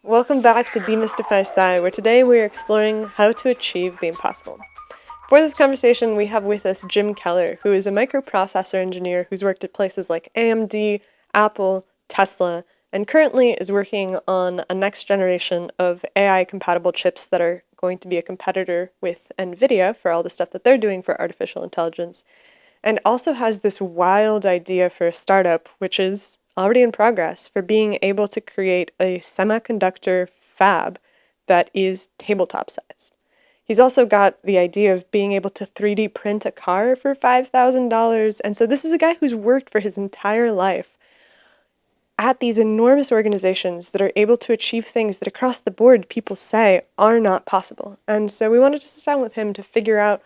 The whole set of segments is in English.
Welcome back to Demystify Sci, where today we are exploring how to achieve the impossible. For this conversation, we have with us Jim Keller, who is a microprocessor engineer who's worked at places like AMD, Apple, Tesla, and currently is working on a next generation of AI-compatible chips that are going to be a competitor with NVIDIA for all the stuff that they're doing for artificial intelligence, and also has this wild idea for a startup, which is already in progress, for being able to create a semiconductor fab that is tabletop sized. He's also got the idea of being able to 3D print a car for $5,000. And so this is a guy who's worked for his entire life at these enormous organizations that are able to achieve things that across the board people say are not possible. And so we wanted to sit down with him to figure out,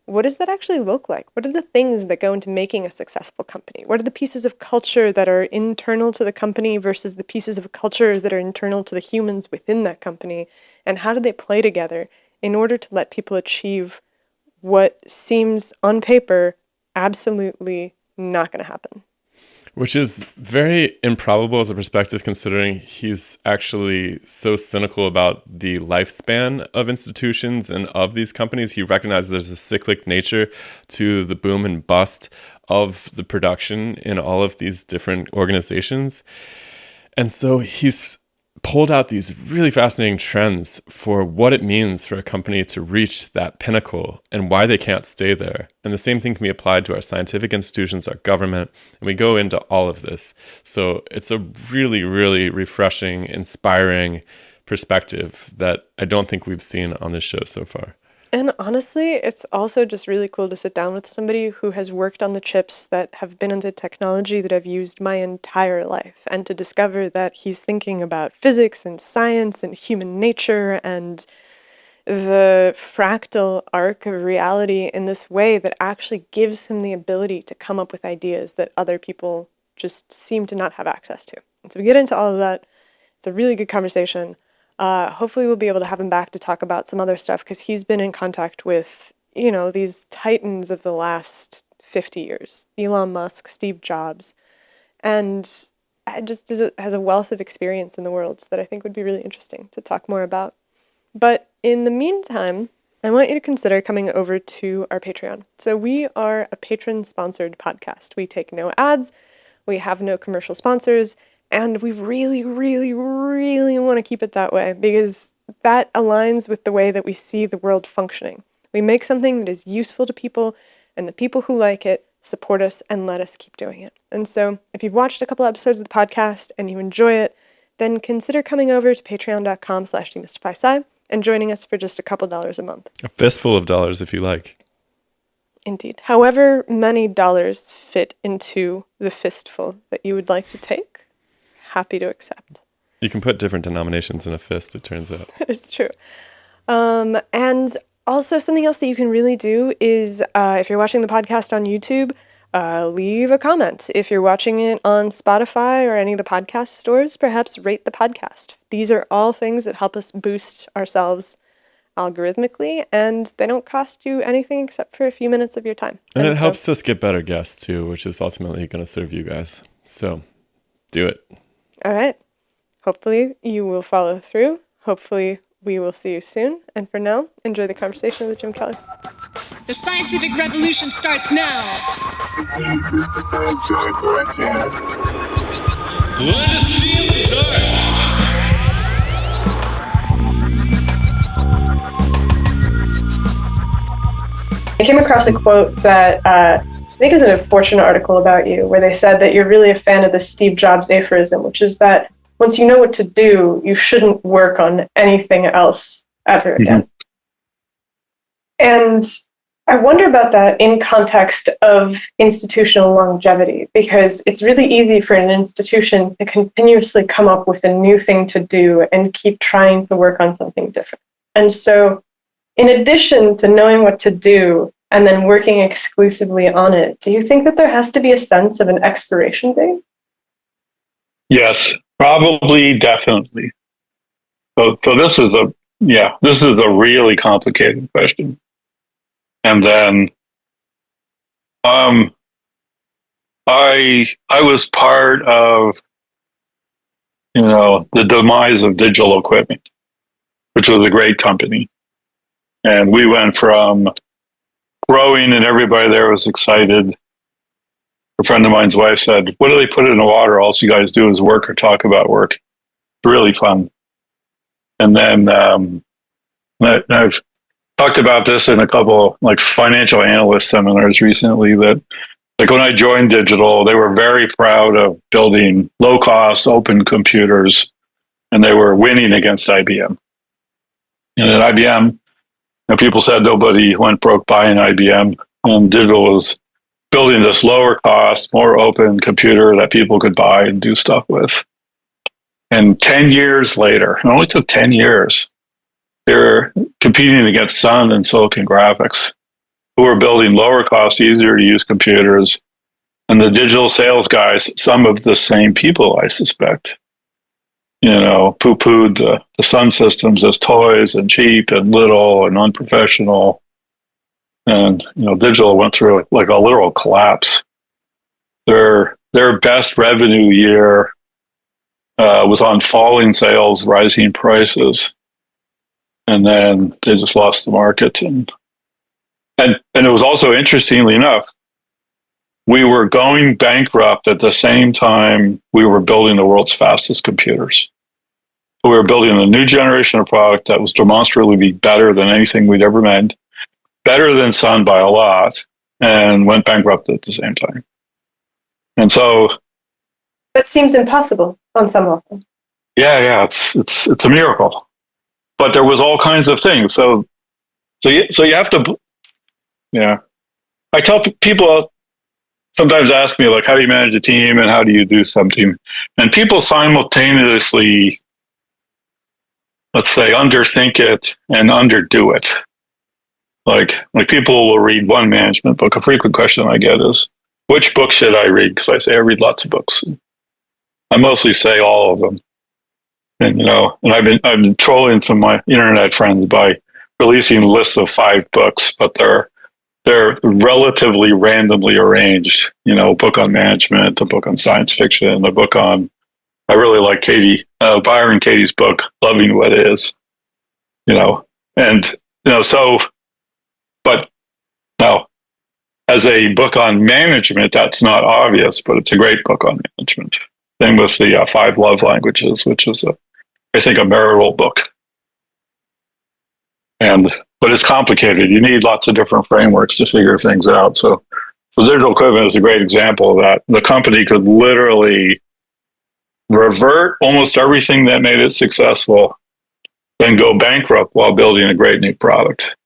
what does that actually look like? What are the things that go into making a successful company? What are the pieces of culture that are internal to the company versus the pieces of culture that are internal to the humans within that company? And how do they play together in order to let people achieve what seems on paper absolutely not going to happen? Which is very improbable as a perspective, considering he's actually so cynical about the lifespan of institutions and of these companies. He recognizes there's a cyclic nature to the boom and bust of the production in all of these different organizations. And so he's pulled out these really fascinating trends for what it means for a company to reach that pinnacle and why they can't stay there. And the same thing can be applied to our scientific institutions, our government, and we go into all of this. So it's a really, really refreshing, inspiring perspective that I don't think we've seen on this show so far. And honestly, it's also just really cool to sit down with somebody who has worked on the chips that have been in the technology that I've used my entire life, and to discover that he's thinking about physics and science and human nature and the fractal arc of reality in this way that actually gives him the ability to come up with ideas that other people just seem to not have access to. And so we get into all of that. It's a really good conversation. Hopefully we'll be able to have him back to talk about some other stuff, because he's been in contact with, these titans of the last 50 years. Elon Musk, Steve Jobs, and has a wealth of experience in the world that I think would be really interesting to talk more about. But in the meantime, I want you to consider coming over to our Patreon. So we are a patron-sponsored podcast. We take no ads, we have no commercial sponsors, and we really, really, really want to keep it that way, because that aligns with the way that we see the world functioning. We make something that is useful to people, and the people who like it support us and let us keep doing it. And so if you've watched a couple episodes of the podcast and you enjoy it, then consider coming over to patreon.com/demystifysci and joining us for just a couple dollars a month. A fistful of dollars if you like. Indeed. However many dollars fit into the fistful that you would like to take, happy to accept. You can put different denominations in a fist, it turns out. That is true. And also something else that you can really do is, if you're watching the podcast on YouTube, leave a comment. If you're watching it on Spotify or any of the podcast stores, perhaps rate the podcast. These are all things that help us boost ourselves algorithmically, and they don't cost you anything except for a few minutes of your time. And it helps us get better guests too, which is ultimately going to serve you guys. So do it. All right. Hopefully you will follow through. Hopefully we will see you soon. And for now, enjoy the conversation with Jim Keller. The scientific revolution starts now. Demystify Sci podcast. Let us see in the dark. I came across a quote that I think is in a Fortune article about you, where they said that you're really a fan of the Steve Jobs aphorism, which is that once you know what to do, you shouldn't work on anything else ever again. And I wonder about that in context of institutional longevity, because it's really easy for an institution to continuously come up with a new thing to do and keep trying to work on something different. And so in addition to knowing what to do and then working exclusively on it, do you think that there has to be a sense of an expiration date? Yes, probably, definitely. So this is a really complicated question. And then I was part of the demise of digital equipment, which was a great company. And we went from growing and everybody there was excited. A friend of mine's wife said, "What do they put in the water? All you guys do is work or talk about work." It's really fun. And then I've talked about this in a couple like financial analyst seminars recently that like when I joined digital, they were very proud of building low cost open computers and they were winning against IBM. And at IBM, people said nobody went broke buying IBM, and digital was building this lower cost, more open computer that people could buy and do stuff with. And 10 years later, it only took 10 years, they're competing against Sun and Silicon Graphics, who are building lower cost, easier to use computers. And the digital sales guys, some of the same people, I suspect, poo-pooed the Sun systems as toys and cheap and little and unprofessional. And, digital went through like a literal collapse. Their best revenue year was on falling sales, rising prices. And then they just lost the market. And it was also, interestingly enough, we were going bankrupt at the same time we were building the world's fastest computers. We were building a new generation of product that was demonstrably better than anything we'd ever made, better than Sun by a lot, and went bankrupt at the same time. And so that seems impossible on some level. Yeah, it's a miracle. But there was all kinds of things. So you have to, I tell people sometimes ask me like, how do you manage a team and how do you do something? And people simultaneously, let's say, underthink it and underdo it. Like people will read one management book. A frequent question I get is, which book should I read? Because I say I read lots of books. I mostly say all of them. And and I've been trolling some of my internet friends by releasing lists of 5 books, but they're relatively randomly arranged. A book on management, a book on science fiction, a book on, I really like Byron Katie's book, Loving What Is. But now as a book on management, that's not obvious, but it's a great book on management. Same with the 5 Love Languages, which is I think a marital book. But it's complicated. You need lots of different frameworks to figure things out. So digital equipment is a great example of that. The company could literally revert almost everything that made it successful, then go bankrupt while building a great new product.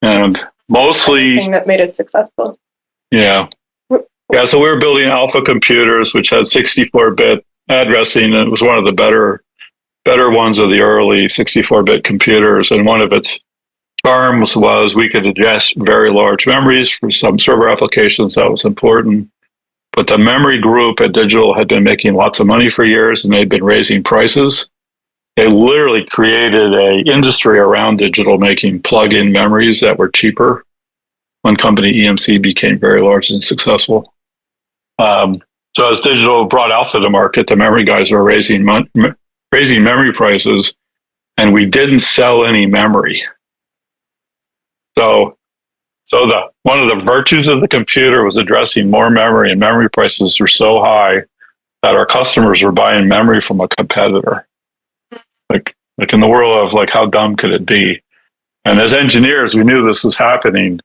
And mostly everything that made it successful. Yeah. So we were building alpha computers, which had 64-bit addressing, and it was one of the better ones of the early 64-bit computers. And one of its charms was we could address very large memories for some server applications. That was important. But the memory group at Digital had been making lots of money for years, and they'd been raising prices. They literally created an industry around Digital making plug-in memories that were cheaper when company EMC became very large and successful. So as Digital brought Alpha to market, the memory guys were raising memory prices, and we didn't sell any memory. So one of the virtues of the computer was addressing more memory, and memory prices were so high that our customers were buying memory from a competitor. Like in the world of like, how dumb could it be? And as engineers, we knew this was happening.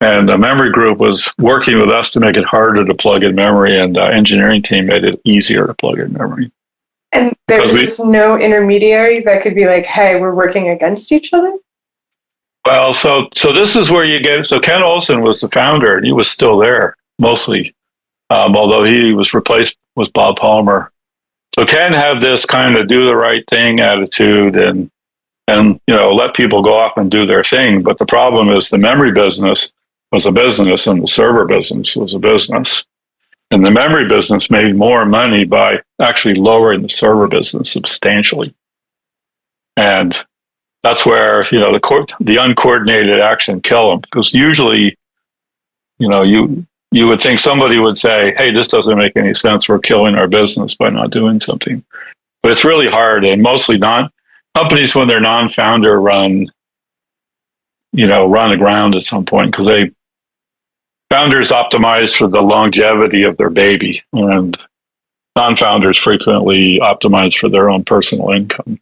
And the memory group was working with us to make it harder to plug in memory, and the engineering team made it easier to plug in memory. And there was just no intermediary that could be like, hey, we're working against each other? Well, so this is where you get, so Ken Olsen was the founder, and he was still there, mostly, although he was replaced with Bob Palmer. So Ken had this kind of do the right thing attitude and let people go off and do their thing. But the problem is the memory business was a business and the server business was a business. And the memory business made more money by actually lowering the server business substantially. And that's where, the uncoordinated action kill them. Because usually, you would think somebody would say, hey, this doesn't make any sense. We're killing our business by not doing something. But it's really hard, and mostly companies when they're non-founder run aground at some point because founders optimize for the longevity of their baby, and non-founders frequently optimize for their own personal income.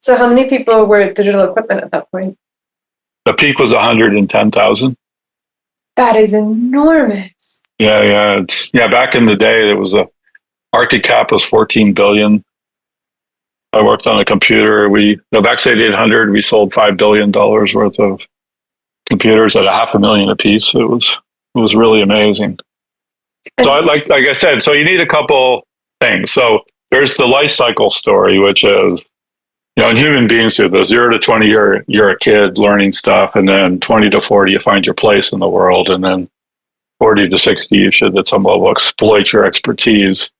So how many people were at Digital Equipment at that point? The peak was 110,000. That is enormous. Yeah. Back in the day, there was market cap was 14 billion. I worked on a computer. The Vaxate 800, we sold $5 billion worth of computers at $500,000 a piece. It was really amazing. So like I said, so you need a couple things. So there's the life cycle story, which is, in human beings, the 0 to 20, you're a kid learning stuff, and then 20 to 40, you find your place in the world, and then 40 to 60, you should at some level exploit your expertise,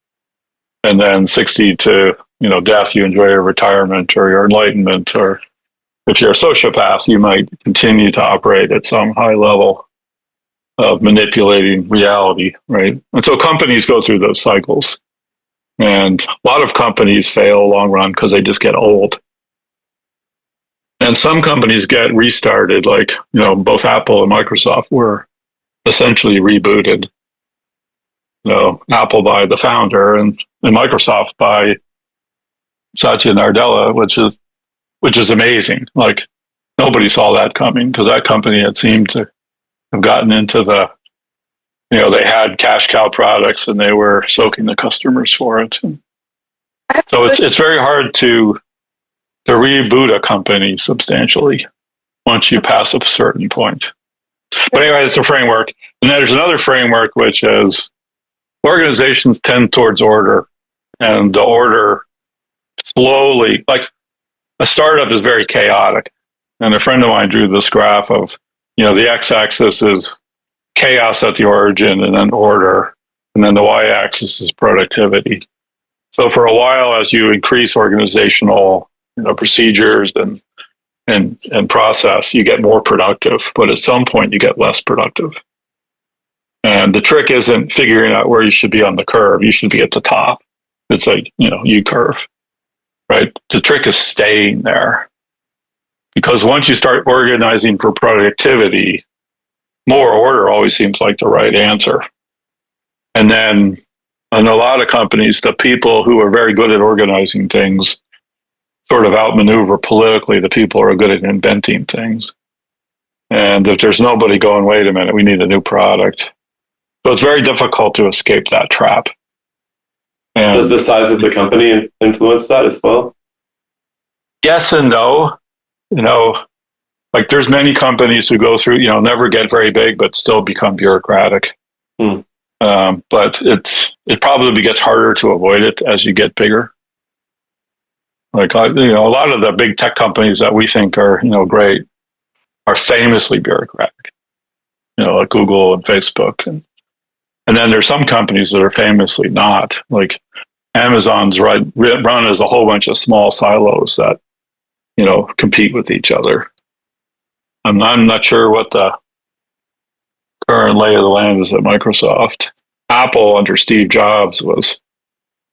and then 60 to death, you enjoy your retirement or your enlightenment, or if you're a sociopath, you might continue to operate at some high level of manipulating reality, right? And so companies go through those cycles, and a lot of companies fail long run because they just get old. And some companies get restarted, like, both Apple and Microsoft were essentially rebooted. Apple by the founder and Microsoft by Satya Nadella, which is amazing. Like, nobody saw that coming because that company had seemed to have gotten into they had cash cow products and they were soaking the customers for it. So it's very hard to reboot a company substantially once you pass a certain point. But anyway, it's a framework. And then there's another framework, which is organizations tend towards order. And the order slowly, like a startup is very chaotic. And a friend of mine drew this graph of, the x-axis is chaos at the origin and then order. And then the y-axis is productivity. So for a while, as you increase organizational procedures and process, you get more productive, but at some point you get less productive. And the trick isn't figuring out where you should be on the curve. You should be at the top. It's like, U curve, right? The trick is staying there. Because once you start organizing for productivity, more order always seems like the right answer. And then in a lot of companies, the people who are very good at organizing things sort of outmaneuver politically the people who are good at inventing things. And if there's nobody going, wait a minute, we need a new product. So it's very difficult to escape that trap. And does the size of the company influence that as well? Yes and no. Like there's many companies who go through, never get very big, but still become bureaucratic. But it probably gets harder to avoid it as you get bigger. Like, a lot of the big tech companies that we think are, great are famously bureaucratic, like Google and Facebook. And then there's some companies that are famously not, like Amazon's run as a whole bunch of small silos that, compete with each other. I'm not sure what the current lay of the land is at Microsoft. Apple under Steve Jobs was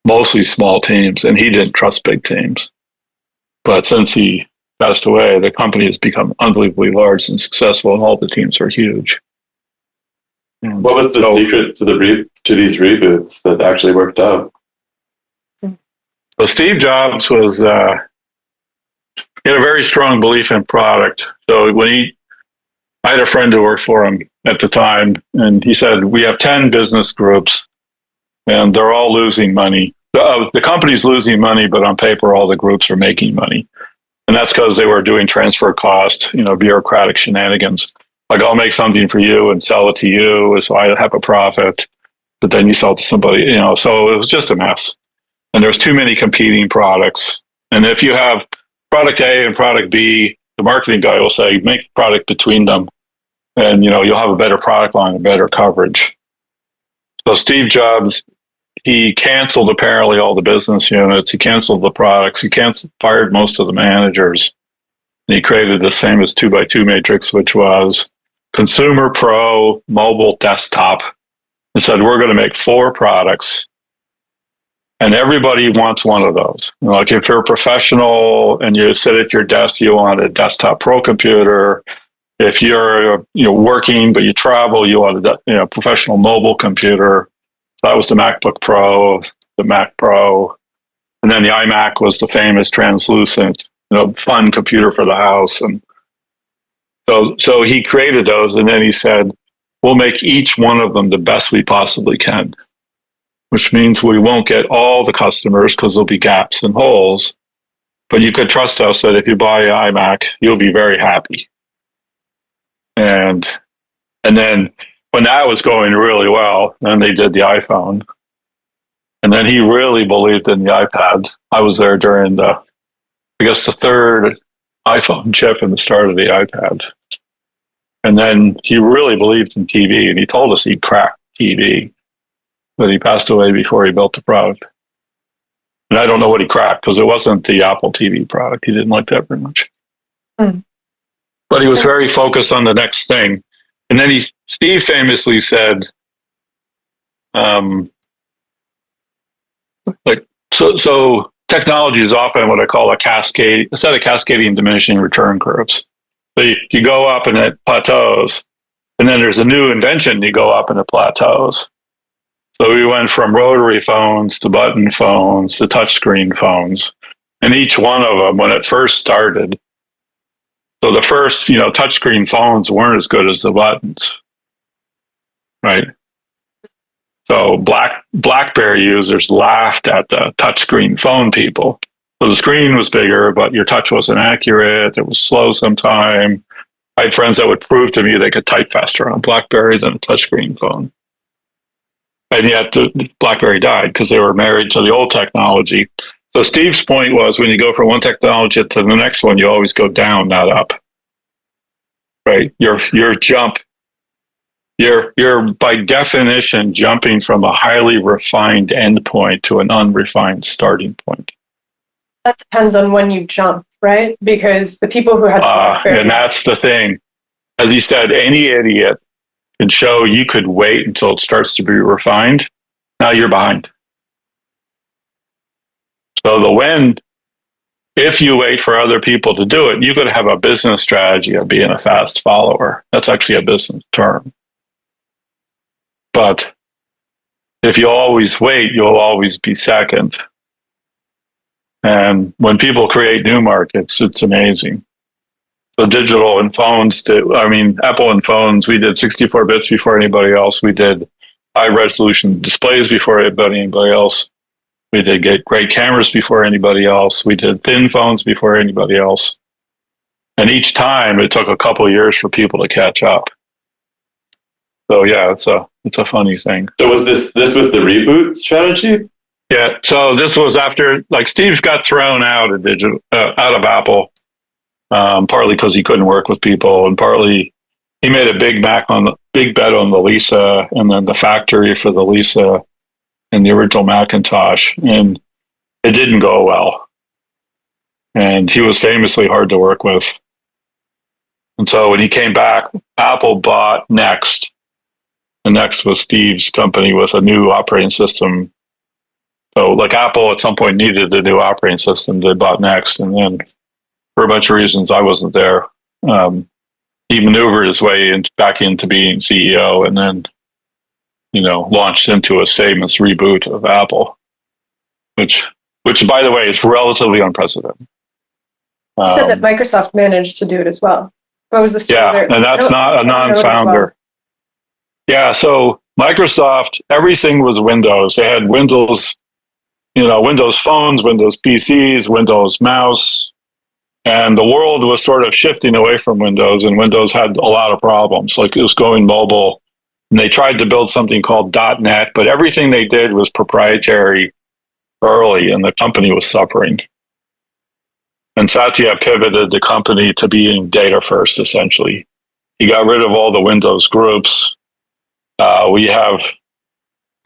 mostly small teams, and he didn't trust big teams. But since he passed away, the company has become unbelievably large and successful, and all the teams are huge. What was the secret to these reboots that actually worked out? So Steve Jobs was he had a very strong belief in product. So I had a friend who worked for him at the time, and he said, we have 10 business groups, and they're all losing money. The company's losing money, but on paper, all the groups are making money. And that's because they were doing transfer cost, bureaucratic shenanigans. Like, I'll make something for you and sell it to you, so I have a profit, but then you sell it to somebody, so it was just a mess. And there's too many competing products. And if you have product A and product B, the marketing guy will say, make product between them, and you'll have a better product line and better coverage. So Steve Jobs, he canceled apparently all the business units. He canceled the products. He fired most of the managers. And he created this famous 2x2 matrix, which was consumer, pro, mobile, desktop. and said, we're going to make 4 products. And everybody wants one of those. Like if you're a professional and you sit at your desk, you want a desktop pro computer. If you're working but you travel, you want a professional mobile computer. That was the MacBook Pro, the Mac Pro, and then the iMac was the famous translucent, fun computer for the house. And so he created those, and then he said, we'll make each one of them the best we possibly can, which means we won't get all the customers because there'll be gaps and holes. But you could trust us that if you buy an iMac, you'll be very happy. And then when that was going really well, then they did the iPhone. And then he really believed in the iPad. I was there during the third iPhone chip and the start of the iPad. And then he really believed in TV, and he told us he'd crack TV. But he passed away before he built the product. And I don't know what he cracked, because it wasn't the Apple TV product. He didn't like that very much. But he was very focused on the next thing. And then Steve famously said, so technology is often what I call a set of cascading diminishing return curves. So you go up and it plateaus, and then there's a new invention, you go up and it plateaus. So we went from rotary phones to button phones to touchscreen phones. And each one of them, when it first started, so the first, touchscreen phones weren't as good as the buttons, right? So BlackBerry users laughed at the touchscreen phone people. So the screen was bigger, but your touch wasn't accurate. It was slow sometimes. I had friends that would prove to me they could type faster on BlackBerry than a touchscreen phone. And yet the BlackBerry died because they were married to the old technology. So Steve's point was, when you go from one technology to the next one, you always go down, not up. Right? You're by definition jumping from a highly refined endpoint to an unrefined starting point. That depends on when you jump, right? Because the people who had and that's the thing. As he said, any idiot can show you could wait until it starts to be refined. Now you're behind. So if you wait for other people to do it, you could have a business strategy of being a fast follower. That's actually a business term. But if you always wait, you'll always be second. And when people create new markets, it's amazing. So digital and phones, Apple and phones, we did 64 bits before anybody else. We did high resolution displays before anybody else. We did great cameras before anybody else. We did thin phones before anybody else. And each time it took a couple of years for people to catch up. So yeah, it's a funny thing. So was this was the reboot strategy? Yeah. So this was after, Steve got thrown out of out of Apple, partly because he couldn't work with people, and partly he made a big bet on the Lisa, and then the factory for the Lisa and the original Macintosh, and it didn't go well. And he was famously hard to work with. And so when he came back, Apple bought Next. And Next was Steve's company with a new operating system. So Apple at some point needed a new operating system. They bought Next. And then for a bunch of reasons, I wasn't there. He maneuvered his way back into being CEO, and then launched into a famous reboot of Apple, which by the way is relatively unprecedented. You said that Microsoft managed to do it as well. What was the story there? And that's not a non-founder. Yeah, so Microsoft, everything was Windows. They had Windows, Windows phones, Windows PCs, Windows mouse, and the world was sort of shifting away from Windows, and Windows had a lot of problems. It was going mobile. And they tried to build something called .NET, but everything they did was proprietary early, and the company was suffering. And Satya pivoted the company to being data first, essentially. He got rid of all the Windows groups.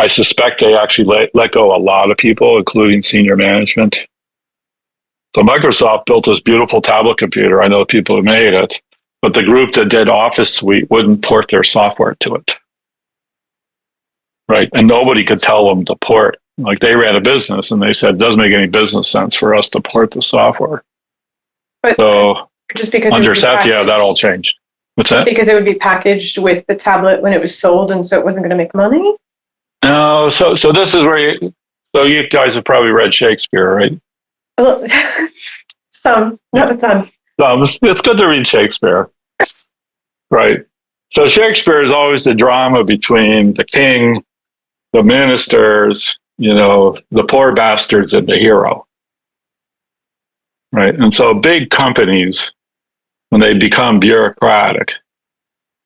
I suspect they actually let go a lot of people, including senior management. So Microsoft built this beautiful tablet computer. I know people who made it, but the group that did Office Suite wouldn't port their software to it. right? And nobody could tell them to port. Like they ran a business and they said, it doesn't make any business sense for us to port the software. But So just because under Satya, that all changed. What's just that? because it would be packaged with the tablet when it was sold, and so it wasn't going to make money. No, so this is where you guys have probably read Shakespeare, right? Well, some, not a ton. It's good to read Shakespeare, right? So Shakespeare is always the drama between the king, the ministers, the poor bastards, and the hero, right? And so big companies, when they become bureaucratic,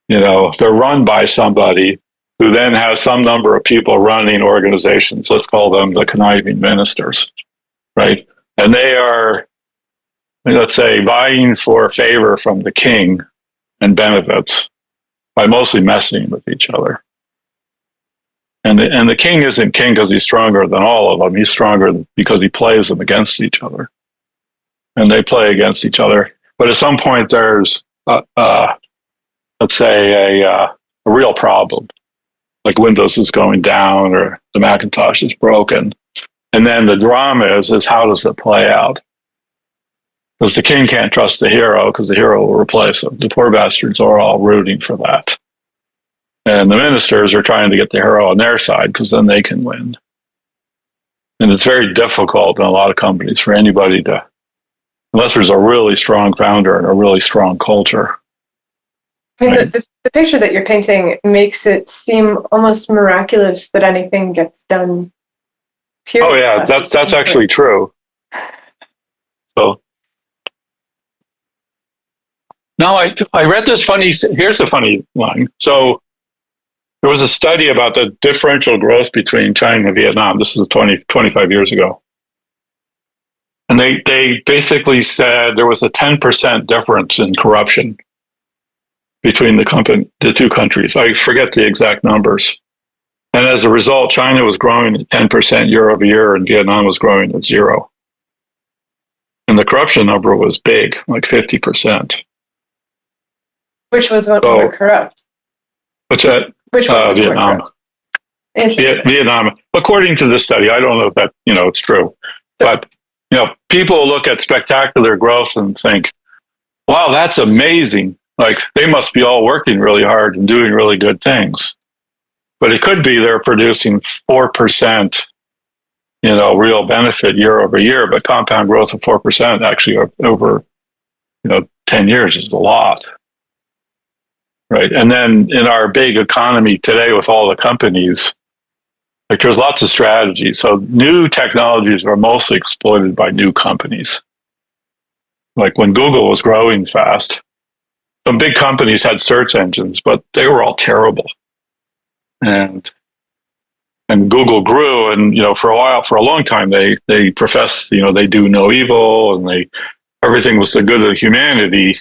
they're run by somebody who then has some number of people running organizations. Let's call them the conniving ministers, right? And they are, let's say, vying for favor from the king and benefits by mostly messing with each other. And the king isn't king because he's stronger than all of them. He's stronger because he plays them against each other. And they play against each other. But at some point, there's, let's say, a real problem. Like Windows is going down or the Macintosh is broken. And then the drama is how does it play out? Because the king can't trust the hero because the hero will replace him. The poor bastards are all rooting for that. And the ministers are trying to get the hero on their side because then they can win. And it's very difficult in a lot of companies for anybody to, unless there's a really strong founder and a really strong culture. I mean, the picture that you're painting makes it seem almost miraculous that anything gets done. Oh yeah, that's actually true. So now I read this funny. Here's a funny line. So there was a study about the differential growth between China and Vietnam. This is 25 years ago. And they basically said there was a 10% difference in corruption between the two countries. I forget the exact numbers. And as a result, China was growing at 10% year over year and Vietnam was growing at 0. And the corruption number was big, like 50%. Which was what more corrupt? What's that? Which one was Vietnam. more corrupt? Vietnam. According to the study, I don't know if that, it's true. But, people look at spectacular growth and think, wow, that's amazing. Like they must be all working really hard and doing really good things. But it could be they're producing 4%, real benefit year over year, but compound growth of 4% actually over, 10 years is a lot. Right. And then in our big economy today with all the companies, like there's lots of strategies. So new technologies are mostly exploited by new companies. Like when Google was growing fast, some big companies had search engines, but they were all terrible. And Google grew, and for a long time, they professed, they do no evil, and everything was the good of humanity.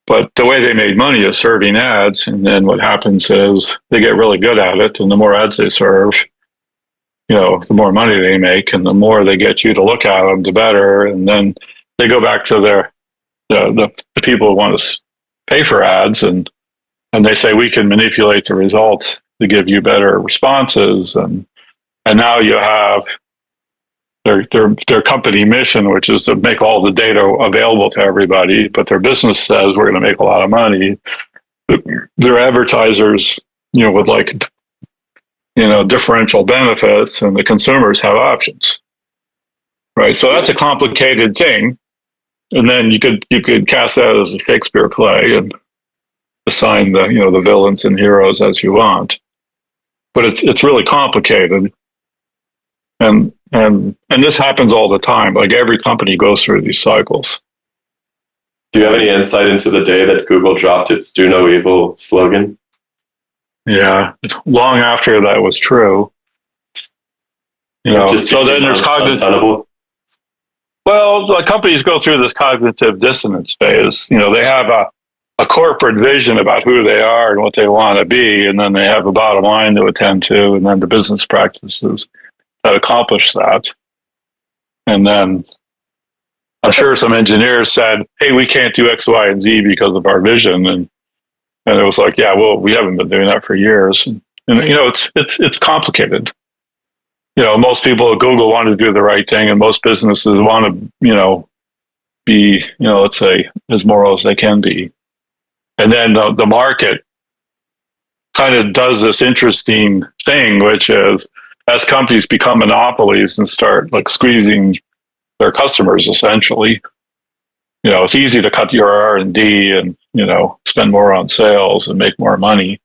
But the way they made money is serving ads, and then what happens is they get really good at it, and the more ads they serve, the more money they make, and the more they get you to look at them, the better. And then they go back to the people who want to pay for ads, and they say we can manipulate the results to give you better responses, and now you have their company mission, which is to make all the data available to everybody, but their business says we're going to make a lot of money. Their advertisers, would like, differential benefits, and the consumers have options, right? So that's a complicated thing. And then you could cast that as a Shakespeare play and assign the villains and heroes as you want. But it's really complicated. And this happens all the time. Like every company goes through these cycles. Do you have any insight into the day that Google dropped its "Do No Evil" slogan? Yeah, it's long after that was true. So then there's cognitive. Well, the companies go through this cognitive dissonance phase. They have a corporate vision about who they are and what they want to be, and then they have a bottom line to attend to, and then the business practices that accomplish that. And then I'm sure some engineers said, hey, we can't do X, Y, and Z because of our vision. And it was like, yeah, well, we haven't been doing that for years. And it's complicated. Most people at Google want to do the right thing, and most businesses want to be let's say as moral as they can be. And then the market kind of does this interesting thing, which is as companies become monopolies and start like squeezing their customers, essentially, it's easy to cut your R&D and spend more on sales and make more money.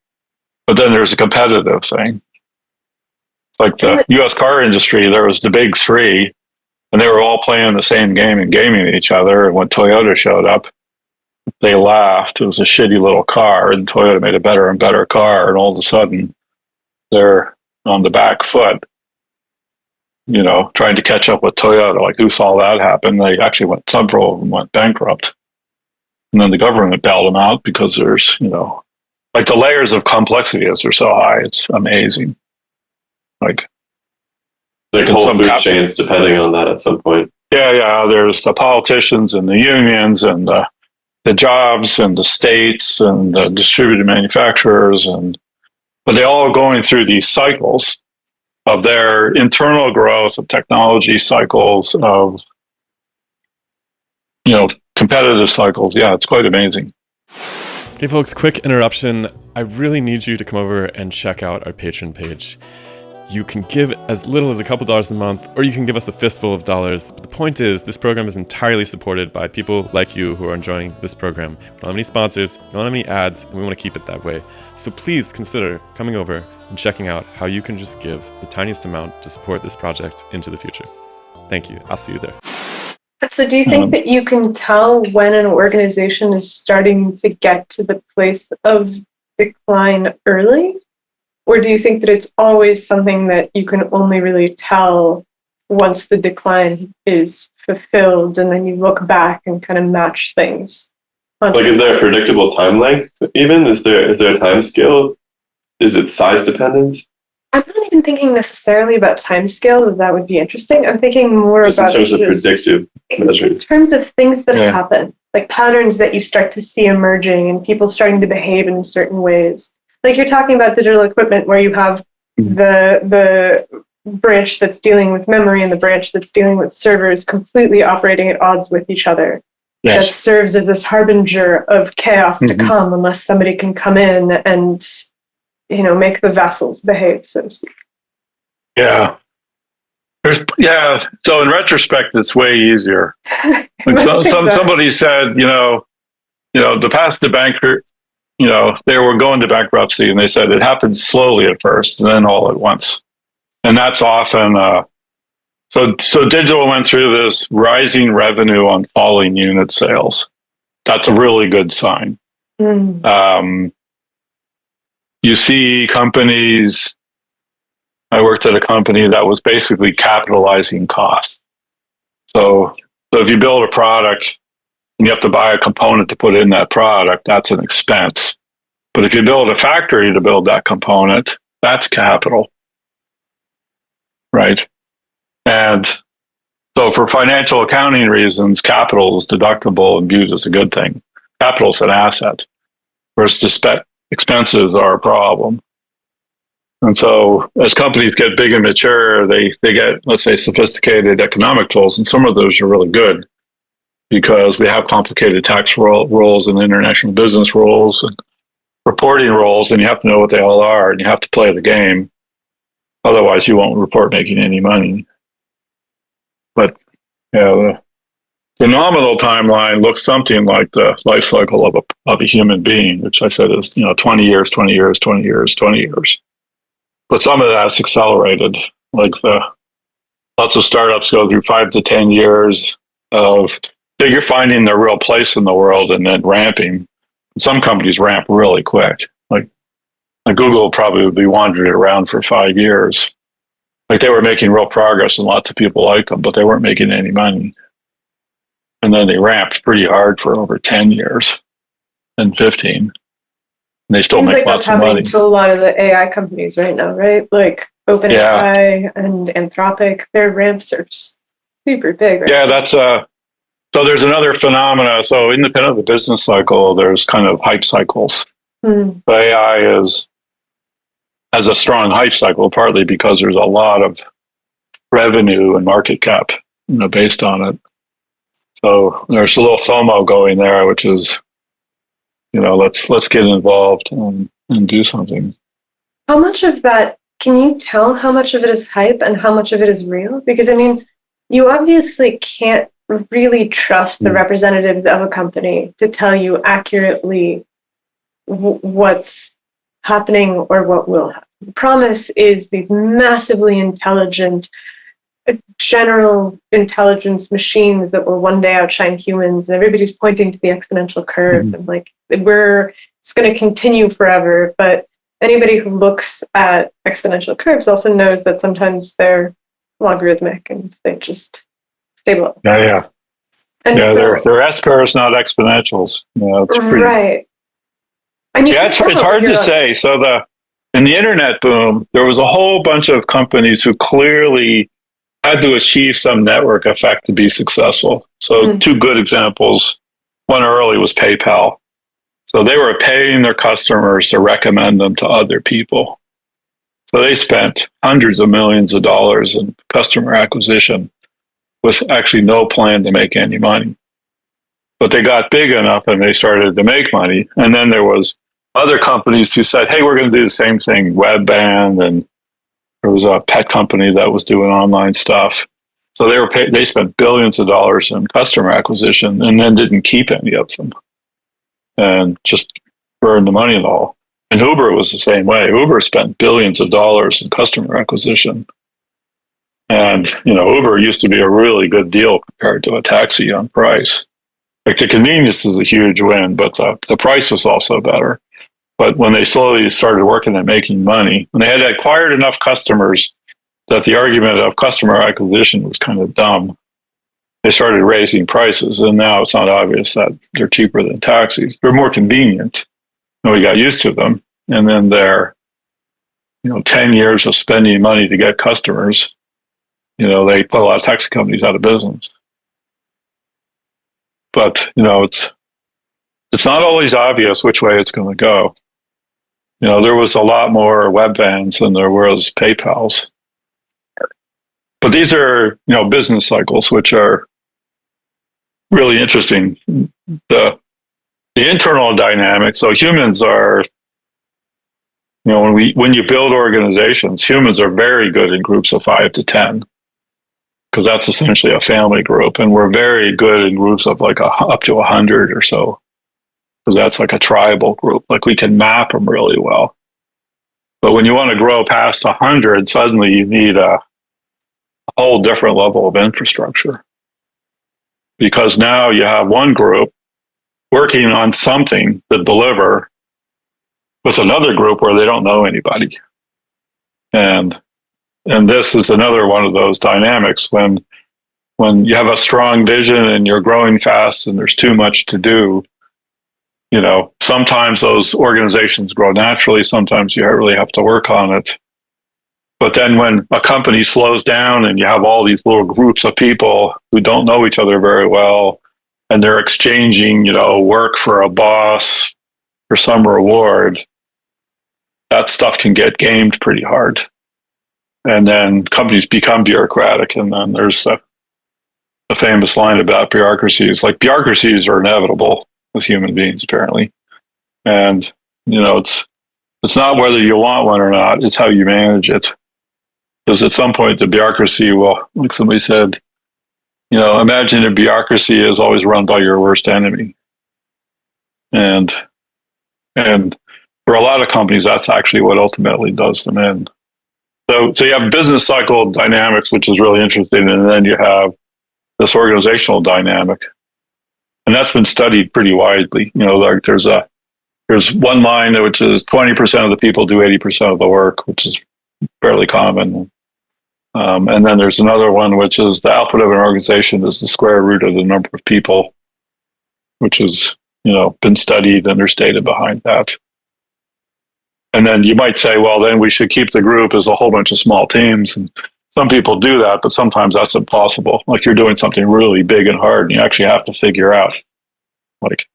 But then there's a competitive thing. Like the U.S. car industry, there was the big three, and they were all playing the same game and gaming each other. And when Toyota showed up, they laughed. It was a shitty little car, and Toyota made a better and better car. And all of a sudden, they're on the back foot, trying to catch up with Toyota. Like, who saw that happen? They actually several of them went bankrupt. And then the government bailed them out because there's, like the layers of complexity are so high. It's amazing. Like whole food chains depending on that at some point. Yeah. There's the politicians and the unions and the jobs and the states and the distributed manufacturers, but they all are going through these cycles of their internal growth, of technology cycles, of competitive cycles. Yeah, it's quite amazing. Hey folks, quick interruption. I really need you to come over and check out our Patreon page. You can give as little as a couple dollars a month, or you can give us a fistful of dollars. But the point is, this program is entirely supported by people like you who are enjoying this program. We don't have any sponsors, we don't have any ads, and we want to keep it that way. So please consider coming over and checking out how you can just give the tiniest amount to support this project into the future. Thank you. I'll see you there. So do you think that you can tell when an organization is starting to get to the place of decline early? Or do you think that it's always something that you can only really tell once the decline is fulfilled, and then you look back and kind of match things? Like, is there a predictable time length even? Is there a time scale? Is it size dependent? I'm not even thinking necessarily about time scale, though that would be interesting. I'm thinking more just about in terms of predictive measures. In terms of things that happen, like patterns that you start to see emerging and people starting to behave in certain ways. Like you're talking about digital equipment where you have the branch that's dealing with memory and the branch that's dealing with servers completely operating at odds with each other. Yes. That serves as this harbinger of chaos to come unless somebody can come in and make the vassals behave, so to speak. Yeah. So in retrospect, it's way easier. Like somebody said, the past the banker, they were going to bankruptcy, and they said it happened slowly at first and then all at once. And that's often, so digital went through this rising revenue on falling unit sales. That's a really good sign. You see companies, I worked at a company that was basically capitalizing costs. So if you build a product and you have to buy a component to put in that product, that's an expense. But if you build a factory to build that component, that's capital, right? And so for financial accounting reasons, capital is deductible and viewed as a good thing. Capital is an asset, whereas expenses are a problem. And so as companies get big and mature, they get, let's say, sophisticated economic tools, and some of those are really good because we have complicated tax rules and international business rules and reporting rules, and you have to know what they all are, and you have to play the game. Otherwise, you won't report making any money. But the nominal timeline looks something like the life cycle of a human being, which I said is 20 years, 20 years, 20 years, 20 years. But some of that's accelerated. Like lots of startups go through 5 to 10 years of you're finding their real place in the world and then ramping. Some companies ramp really quick. Like Google will probably be wandering around for 5 years. Like they were making real progress and lots of people liked them, but they weren't making any money. And then they ramped pretty hard for over 10 years and 15. And they still make lots of money. Seems like that's happening to a lot of the AI companies right now, right? Like OpenAI and Anthropic, their ramps are super big, right? Yeah, that's so there's another phenomena. So independent of the business cycle, there's kind of hype cycles. AI is has a strong hype cycle, partly because there's a lot of revenue and market cap, based on it. So there's a little FOMO going there, which is, let's get involved and do something. How much of that, can you tell how much of it is hype and how much of it is real? Because, I mean, you obviously can't really trust the representatives of a company to tell you accurately what's happening or what will happen. The promise is these massively intelligent, general intelligence machines that will one day outshine humans, and everybody's pointing to the exponential curve, and like it's going to continue forever. But anybody who looks at exponential curves also knows that sometimes they're logarithmic and they just stabilize. Yeah. And so, they're S curves, not exponentials. It's pretty, right. And it's hard to say. So in the internet boom, there was a whole bunch of companies who clearly had to achieve some network effect to be successful. So two good examples. One early was PayPal. So they were paying their customers to recommend them to other people. So they spent hundreds of millions of dollars in customer acquisition with actually no plan to make any money. But they got big enough and they started to make money. And then there was other companies who said, hey, we're going to do the same thing, Webband, and there was a pet company that was doing online stuff. So they spent billions of dollars in customer acquisition and then didn't keep any of them and just burned the money and all. And Uber was the same way. Uber spent billions of dollars in customer acquisition. And, Uber used to be a really good deal compared to a taxi on price. Like the convenience is a huge win, but the price was also better. But when they slowly started working at making money, and they had acquired enough customers that the argument of customer acquisition was kind of dumb, they started raising prices. And now it's not obvious that they're cheaper than taxis. They're more convenient. And we got used to them. And then they're, 10 years of spending money to get customers, they put a lot of taxi companies out of business. But, it's not always obvious which way it's going to go. There was a lot more Webbands than there was PayPals. But these are, business cycles, which are really interesting. The internal dynamics. So humans are, when you build organizations, humans are very good in groups of 5 to 10, because that's essentially a family group, and we're very good in groups of like up to 100 or so, because that's like a tribal group. Like we can map them really well. But when you want to grow past 100, suddenly you need a whole different level of infrastructure, because now you have one group working on something to deliver with another group where they don't know anybody. And this is another one of those dynamics when you have a strong vision and you're growing fast and there's too much to do. Sometimes those organizations grow naturally. Sometimes you really have to work on it. But then when a company slows down and you have all these little groups of people who don't know each other very well, and they're exchanging, work for a boss for some reward, that stuff can get gamed pretty hard. And then companies become bureaucratic. And then there's the famous line about bureaucracies. Like bureaucracies are inevitable as human beings, apparently. And, it's not whether you want one or not, it's how you manage it. Because at some point the bureaucracy will, like somebody said, imagine a bureaucracy is always run by your worst enemy. And for a lot of companies, that's actually what ultimately does them in. So you have business cycle dynamics, which is really interesting, and then you have this organizational dynamic, and that's been studied pretty widely. Like there's one line which is 20% of the people do 80% of the work, which is fairly common. And then there's another one, which is the output of an organization is the square root of the number of people, which has been studied, and there's data behind that. And then you might say, well, then we should keep the group as a whole bunch of small teams. And some people do that, but sometimes that's impossible. Like you're doing something really big and hard, and you actually have to figure out, like,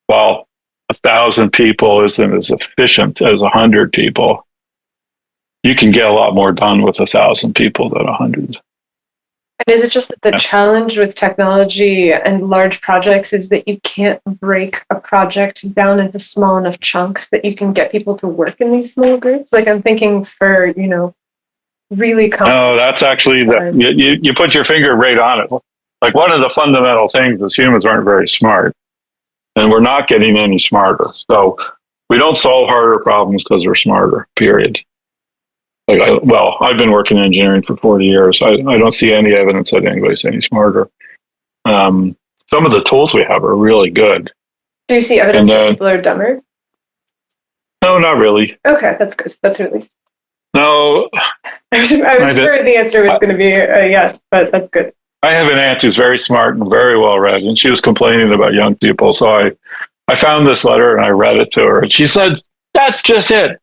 well, 1,000 people isn't as efficient as 100 people. you can get a lot more done with 1,000 people than 100. And is it just that the challenge with technology and large projects is that you can't break a project down into small enough chunks that you can get people to work in these small groups? Like I'm thinking for, really complex. No, that's actually, you put your finger right on it. Like one of the fundamental things is humans aren't very smart, and we're not getting any smarter. So we don't solve harder problems because we're smarter, period. I've been working in engineering for 40 years. I don't see any evidence that anybody's any smarter. Some of the tools we have are really good. Do you see evidence that people are dumber? No, not really. Okay, that's good. That's really... No. I was sure the answer was going to be a yes, but that's good. I have an aunt who's very smart and very well read, and she was complaining about young people. So I found this letter and I read it to her, and she said, "That's just it.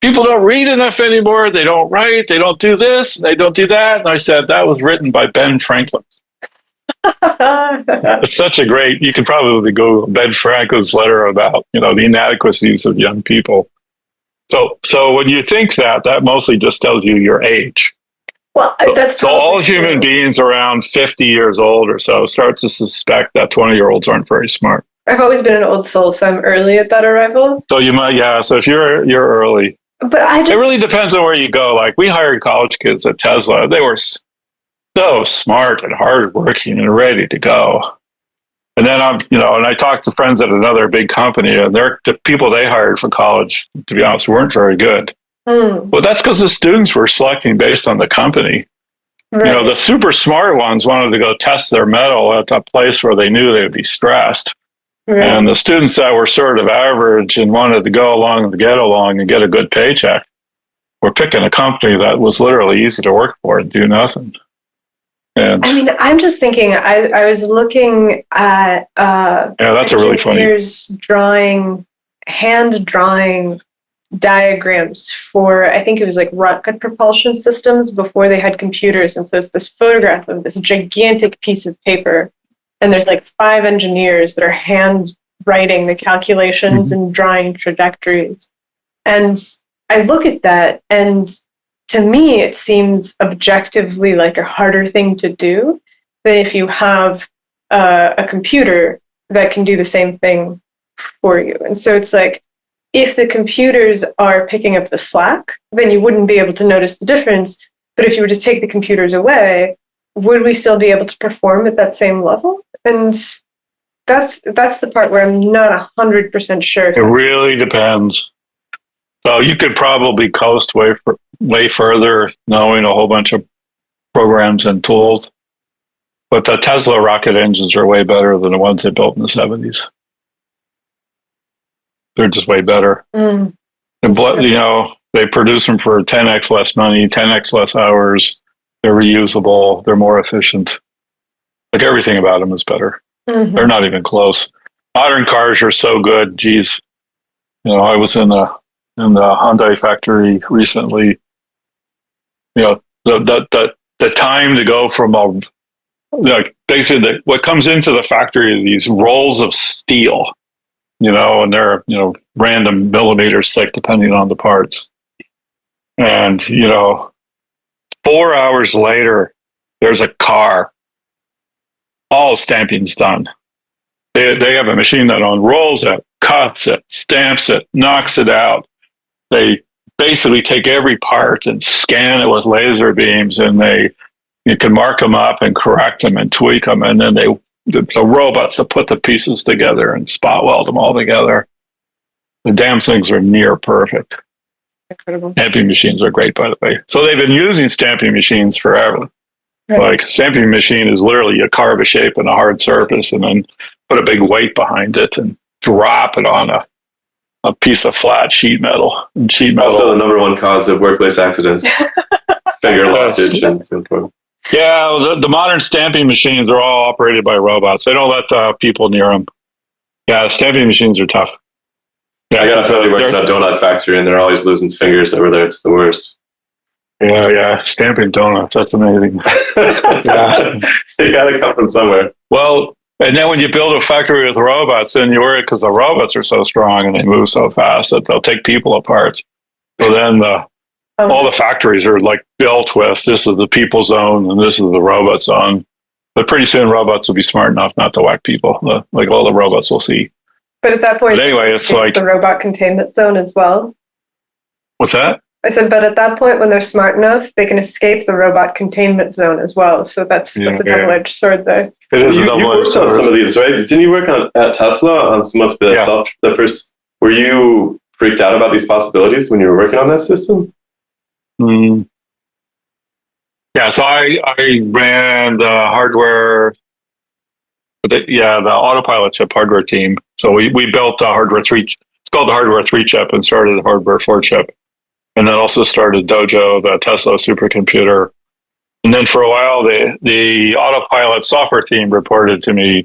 People don't read enough anymore. They don't write. They don't do this. They don't do that." And I said, that was written by Ben Franklin. It's such a great, you could probably go Ben Franklin's letter about, the inadequacies of young people. So when you think that mostly just tells you your age. Well, so all human beings around 50 years old or so start to suspect that 20-year-olds aren't very smart. I've always been an old soul, so I'm early at that arrival. So you might, so if you're early. But it really depends on where you go. Like we hired college kids at Tesla. They were so smart and hardworking and ready to go. And then and I talked to friends at another big company, and the people they hired for college, to be honest, weren't very good. Well, that's because the students were selecting based on the company. Right. The super smart ones wanted to go test their metal at a place where they knew they would be stressed. Right. And the students that were sort of average and wanted to go along and get along and get a good paycheck were picking a company that was literally easy to work for and do nothing. And I'm just thinking, I was looking at that's a really funny hand drawing diagrams for, I think it was like rocket propulsion systems before they had computers. And so it's this photograph of this gigantic piece of paper. And there's like 5 engineers that are hand writing the calculations and drawing trajectories. And I look at that, and to me, it seems objectively like a harder thing to do than if you have a computer that can do the same thing for you. And so it's like, if the computers are picking up the slack, then you wouldn't be able to notice the difference. But if you were to take the computers away, would we still be able to perform at that same level? And that's the part where I'm not 100% sure. It really depends. So you could probably coast way further knowing a whole bunch of programs and tools. But the Tesla rocket engines are way better than the ones they built in the 70s. They're just way better. And they produce them for 10x less money, 10x less hours. They're reusable. They're more efficient. Like everything about them is better. They're not even close. Modern cars are so good. Geez, I was in the Hyundai factory recently. The time to go from basically what comes into the factory are these rolls of steel, and they're random millimeters thick depending on the parts. And 4 hours later, there's a car. All stamping's done. They have a machine that unrolls it, cuts it, stamps it, knocks it out. They basically take every part and scan it with laser beams, and you can mark them up and correct them and tweak them, and then the robots that put the pieces together and spot weld them all together. The damn things are near perfect. Incredible. Stamping machines are great, by the way. So they've been using stamping machines forever. Right. Like stamping machine is literally you carve a shape in a hard surface and then put a big weight behind it and drop it on a piece of flat sheet metal. And sheet metal. Also the number one cause of workplace accidents. Finger lossage and so forth. Yeah, the modern stamping machines are all operated by robots. They don't let people near them. Yeah, stamping machines are tough. Yeah, I got a friend who works in a donut factory, and they're always losing fingers over there. It's the worst. Yeah, stamping donuts. That's amazing. Yeah, you got to come from somewhere. Well, and then when you build a factory with robots, then you worry because the robots are so strong and they move so fast that they'll take people apart. So then all the factories are like built with this is the people zone and this is the robot zone. But pretty soon robots will be smart enough not to whack people. Like all the robots will see. But at that point, But anyway, it's like the robot containment zone as well. What's that? I said, but at that point, when they're smart enough, they can escape the robot containment zone as well. So that's a double-edged sword there. It is you a double-edged worked sword. on some of these, right? Didn't you work at Tesla on some of the the first? Were you freaked out about these possibilities when you were working on that system? Yeah, so I ran the hardware, the autopilot chip hardware team. So we built the hardware 3, it's called the hardware 3 chip, and started the hardware 4 chip. And then also started Dojo, the Tesla supercomputer. And then for a while, the autopilot software team reported to me,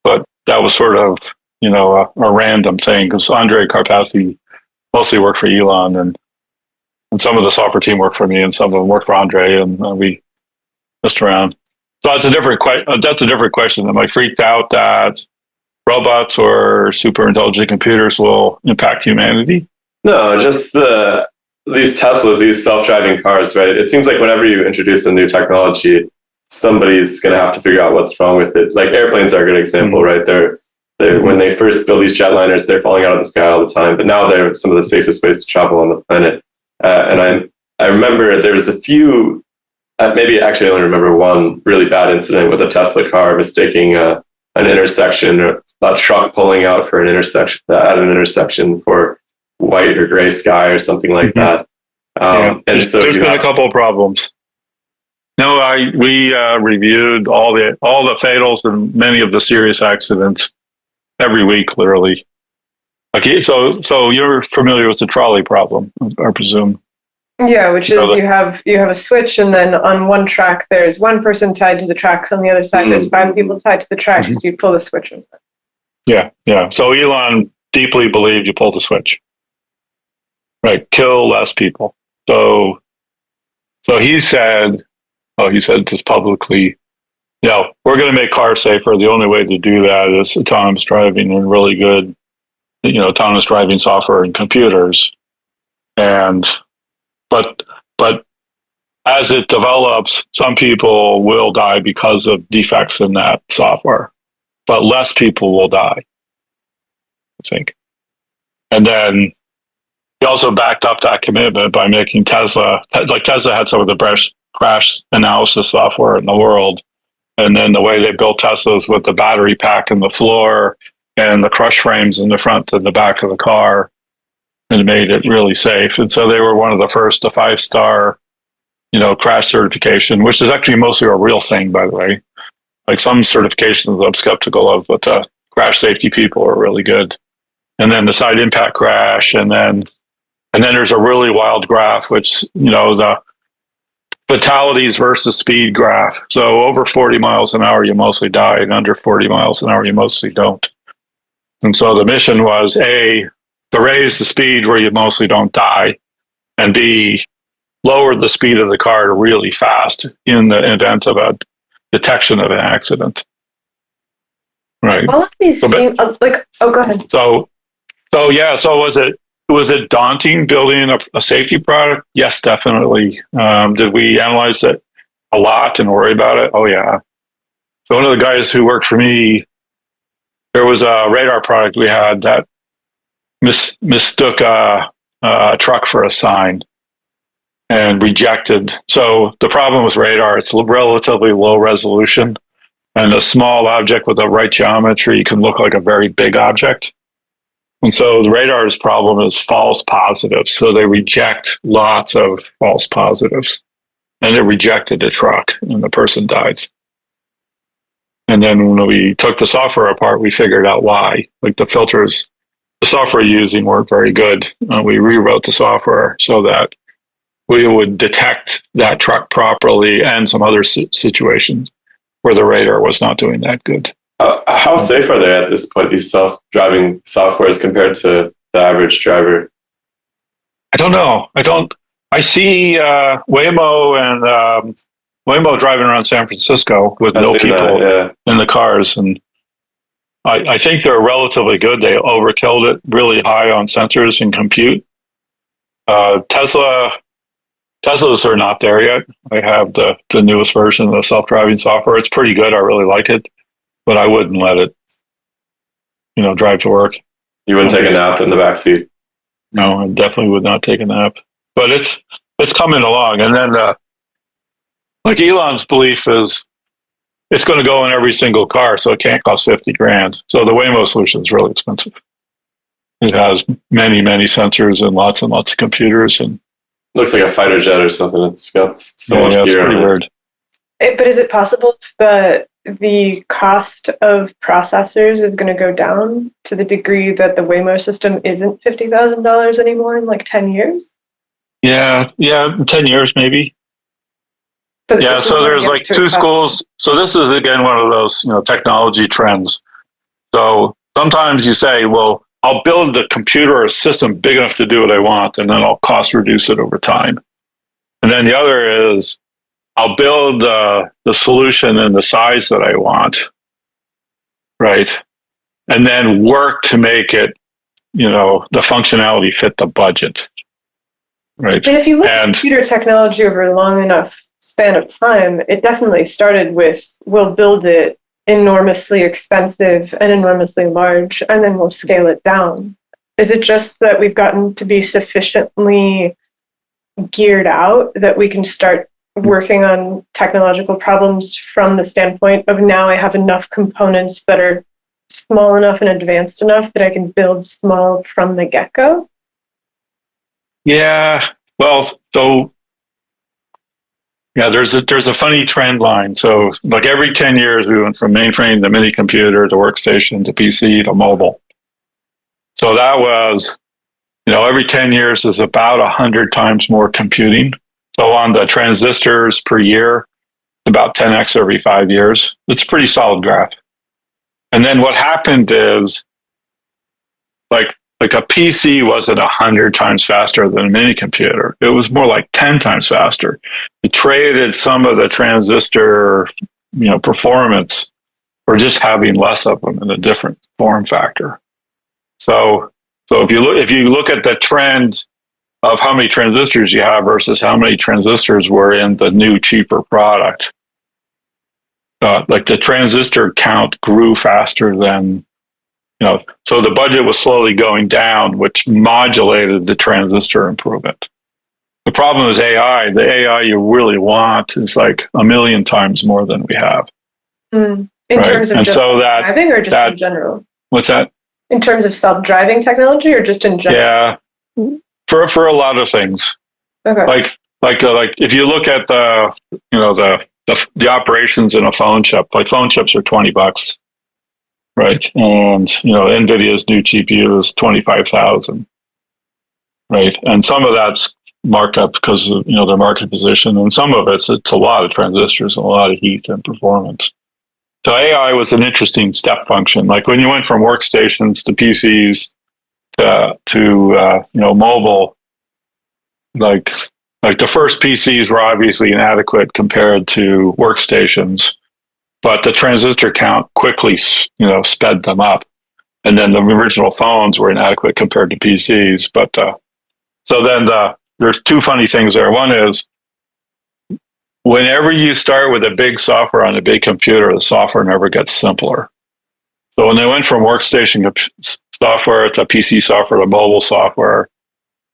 but that was sort of, a random thing because Andre Karpathy mostly worked for Elon, and some of the software team worked for me, and some of them worked for Andre, and we messed around. So that's a different question. Am I freaked out that robots or super intelligent computers will impact humanity? No, just these Teslas, these self-driving cars, right? It seems like whenever you introduce a new technology, somebody's going to have to figure out what's wrong with it. Like airplanes are a good example, right? They're when they first build these jetliners, they're falling out of the sky all the time, but now they're some of the safest ways to travel on the planet. And I remember there was a few, maybe actually I only remember one really bad incident with a Tesla car mistaking an intersection, or a truck pulling out for an intersection at an intersection for white or gray sky or something like that. And so there's been a couple of problems. No, we reviewed all the fatals and many of the serious accidents every week, literally. Okay, so you're familiar with the trolley problem, I presume. Yeah, which is you have a switch, and then on one track there's one person tied to the tracks. On the other side, there's 5 people tied to the tracks. So you pull the switch. Yeah. So Elon deeply believed you pull the switch, right? Kill less people. So he said this publicly. We're going to make cars safer. The only way to do that is autonomous driving and really good, autonomous driving software and computers. But as it develops, some people will die because of defects in that software, but less people will die, I think. And then he also backed up that commitment by making Tesla had some of the best crash analysis software in the world. And then the way they built Teslas with the battery pack in the floor and the crush frames in the front and the back of the car, and made it really safe. And so they were one of the first to 5-star, crash certification, which is actually mostly a real thing, by the way. Like some certifications I'm skeptical of, but the crash safety people are really good. And then the side impact crash, and then there's a really wild graph, which the fatalities versus speed graph. So over 40 miles an hour, you mostly die, and under 40 miles an hour, you mostly don't. And so the mission was A, to raise the speed where you mostly don't die, and B, lower the speed of the car really fast in the event of a detection of an accident. Right. All of these seem like. Oh, go ahead. So was it daunting building a safety product? Yes, definitely. Did we analyze it a lot and worry about it? Oh yeah. So one of the guys who worked for me, there was a radar product we had that mistook a truck for a sign and rejected. So the problem with radar, it's relatively low resolution, and a small object with the right geometry can look like a very big object. And so the radar's problem is false positives. So they reject lots of false positives, and it rejected the truck, and the person died. And then when we took the software apart, we figured out why. Like the filters, the software using weren't very good. We rewrote the software so that we would detect that truck properly, and some other situations where the radar was not doing that good. How safe are they at this point, these self-driving softwares, compared to the average driver? I don't know. I see Waymo and Waymo driving around San Francisco with no people in the cars, and I think they're relatively good. They overkilled it really high on sensors and compute. Tesla Teslas are not there yet. I have the newest version of the self-driving software. It's pretty good. I really like it, but I wouldn't let it, drive to work. You wouldn't take a nap in the backseat. No, I definitely would not take a nap. But it's coming along. And then, like Elon's belief is it's going to go in every single car, so it can't cost $50,000. So the Waymo solution is really expensive. It has many, many sensors and lots of computers, and Looks like a fighter jet or something. It's got so much it's gear pretty on it. weird. But is it possible that the cost of processors is going to go down to the degree that the Waymo system isn't $50,000 anymore in like 10 years? Yeah, 10 years maybe. But Yeah, so there's like two schools. So this is again one of those, technology trends. So sometimes you say, well, I'll build a computer or a system big enough to do what I want, and then I'll cost reduce it over time. And then the other is I'll build the solution in the size that I want, right? And then work to make it, the functionality fit the budget, right? And if you look at computer technology over a long enough span of time, it definitely started with we'll build it enormously expensive and enormously large, and then we'll scale it down. Is it just that we've gotten to be sufficiently geared out that we can start working on technological problems from the standpoint of now I have enough components that are small enough and advanced enough that I can build small from the get-go? Yeah, well, there's a funny trend line. So like every 10 years, we went from mainframe to mini computer to workstation to PC to mobile. So that was, every 10 years is about 100 times more computing. So on the transistors per year, about 10x every 5 years. It's a pretty solid graph. And then what happened is like a PC wasn't 100 times faster than a mini computer. It was more like 10 times faster. It traded some of the transistor, performance for just having less of them in a different form factor. So if you look at the trend of how many transistors you have versus how many transistors were in the new cheaper product, like the transistor count grew faster than. So the budget was slowly going down, which modulated the transistor improvement. The problem is AI. The AI you really want is like 1,000,000 times more than we have. In terms of just self-driving or just in general? What's that? In terms of self-driving technology or just in general? Yeah, for a lot of things. Okay. Like if you look at the operations in a phone chip, like phone chips are $20. Right. And, NVIDIA's new GPU is 25,000. Right. And some of that's markup because of, their market position. And some of it's a lot of transistors and a lot of heat and performance. So AI was an interesting step function. Like when you went from workstations to PCs to mobile, like the first PCs were obviously inadequate compared to workstations. But the transistor count quickly, sped them up. And then the original phones were inadequate compared to PCs. But so then there's two funny things there. One is whenever you start with a big software on a big computer, the software never gets simpler. So when they went from workstation software to PC software to mobile software,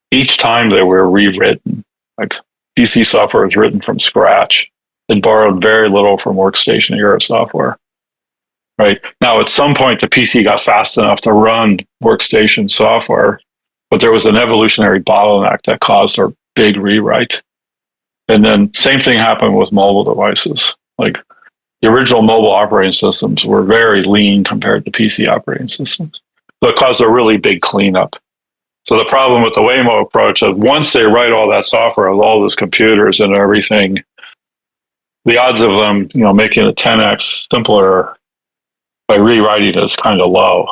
each time they were rewritten. Like PC software was written from scratch. It borrowed very little from workstation era software. Right now, at some point, the PC got fast enough to run workstation software, but there was an evolutionary bottleneck that caused a big rewrite. And then same thing happened with mobile devices. Like the original mobile operating systems were very lean compared to PC operating systems. So it caused a really big cleanup. So the problem with the Waymo approach is once they write all that software with all those computers and everything, the odds of them, making it 10x simpler by rewriting it is kind of low.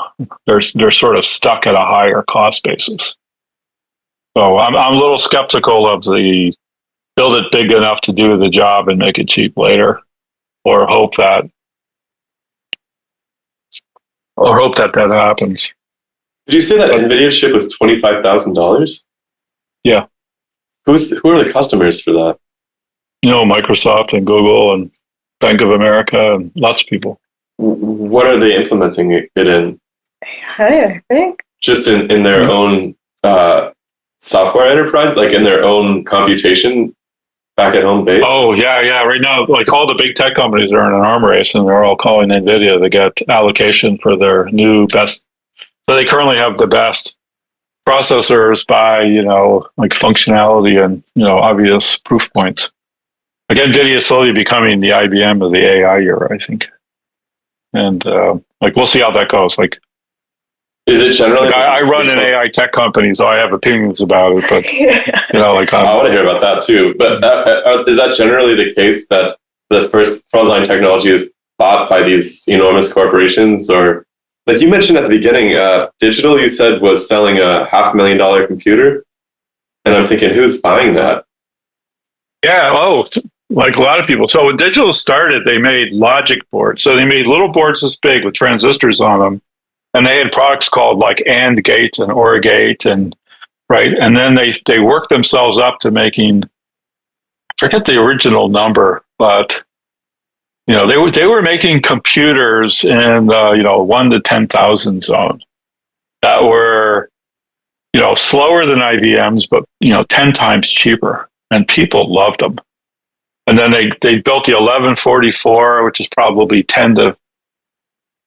They're sort of stuck at a higher cost basis. So I'm a little skeptical of the build it big enough to do the job and make it cheap later, or hope that happens. Did you say that NVIDIA chip was $25,000? Yeah. who are the customers for that? Microsoft and Google and Bank of America and lots of people. What are they implementing it in? I think. Just in their own software enterprise, like in their own computation back at home base? Oh, yeah. Right now, like all the big tech companies are in an arm race, and they're all calling NVIDIA to get allocation for their new best. So they currently have the best processors by, like functionality and, obvious proof points. Like NVIDIA is slowly becoming the IBM of the AI era, I think. And we'll see how that goes. Like, is it generally? I run an AI tech company, so I have opinions about it. But I want to hear about that too. But is that generally the case that the first frontline technology is bought by these enormous corporations, or like you mentioned at the beginning, Digital you said was selling a $500,000 computer, and I'm thinking, who's buying that? Yeah, like a lot of people. So when Digital started, they made logic boards. So they made little boards this big with transistors on them. And they had products called like AND gate and OR gate, and then they worked themselves up to making, I forget the original number, but they were making computers in the 1 to 10,000 zone that were slower than IBM's, but 10 times cheaper, and people loved them. And then they built the 1144, which is probably 10 to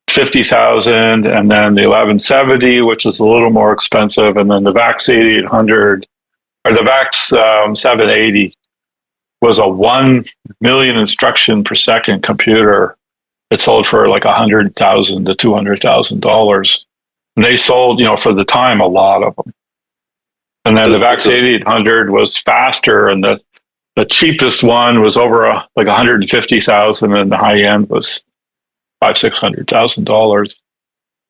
50,000, and then the 1170, which is a little more expensive, and then the VAX 8800 or the VAX 780 was a 1 million instruction per second computer. It sold for like $100,000 to $200,000, and they sold, for the time, a lot of them. And then the VAX 8800 was faster, and the cheapest one was over like 150,000, and the high end was $500,000-$600,000.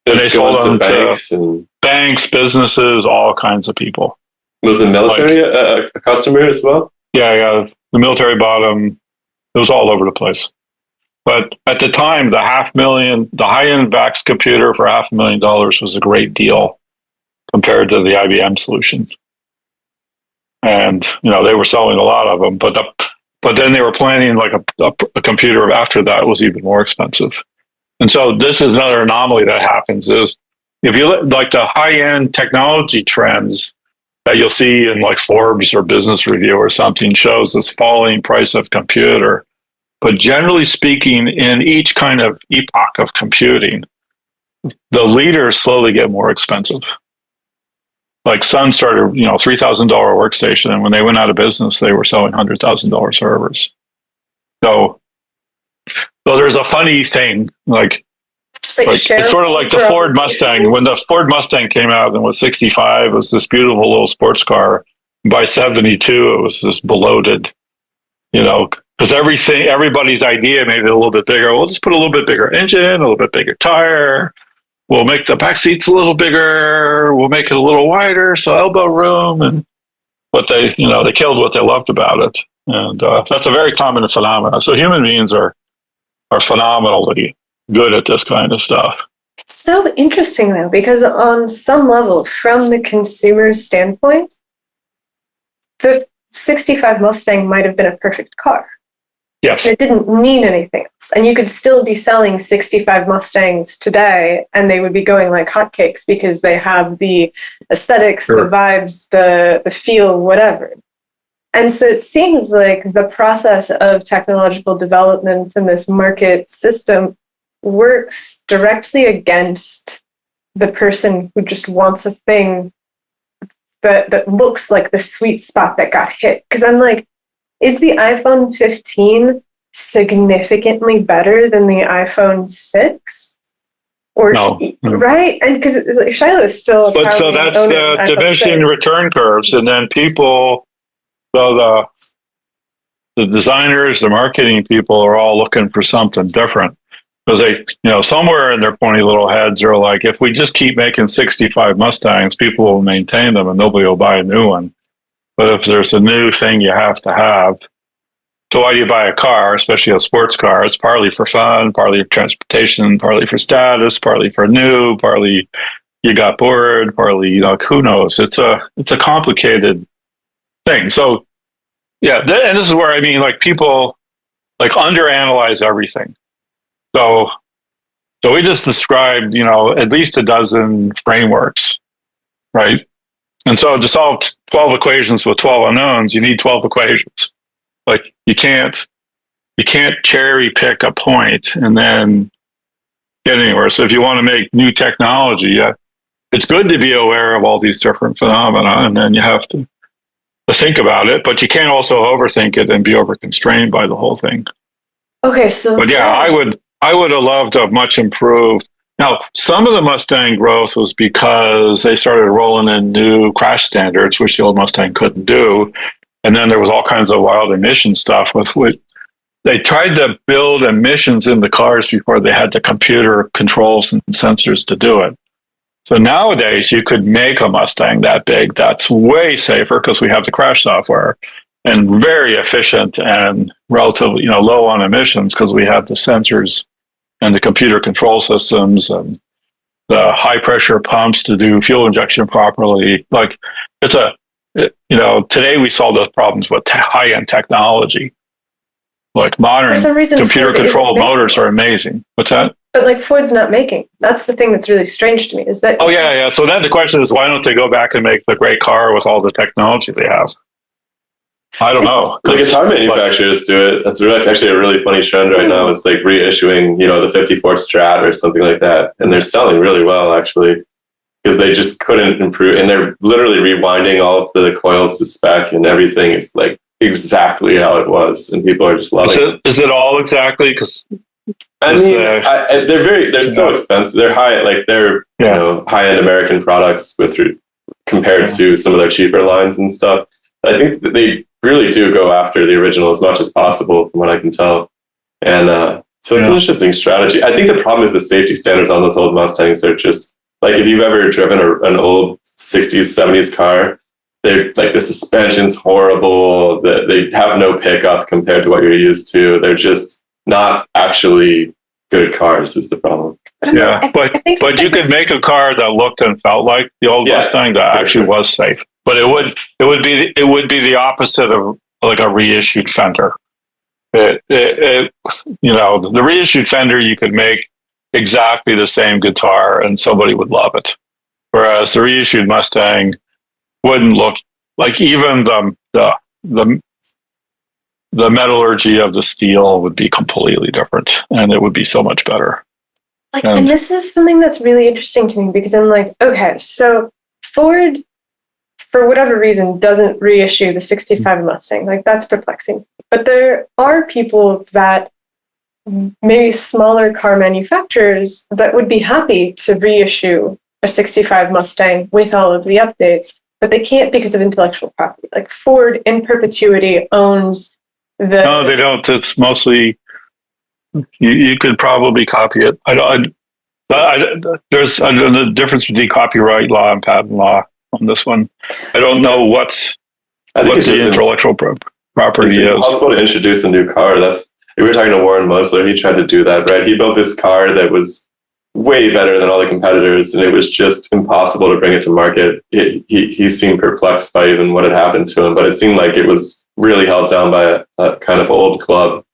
And they sold them to banks, businesses, all kinds of people. Was the military a customer as well? Yeah. The military bought them. It was all over the place. But at the time, the high-end VAX computer for $500,000 was a great deal compared to the IBM solutions. And they were selling a lot of them. But then they were planning like a computer after that was even more expensive. And so this is another anomaly that happens is if you look like the high-end technology trends that you'll see in like Forbes or Business Review or something shows this falling price of computer. But generally speaking, in each kind of epoch of computing, the leaders slowly get more expensive. Like Sun started, $3,000 workstation, and when they went out of business, they were selling $100,000 servers. So there's a funny thing, it's sort of like the Ford Mustang. When the Ford Mustang came out and was 65, it was this beautiful little sports car. By 72, it was this bloated, because everybody's idea made it a little bit bigger. We'll just put a little bit bigger engine, a little bit bigger tire. We'll make the back seats a little bigger. We'll make it a little wider, so elbow room. But they killed what they loved about it, and that's a very common phenomenon. So human beings are phenomenally good at this kind of stuff. It's so interesting though, because on some level, from the consumer's standpoint, the 65 Mustang might have been a perfect car. Yes. It didn't need anything else. And you could still be selling 65 Mustangs today, and they would be going like hotcakes because they have the aesthetics, the vibes, the feel, whatever. And so it seems like the process of technological development in this market system works directly against the person who just wants a thing that looks like the sweet spot that got hit. Because I'm like, is the iPhone 15 significantly better than the iPhone 6? Or no. Right? And because Shiloh is still. But so that's the diminishing return curves, and then people. So the designers, the marketing people are all looking for something different because they, somewhere in their pointy little heads are like, if we just keep making 65 Mustangs, people will maintain them and nobody will buy a new one. But if there's a new thing you have to have, so why do you buy a car, especially a sports car? It's partly for fun, partly for transportation, partly for status, partly for new, partly you got bored, partly, who knows? It's a complicated thing. So, yeah, and this is where I mean, like people like underanalyze everything. So we just described, at least a dozen frameworks, right? And so to solve 12 equations with 12 unknowns, you need 12 equations. Like you can't cherry pick a point and then get anywhere. So if you want to make new technology, it's good to be aware of all these different phenomena, and then you have to think about it, but you can't also overthink it and be overconstrained by the whole thing. Okay, so but yeah, I would have loved to have much improved. Now, some of the Mustang growth was because they started rolling in new crash standards, which the old Mustang couldn't do, and then there was all kinds of wild emission stuff with which they tried to build emissions in the cars before they had the computer controls and sensors to do it. So nowadays, you could make a Mustang that big that's way safer because we have the crash software, and very efficient and relatively, low on emissions because we have the sensors and the computer control systems and the high pressure pumps to do fuel injection properly. Like today we solve those problems with high end technology. Like modern computer controlled motors are amazing. What's that? But like Ford's not making. That's the thing that's really strange to me is that. Oh yeah. So then the question is, why don't they go back and make the great car with all the technology they have? I don't know. The guitar manufacturers do it. That's actually a really funny trend right now. It's like reissuing, the 54 Strat or something like that, and they're selling really well actually because they just couldn't improve, and they're literally rewinding all of the coils to spec, and everything is like exactly how it was, and people are just loving it. Is it all exactly? Because they're still expensive. They're high, like they're high-end American products compared to some of their cheaper lines and stuff. I think that they really do go after the original as much as possible, from what I can tell. And so it's an interesting strategy. I think the problem is the safety standards on those old Mustangs are just like, if you've ever driven an old 60s, 70s car, they're like, the suspension's horrible. They have no pickup compared to what you're used to. They're just not actually good cars is the problem. But you could make a car that looked and felt like the old Mustang that actually was safe. But it would be the opposite of like a reissued fender. The reissued fender, you could make exactly the same guitar and somebody would love it, whereas the reissued Mustang wouldn't look like, even the metallurgy of the steel would be completely different, and it would be so much better. And this is something that's really interesting to me because I'm like, okay, so Ford, for whatever reason, doesn't reissue the 65 Mustang. Like, that's perplexing. But there are people that, maybe smaller car manufacturers, that would be happy to reissue a 65 Mustang with all of the updates, but they can't because of intellectual property. Like, Ford in perpetuity owns the... No, they don't. It's mostly... You could probably copy it. There's a difference between copyright law and patent law on this one. I don't know what the intellectual property is. It's impossible to introduce a new car. We were talking to Warren Musler. He tried to do that, right? He built this car that was way better than all the competitors, and it was just impossible to bring it to market. He seemed perplexed by even what had happened to him, but it seemed like it was really held down by a kind of old club.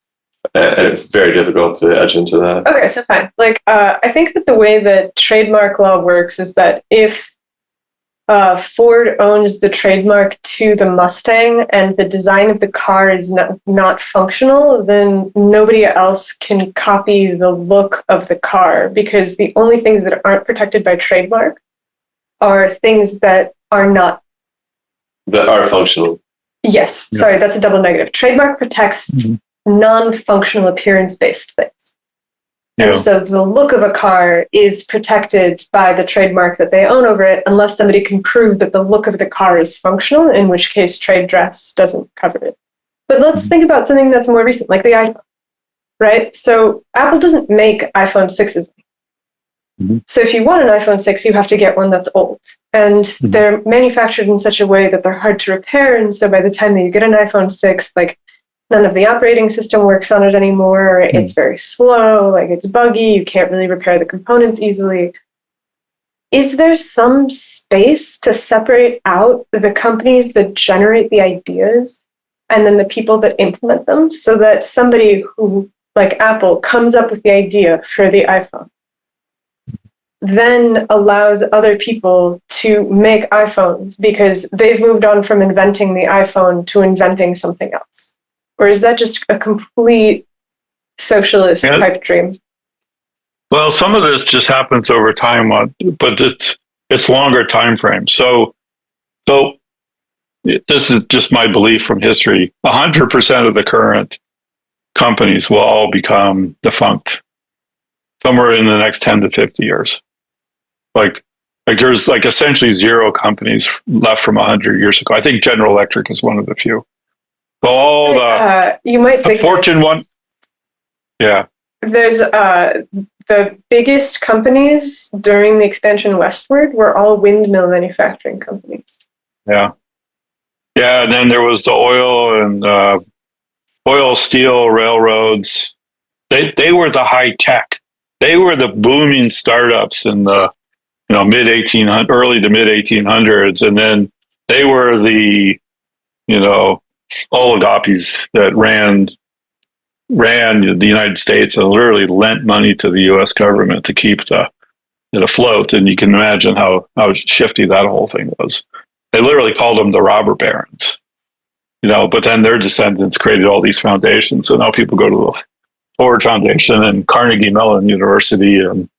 And it's very difficult to edge into that. Okay, so fine. Like, I think that the way that trademark law works is that if Ford owns the trademark to the Mustang and the design of the car is not functional, then nobody else can copy the look of the car, because the only things that aren't protected by trademark are things that are not... That are functional. Yes, yeah. Sorry, that's a double negative. Trademark protects... non-functional appearance-based things. Yeah. And so the look of a car is protected by the trademark that they own over it, unless somebody can prove that the look of the car is functional, in which case trade dress doesn't cover it. But let's think about something that's more recent, like the iPhone, right? So Apple doesn't make iPhone 6s. So if you want an iPhone 6, you have to get one that's old. And they're manufactured in such a way that they're hard to repair, and so by the time that you get an iPhone 6, like, none of the operating system works on it anymore. It's very slow, like it's buggy. You can't really repair the components easily. is there some space to separate out the companies that generate the ideas and then the people that implement them, so that somebody who, like Apple, comes up with the idea for the iPhone, then allows other people to make iPhones because they've moved on from inventing the iPhone to inventing something else? Or is that just a complete socialist pipe dream? Well, some of this just happens over time, but it's longer time frames. So this is just my belief from history. 100% of the current companies will all become defunct somewhere in the next 10 to 50 years. Like there's like essentially zero companies left from 100 years ago. I think General Electric is one of the few. All you might think Fortune one. Yeah. There's the biggest companies during the expansion westward were all windmill manufacturing companies. Yeah. Yeah, and then there was the oil and oil, steel, railroads. They were the high tech. They were the booming startups in the early to mid 1800s, and then they were the oligopolies that ran the United States and literally lent money to the U.S. government to keep it afloat. And you can imagine how shifty that whole thing was. They literally called them the robber barons, but then their descendants created all these foundations. So now people go to the Ford Foundation and Carnegie Mellon University, and,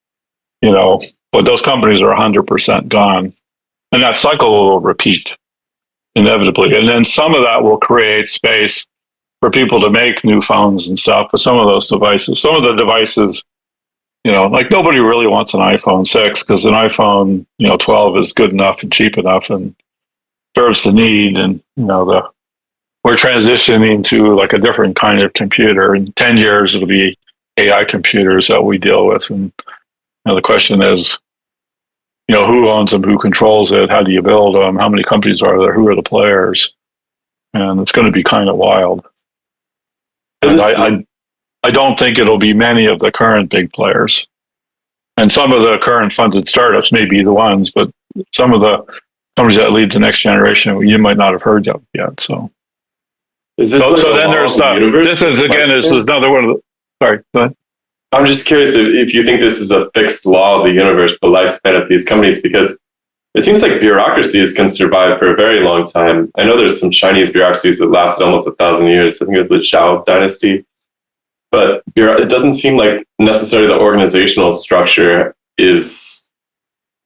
but those companies are 100% gone. And that cycle will repeat inevitably. And then some of that will create space for people to make new phones and stuff. But some of the devices, like nobody really wants an iPhone 6 because an iPhone, 12 is good enough and cheap enough and serves the need. And, we're transitioning to like a different kind of computer. In 10 years, it'll be AI computers that we deal with. And the question is, who owns them, who controls it, how do you build them, how many companies are there, who are the players? And it's going to be kind of wild. And I don't think it'll be many of the current big players. And some of the current funded startups may be the ones, but some of the companies that lead the next generation, you might not have heard of yet. So, is this so then there's this is again, this is another one of the, sorry, go ahead. I'm just curious if you think this is a fixed law of the universe, the lifespan of these companies, because it seems like bureaucracies can survive for a very long time. I know there's some Chinese bureaucracies that lasted almost 1,000 years. I think it was the Zhao dynasty. But it doesn't seem like necessarily the organizational structure is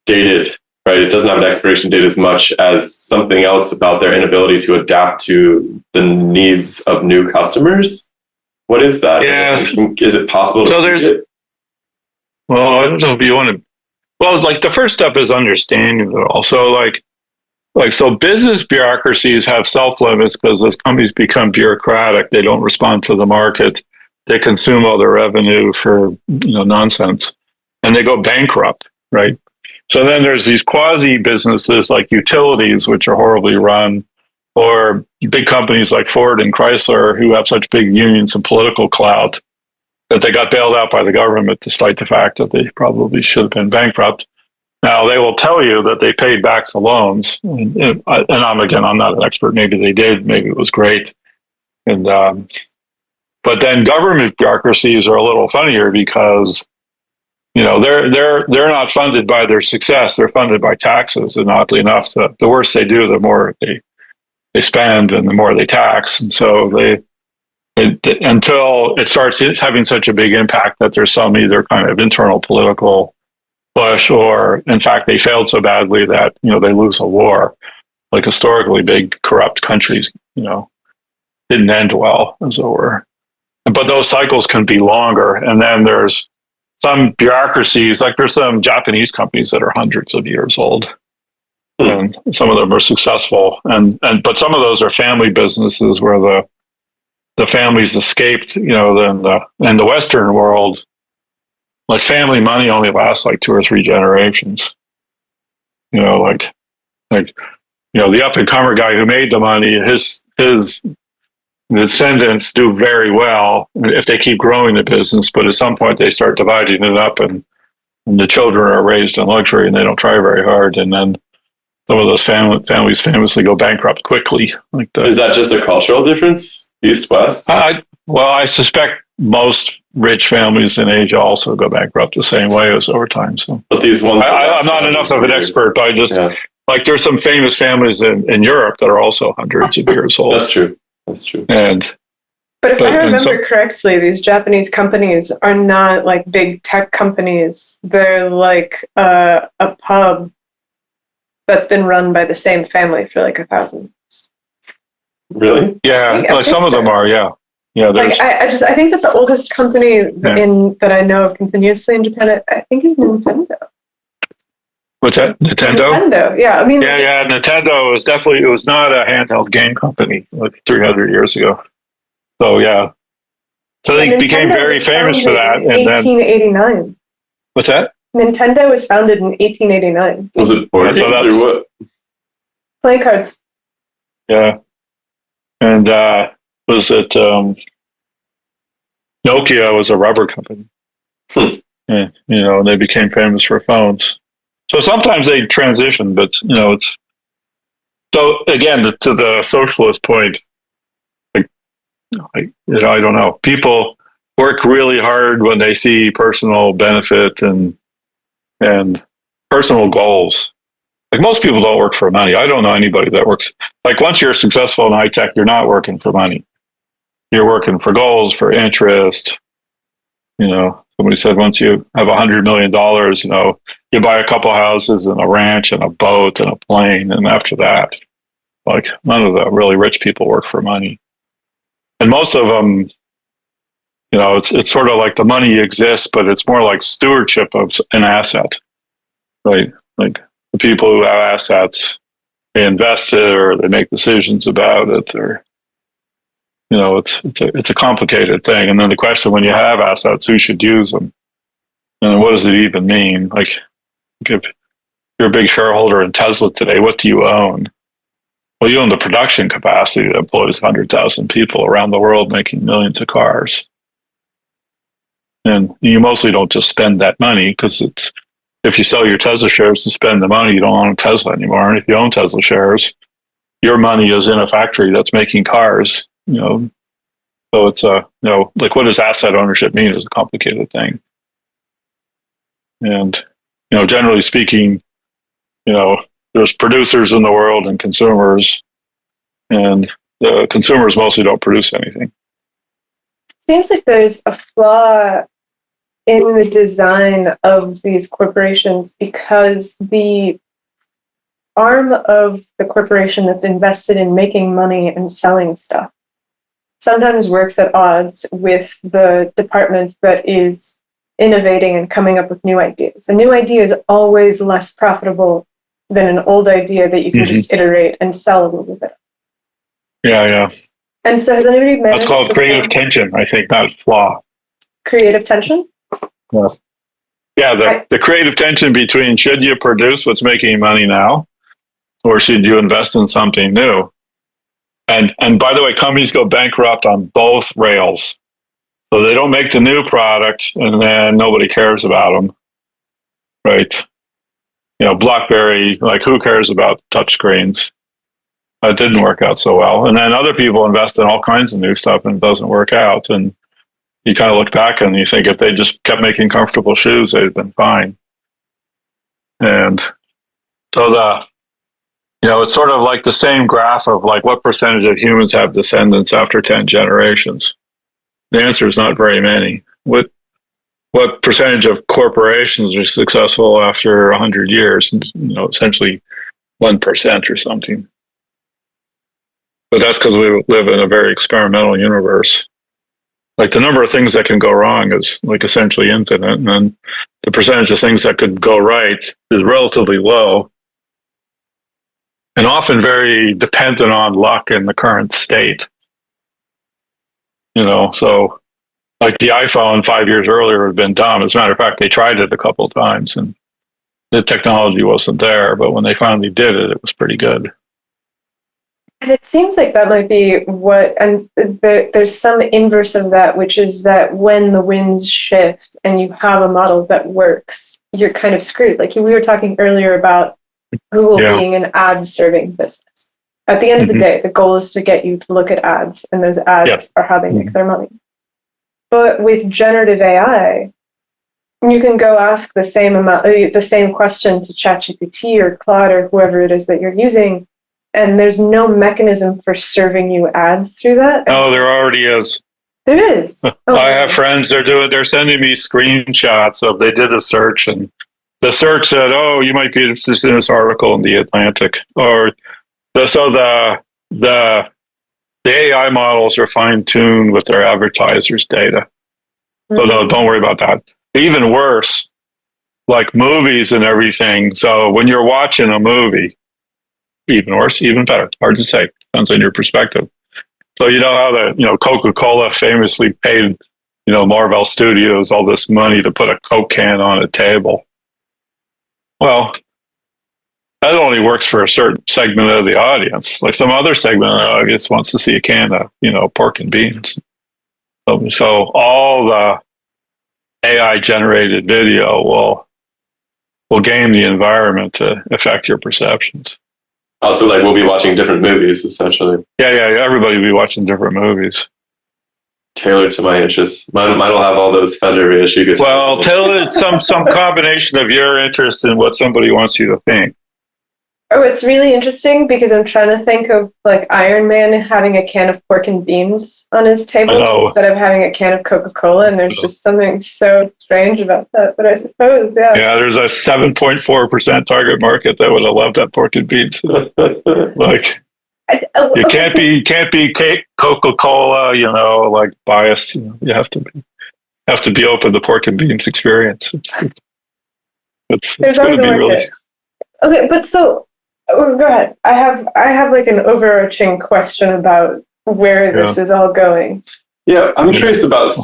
dated, right? It doesn't have an expiration date as much as something else about their inability to adapt to the needs of new customers. What is that? Yeah. Is it possible to there's it? Well, I don't know if you want to. Well, like the first step is understanding it all. So so business bureaucracies have self-limits because as companies become bureaucratic, they don't respond to the market. They consume all their revenue for nonsense, and they go bankrupt, right? So then there's these quasi businesses like utilities, which are horribly run, or big companies like Ford and Chrysler who have such big unions and political clout that they got bailed out by the government despite the fact that they probably should have been bankrupt. Now, they will tell you that they paid back the loans. And I'm not an expert. Maybe they did. Maybe it was great. And but then government bureaucracies are a little funnier because they're not funded by their success. They're funded by taxes. And oddly enough, the worse they do, the more they spend and the more they tax. And so until it starts having such a big impact that there's some either kind of internal political push or, in fact, they failed so badly that, they lose a war. Like historically big corrupt countries, didn't end well, as it were. But those cycles can be longer. And then there's some bureaucracies, like there's some Japanese companies that are hundreds of years old. And some of them are successful, but some of those are family businesses where the families escaped. In the Western world, like family money only lasts like 2 or 3 generations. The up and comer guy who made the money, his descendants do very well if they keep growing the business, but at some point they start dividing it up and and the children are raised in luxury and they don't try very hard, and then some of those families famously go bankrupt quickly. Is that just a cultural difference, East West? I suspect most rich families in Asia also go bankrupt the same way as over time. So, but these ones, I'm not enough of an expert, but I just like there's some famous families in Europe that are also hundreds of years old. That's true. But if I remember correctly, these Japanese companies are not like big tech companies. They're like a pub that's been run by the same family for like 1,000 years. Really? Yeah, like some of them are. Yeah. Like I think that the oldest company that I know of continuously in Japan, I think is Nintendo. What's that? Nintendo? Nintendo, yeah. I mean, yeah. Nintendo was definitely, it was not a handheld game company like 300 years ago. So yeah, so they became very famous for that. In 1889. What's that? Nintendo was founded in 1889. Was it board games or what? Playing cards. Yeah, and was it Nokia was a rubber company. Yeah, they became famous for phones. So sometimes they transition, but it's so again to the socialist point. I don't know. People work really hard when they see personal benefit and personal goals. Like most people don't work for money. I don't know anybody that works. Like once you're successful in high tech, you're not working for money. You're working for goals, for interest. Somebody said once you have $100 million, you buy a couple houses and a ranch and a boat and a plane, and after that, like none of the really rich people work for money. And most of them, it's sort of like the money exists, but it's more like stewardship of an asset, right? Like the people who have assets, they invest it or they make decisions about it, or it's a complicated thing. And then the question, when you have assets, who should use them, and what does it even mean? Like if you're a big shareholder in Tesla today, what do you own? Well, you own the production capacity that employs 100,000 people around the world making millions of cars. And you mostly don't just spend that money because if you sell your Tesla shares to spend the money, you don't own a Tesla anymore. And if you own Tesla shares, your money is in a factory that's making cars. So it's like what does asset ownership mean is a complicated thing. And generally speaking, there's producers in the world and consumers, and the consumers mostly don't produce anything. Seems like there's a flaw in the design of these corporations because the arm of the corporation that's invested in making money and selling stuff sometimes works at odds with the department that is innovating and coming up with new ideas. A new idea is always less profitable than an old idea that you can just iterate and sell a little bit. Yeah. And so has anybody managed? That's called creative tension, I think, not flaw. Creative tension? Yes. Yeah, the creative tension between should you produce what's making money now, or should you invest in something new? And by the way, companies go bankrupt on both rails. So they don't make the new product, and then nobody cares about them, right? BlackBerry, like who cares about touchscreens? It didn't work out so well. And then other people invest in all kinds of new stuff and it doesn't work out. And you kind of look back and you think if they just kept making comfortable shoes, they'd been fine. And so it's sort of like the same graph of like what percentage of humans have descendants after 10 generations. The answer is not very many. What percentage of corporations are successful after 100 years? Essentially 1% or something. But that's because we live in a very experimental universe. Like the number of things that can go wrong is like essentially infinite, and then the percentage of things that could go right is relatively low, and often very dependent on luck in the current state. So like the iPhone 5 years earlier had been dumb. As a matter of fact, they tried it a couple of times and the technology wasn't there. But when they finally did it, it was pretty good. And it seems like that might be and there's some inverse of that, which is that when the winds shift and you have a model that works, you're kind of screwed. Like we were talking earlier about Google being an ad serving business. At the end of the day, the goal is to get you to look at ads, and those ads are how they make their money. But with generative AI, you can go ask the same question to ChatGPT or Claude or whoever it is that you're using, and there's no mechanism for serving you ads through that. Oh, there already is. There is. Oh, I have friends. They're sending me screenshots of they did a search, and the search said, "Oh, you might be interested in this article in the Atlantic," or the AI models are fine tuned with their advertisers' data. So no, don't worry about that. Even worse, like movies and everything. So when you're watching a movie, even worse, even better. Hard to say. Depends on your perspective. So you know how Coca-Cola famously paid, Marvel Studios all this money to put a Coke can on a table. Well, that only works for a certain segment of the audience. Like some other segment of the audience wants to see a can of, pork and beans. So all the AI generated video will game the environment to affect your perceptions. Also, like we'll be watching different movies, essentially. Yeah. Everybody will be watching different movies. Tailored to my interests. Mine will have all those Fender reissue guitars. Well, tailored some combination of your interest and what somebody wants you to think. Oh, it's really interesting because I'm trying to think of like Iron Man having a can of pork and beans on his table instead of having a can of Coca-Cola, and there's just something so strange about that. But I suppose, yeah, there's a 7.4% target market that would have loved that pork and beans. Like you can't be Coca-Cola, like biased. You have to be open to pork and beans experience. It's going to be really okay. But so. Oh, go ahead. I have like an overarching question about where this is all going. Yeah, I'm curious about the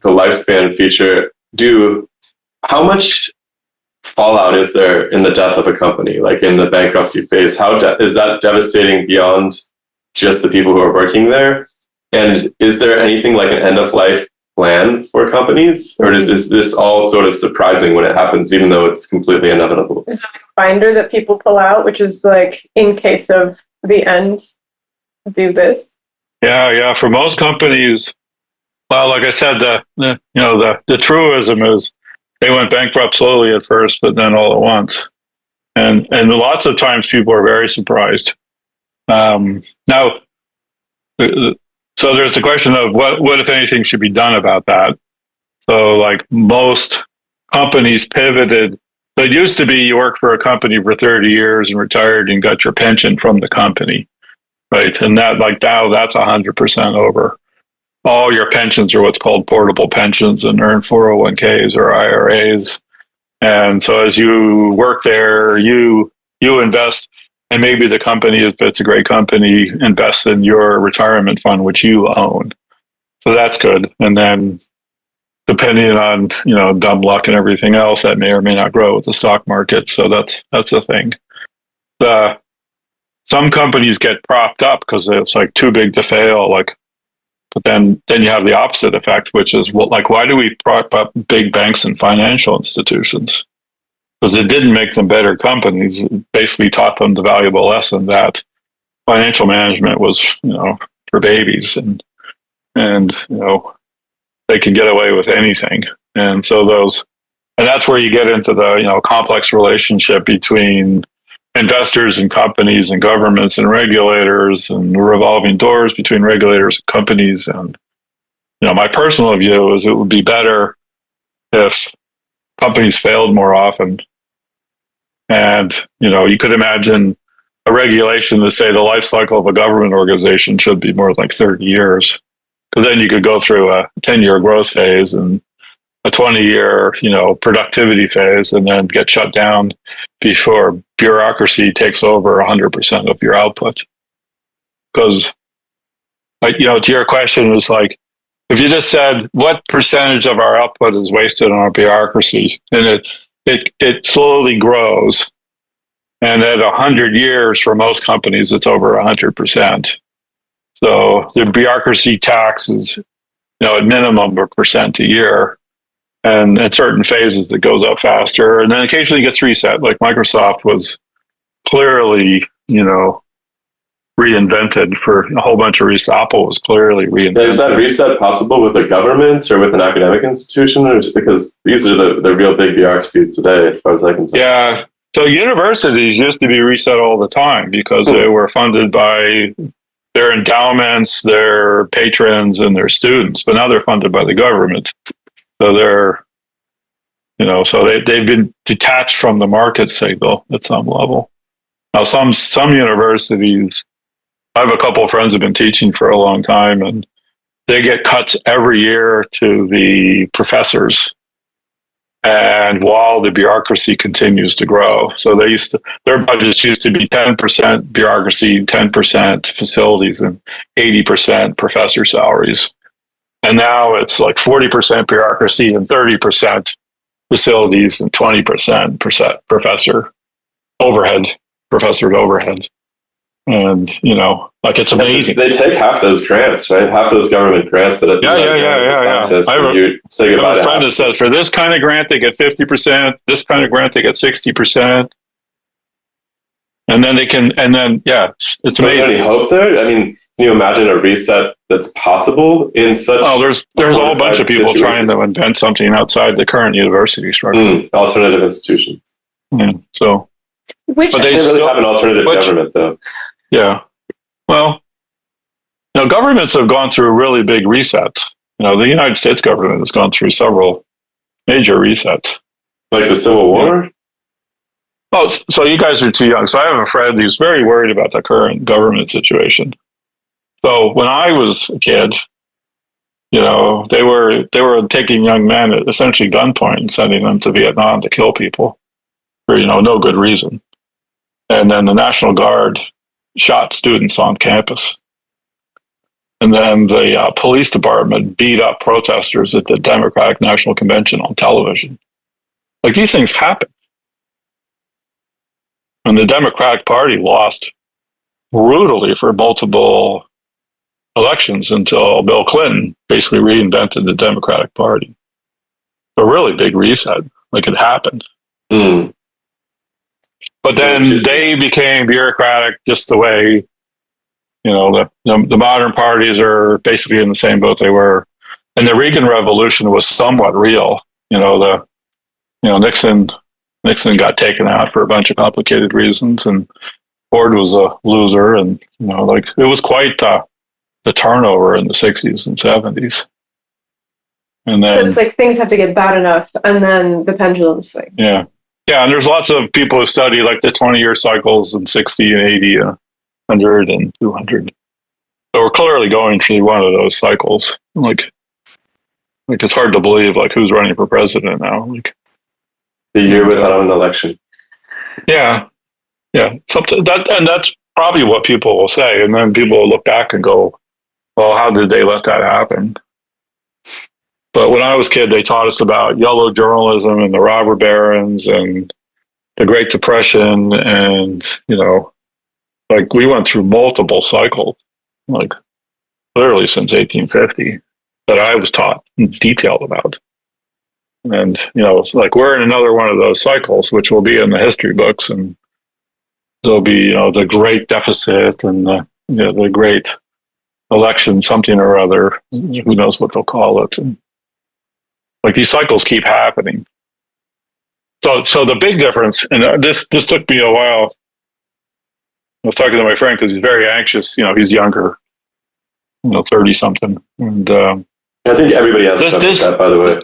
lifespan feature. How much fallout is there in the death of a company, like in the bankruptcy phase? Is that devastating beyond just the people who are working there? And is there anything like an end of life plan for companies, or is this all sort of surprising when it happens, even though it's completely inevitable? Is there like a binder that people pull out, which is like, in case of the end, do this? Yeah. For most companies, well, like I said, the truism is they went bankrupt slowly at first, but then all at once, and lots of times people are very surprised. Now. So there's the question of what if anything should be done about that. So like most companies pivoted. So it used to be you worked for a company for 30 years and retired and got your pension from the company, right? And that now that's 100% over. All your pensions are what's called portable pensions and earn 401ks or IRAs. And so as you work there, you invest. And maybe the company, if it's a great company, invests in your retirement fund, which you own. So that's good. And then depending on, dumb luck and everything else, that may or may not grow with the stock market. So that's a thing. Some companies get propped up because it's like too big to fail. But then you have the opposite effect, which is why do we prop up big banks and financial institutions? Because it didn't make them better companies. It basically taught them the valuable lesson that financial management was, for babies, and they can get away with anything. And so that's where you get into the complex relationship between investors and companies and governments and regulators and revolving doors between regulators and companies. And my personal view is it would be better if companies failed more often. And, you could imagine a regulation to say the life cycle of a government organization should be more like 30 years. Because then you could go through a 10-year growth phase and a 20-year, productivity phase, and then get shut down before bureaucracy takes over 100% of your output. Because, to your question, is like, if you just said, what percentage of our output is wasted on our bureaucracy? And it slowly grows. And at 100 years, for most companies, it's over 100%. So the bureaucracy tax is, at minimum 1% a year. And at certain phases, it goes up faster, and then occasionally gets reset. Like Microsoft was clearly, reinvented for a whole bunch of reasons. Apple was clearly reinvented. Is that reset possible with a government or with an academic institution? Or because these are the real big bureaucracies today, as far as I can tell. Yeah. So universities used to be reset all the time because they were funded by their endowments, their patrons, and their students. But now they're funded by the government. So they're, they've been detached from the market signal at some level. Now, some universities, I have a couple of friends who've been teaching for a long time, and they get cuts every year to the professors. And while the bureaucracy continues to grow, so their budgets used to be 10% bureaucracy, 10% facilities, and 80% professor salaries. And now it's like 40% bureaucracy and 30% facilities and 20% professor overhead. And, it's amazing. They take half those grants, right? Half those government grants that Yeah. You say goodbye I have a friend that says for this kind of grant, they get 50%. This kind of grant, they get 60%. And then it's amazing. Is there any hope there? I mean, can you imagine a reset that's possible in such? Oh, there's a whole bunch of people trying to invent something outside the current university structure. Alternative institutions. Yeah. So, Which but they can't really have an alternative government, though. Yeah. Well, governments have gone through really big resets. The United States government has gone through several major resets. Like the Civil War? Oh, so you guys are too young. So I have a friend who's very worried about the current government situation. So when I was a kid, they were taking young men at essentially gunpoint and sending them to Vietnam to kill people for, no good reason. And then the National Guard shot students on campus. And then the police department beat up protesters at the Democratic National Convention on television. Like, these things happen. And the Democratic Party lost brutally for multiple elections until Bill Clinton basically reinvented the Democratic Party. A really big reset. Like, it happened. But then they became bureaucratic just the way, the modern parties are basically in the same boat they were. And the Reagan Revolution was somewhat real. Nixon got taken out for a bunch of complicated reasons, and Ford was a loser. And, it was quite the turnover in the 60s and 70s. And then, so it's like things have to get bad enough, and then the pendulum swings. Yeah. Yeah, and there's lots of people who study like the 20-year cycles and 60 and 80 and 100 and 200. So we're clearly going through one of those cycles. Like it's hard to believe who's running for president now. The year without an election. Yeah. Something that's probably what people will say, and then people will look back and go, "Well, how did they let that happen?" But when I was a kid, they taught us about yellow journalism and the robber barons and the Great Depression. And, we went through multiple cycles, literally since 1850, that I was taught in detail about. And, we're in another one of those cycles, which will be in the history books. And there'll be, the great deficit and the great election, something or other. Who knows what they'll call it. And, these cycles keep happening. So the big difference, and this took me a while. I was talking to my friend because he's very anxious. He's younger, 30 something, and I think everybody has that. By the way,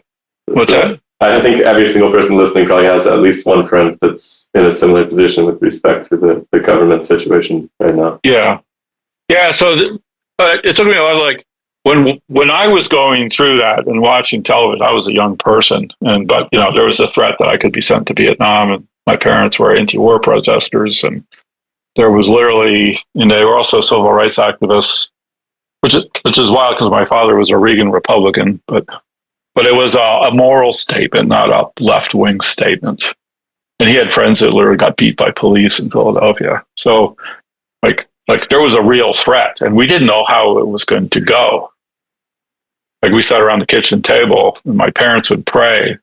what's that? I think every single person listening probably has at least one friend that's in a similar position with respect to the government situation right now. Yeah. So it took me a while. When I was going through that and watching television, I was a young person, but there was a threat that I could be sent to Vietnam, and my parents were anti-war protesters, and there was literally, and they were also civil rights activists, which is wild because my father was a Reagan Republican, but it was a moral statement, not a left-wing statement. And he had friends that literally got beat by police in Philadelphia. So, there was a real threat, and we didn't know how it was going to go. Like we sat around the kitchen table and my parents would pray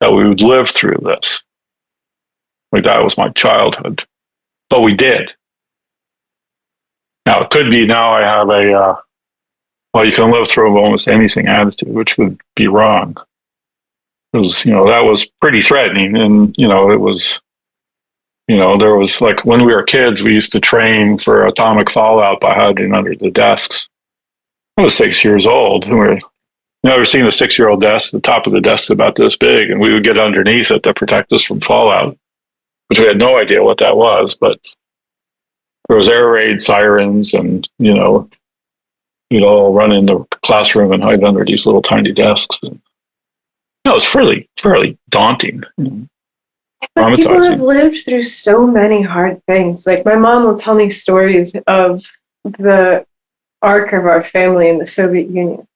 that we would live through this. Like that was my childhood. But we did. Now it could be now I have a, well, you can live through almost anything attitude, which would be wrong. Because, that was pretty threatening. And, it was, there was like when we were kids, we used to train for atomic fallout by hiding under the desks. I was 6 years old. And we were, ever seen a 6-year-old desk? The top of the desk is about this big, and we would get underneath it to protect us from fallout, which we had no idea what that was. But there was air raid sirens, and you'd all run in the classroom and hide under these little tiny desks. And, it was fairly daunting. But people have lived through so many hard things. Like my mom will tell me stories of the arc of our family in the Soviet Union.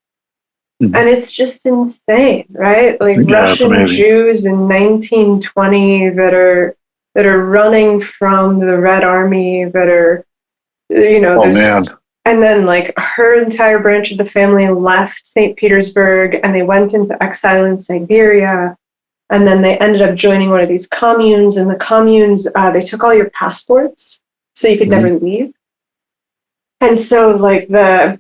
Mm-hmm. And it's just insane, right? Like Russian Jews in 1920 that are running from the Red Army, that are, oh man. And then like her entire branch of the family left St. Petersburg and they went into exile in Siberia. And then they ended up joining one of these communes, and the communes, they took all your passports so you could never leave. And so like the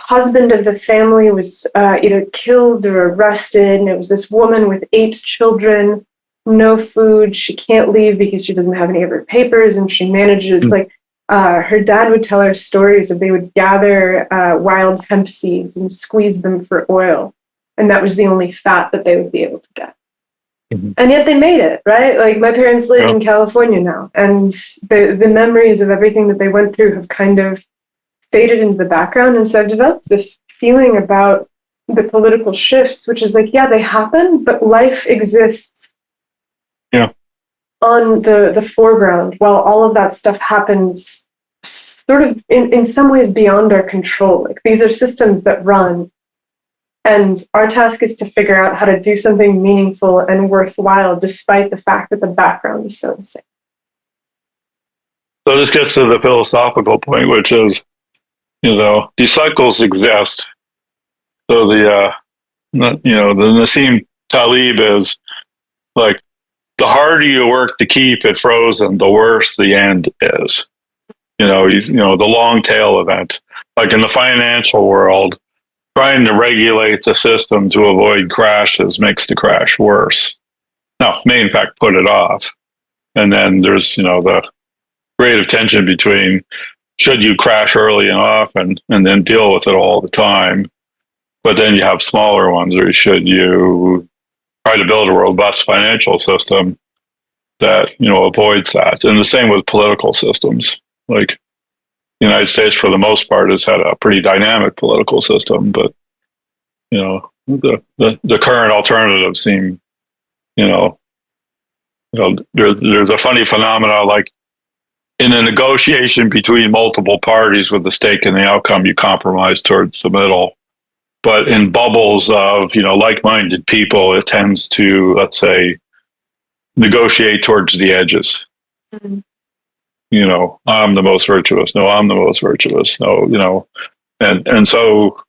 husband of the family was either killed or arrested. And it was this woman with 8 children, no food. She can't leave because she doesn't have any of her papers. And she manages her dad would tell her stories of they would gather wild hemp seeds and squeeze them for oil. And that was the only fat that they would be able to get. Mm-hmm. And yet they made it, right? Like my parents live in California now, and the memories of everything that they went through have kind of faded into the background. And so I've developed this feeling about the political shifts, which is like, yeah, they happen, but life exists on the foreground while all of that stuff happens sort of in some ways beyond our control. Like these are systems that run. And our task is to figure out how to do something meaningful and worthwhile, despite the fact that the background is so insane. So this gets to the philosophical point, which is, these cycles exist. So the Nassim Taleb is like, the harder you work to keep it frozen, the worse the end is. The long tail event, like in the financial world. Trying to regulate the system to avoid crashes makes the crash worse. Now, may in fact put it off. And then there's, the rate of tension between should you crash early and often and then deal with it all the time. But then you have smaller ones, or should you try to build a robust financial system that, avoids that. And the same with political systems. Like, the United States, for the most part, has had a pretty dynamic political system, but the current alternatives seem, there's a funny phenomena like in a negotiation between multiple parties with a stake in the outcome, you compromise towards the middle. But in bubbles of like-minded people, it tends to, let's say, negotiate towards the edges. Mm-hmm. I'm the most virtuous. No, I'm the most virtuous. No, and so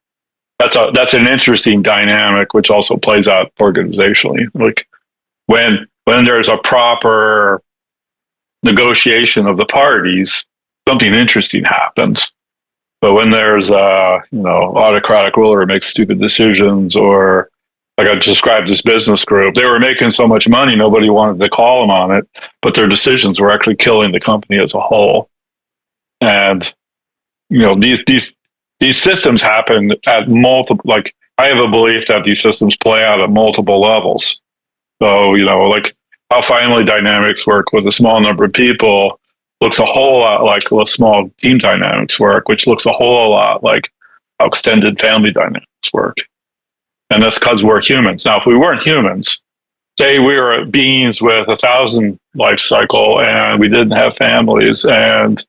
that's an interesting dynamic, which also plays out organizationally. Like when there's a proper negotiation of the parties, something interesting happens. But when there's autocratic ruler who makes stupid decisions, or like I described this business group, they were making so much money, nobody wanted to call them on it, but their decisions were actually killing the company as a whole. And, these systems happen at multiple, like I have a belief that these systems play out at multiple levels. So, like how family dynamics work with a small number of people looks a whole lot like the small team dynamics work, which looks a whole lot like how extended family dynamics work. And that's because we're humans. Now, if we weren't humans, say we were beings with 1,000 life cycle and we didn't have families, and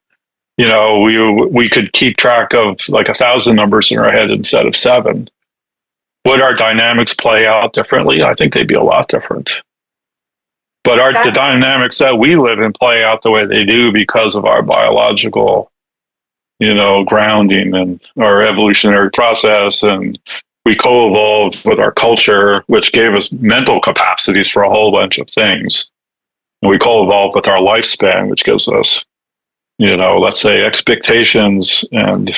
we could keep track of like 1,000 numbers in our head instead of 7. Would our dynamics play out differently? I think they'd be a lot different. But the dynamics that we live in play out the way they do because of our biological, grounding and our evolutionary process and we co-evolved with our culture, which gave us mental capacities for a whole bunch of things. And we co-evolved with our lifespan, which gives us, let's say expectations and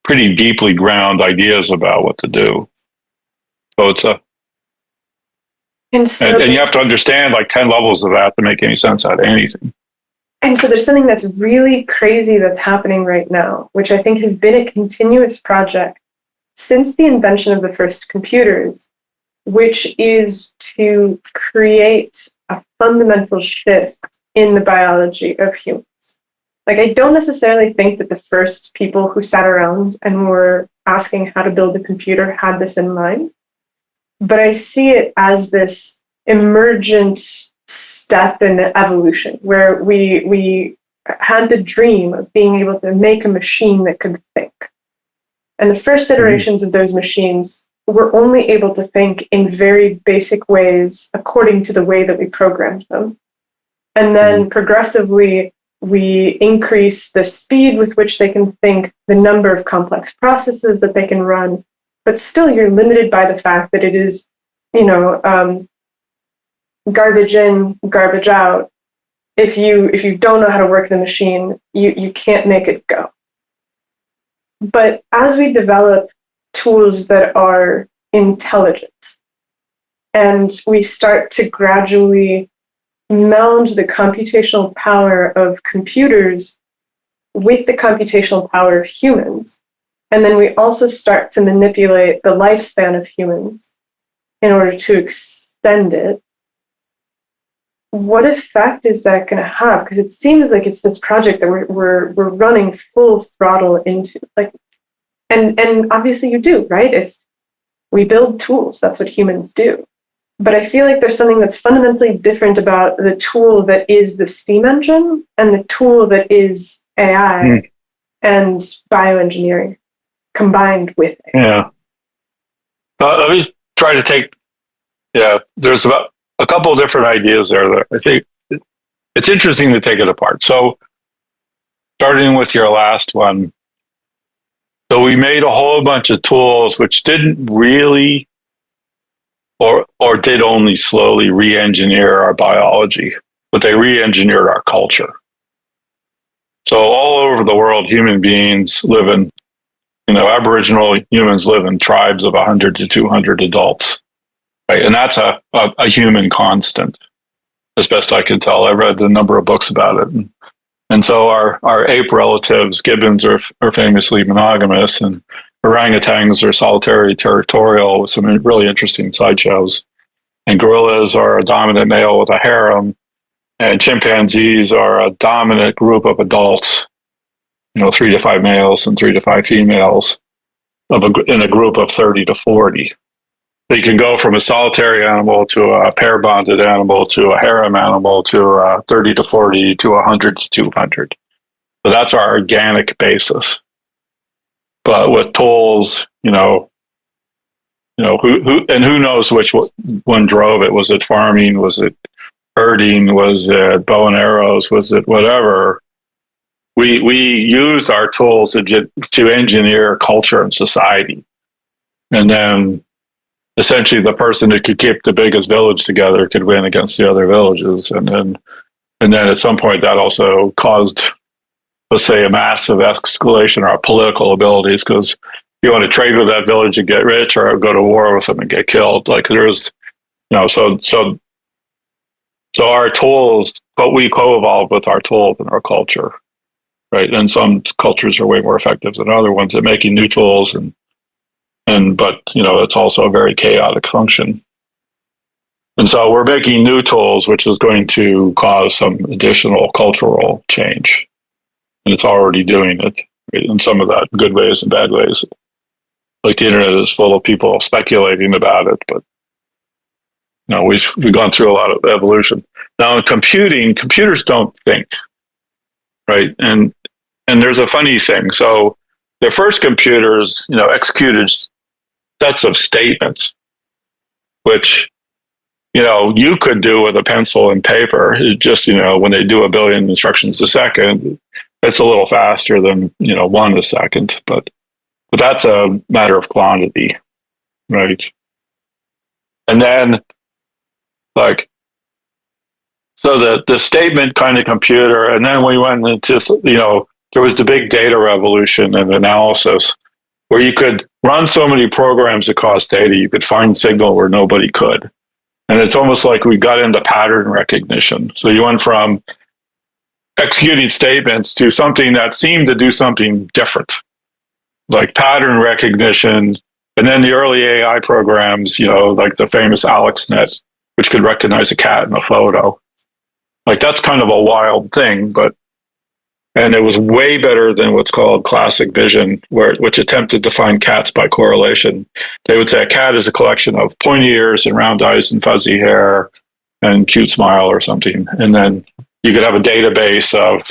pretty deeply ground ideas about what to do. So it's and you have to understand like 10 levels of that to make any sense out of anything. And so there's something that's really crazy that's happening right now, which I think has been a continuous project since the invention of the first computers, which is to create a fundamental shift in the biology of humans. Like, I don't necessarily think that the first people who sat around and were asking how to build a computer had this in mind, but I see it as this emergent step in the evolution where we had the dream of being able to make a machine that could think. And the first iterations of those machines were only able to think in very basic ways according to the way that we programmed them. And then progressively, we increase the speed with which they can think, the number of complex processes that they can run, but still you're limited by the fact that it is, garbage in, garbage out. If you don't know how to work the machine, you can't make it go. But as we develop tools that are intelligent, and we start to gradually meld the computational power of computers with the computational power of humans, and then we also start to manipulate the lifespan of humans in order to extend it, what effect is that going to have? Because it seems like it's this project that we're running full throttle into. Like, and obviously you do, right? We build tools. That's what humans do. But I feel like there's something that's fundamentally different about the tool that is the steam engine and the tool that is AI and bioengineering combined with it. Yeah. Let me try to take. Yeah, there's about a couple of different ideas there that I think it's interesting to take it apart. So, starting with your last one, so we made a whole bunch of tools which didn't really, or did only slowly re-engineer our biology, but they re-engineered our culture. So all over the world, human beings live in, Aboriginal humans live in tribes of 100 to 200 adults. Right? And that's a human constant, as best I can tell. I read a number of books about it. And so our ape relatives, gibbons, are famously monogamous, and orangutans are solitary territorial with some really interesting sideshows. And gorillas are a dominant male with a harem, and chimpanzees are a dominant group of adults, 3 to 5 males and 3 to 5 females in a group of 30 to 40. You can go from a solitary animal to a pair-bonded animal to a harem animal to a 30 to 40 to 100 to 200. So that's our organic basis. But with tools, who knows which one drove it? Was it farming? Was it herding? Was it bow and arrows? Was it whatever? We used our tools to engineer culture and society, and then essentially the person that could keep the biggest village together could win against the other villages. And then at some point that also caused, let's say, a massive escalation in our political abilities, because you want to trade with that village and get rich, or go to war with them and get killed. Like there's, so our tools, but we co-evolved with our tools and our culture, right? And some cultures are way more effective than other ones at making new tools, but it's also a very chaotic function. And so we're making new tools, which is going to cause some additional cultural change. And it's already doing it, right? In some of that, good ways and bad ways. Like the internet is full of people speculating about it, but we've gone through a lot of evolution. Now in computing, computers don't think, right? And there's a funny thing. So the first computers, executed sets of statements, which, you could do with a pencil and paper. It's just, when they do 1 billion instructions a second, it's a little faster than, 1 a second, but that's a matter of quantity. right? And then, like, so the statement kind of computer, and then we went into, there was the big data revolution and analysis where you could run so many programs across data, you could find signal where nobody could. And it's almost like we got into pattern recognition. So you went from executing statements to something that seemed to do something different, like pattern recognition. And then the early AI programs, like the famous AlexNet, which could recognize a cat in a photo. Like that's kind of a wild thing, and it was way better than what's called classic vision, which attempted to find cats by correlation. They would say a cat is a collection of pointy ears and round eyes and fuzzy hair and cute smile or something. And then you could have a database of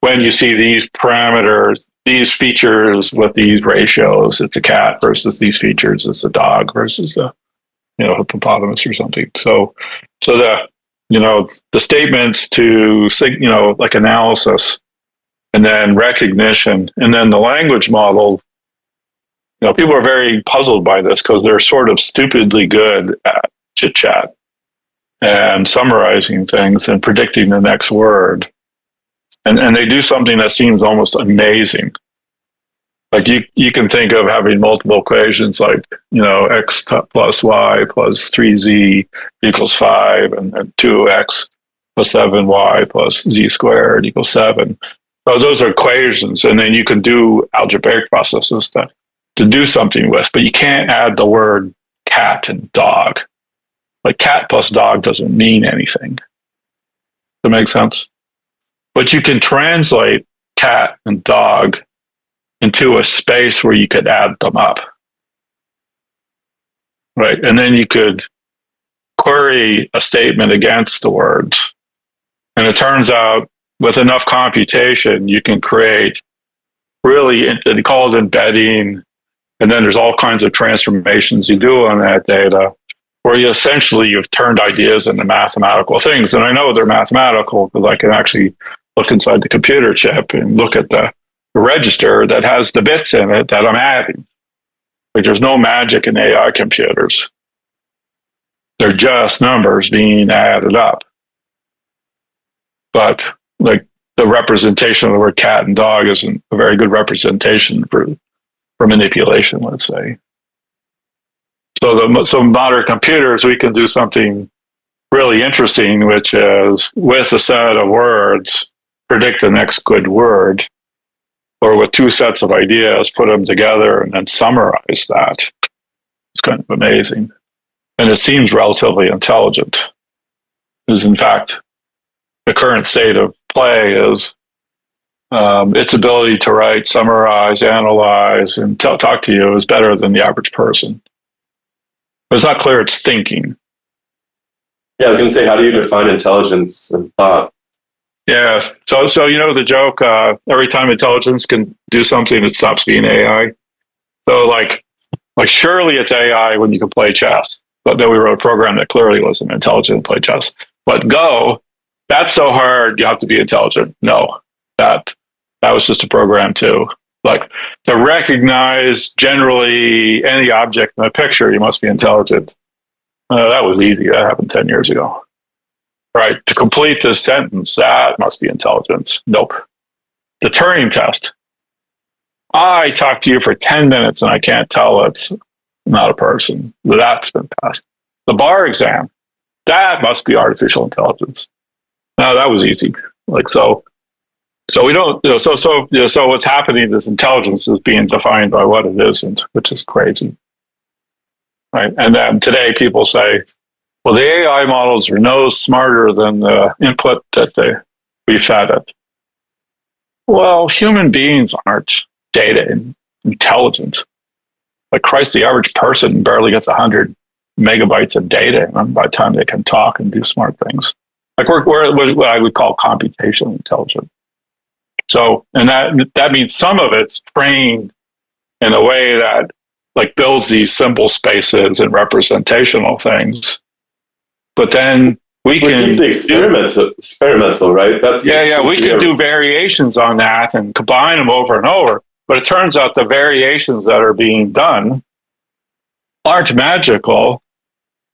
when you see these parameters, these features with these ratios, it's a cat versus these features, it's a dog versus a hippopotamus or something. So the statements to like analysis, and then recognition, and then the language model. People are very puzzled by this because they're sort of stupidly good at chit chat and summarizing things and predicting the next word. And they do something that seems almost amazing. Like you can think of having multiple equations like, x plus y plus 3z equals 5 and 2x plus 7y plus z squared equals 7. So those are equations, and then you can do algebraic processes to do something with, but you can't add the word cat and dog. Like cat plus dog doesn't mean anything. Does that make sense? But you can translate cat and dog into a space where you could add them up. Right? And then you could query a statement against the words. And it turns out with enough computation, you can create really, they call it embedding. And then there's all kinds of transformations you do on that data where you've turned ideas into mathematical things. And I know they're mathematical because I can actually look inside the computer chip and look at the register that has the bits in it that I'm adding. Like there's no magic in AI computers. They're just numbers being added up. But like the representation of the word cat and dog isn't a very good representation for manipulation, let's say. So modern computers, we can do something really interesting, which is with a set of words, predict the next good word, or with two sets of ideas, put them together and then summarize that. It's kind of amazing. And it seems relatively intelligent. Because in fact, the current state of play is its ability to write, summarize, analyze, and talk to you is better than the average person. But it's not clear it's thinking. Yeah, I was going to say, how do you define intelligence and thought? Yeah. So the joke, every time intelligence can do something, it stops being AI. So like surely it's AI when you can play chess. But then we wrote a program that clearly wasn't intelligent to play chess. But Go, that's so hard, you have to be intelligent. No, that was just a program too. Like to recognize generally any object in a picture, you must be intelligent. That was easy. That happened 10 years ago. Right. To complete this sentence, that must be intelligence. Nope. The Turing test. I talked to you for 10 minutes and I can't tell it's not a person. That's been passed. The bar exam. That must be artificial intelligence. No, that was easy. So we don't, so what's happening is intelligence is being defined by what it isn't, which is crazy. Right. And then today people say, well, the AI models are no smarter than the input that we fed it. Well, human beings aren't data intelligent. Like Christ, the average person barely gets 100 megabytes of data by the time they can talk and do smart things. Like we're what I would call computational intelligent. So, and that means some of it's trained in a way that like builds these symbol spaces and representational things. But then we're deeply experimental, right? We can do variations on that and combine them over and over. But it turns out the variations that are being done aren't magical.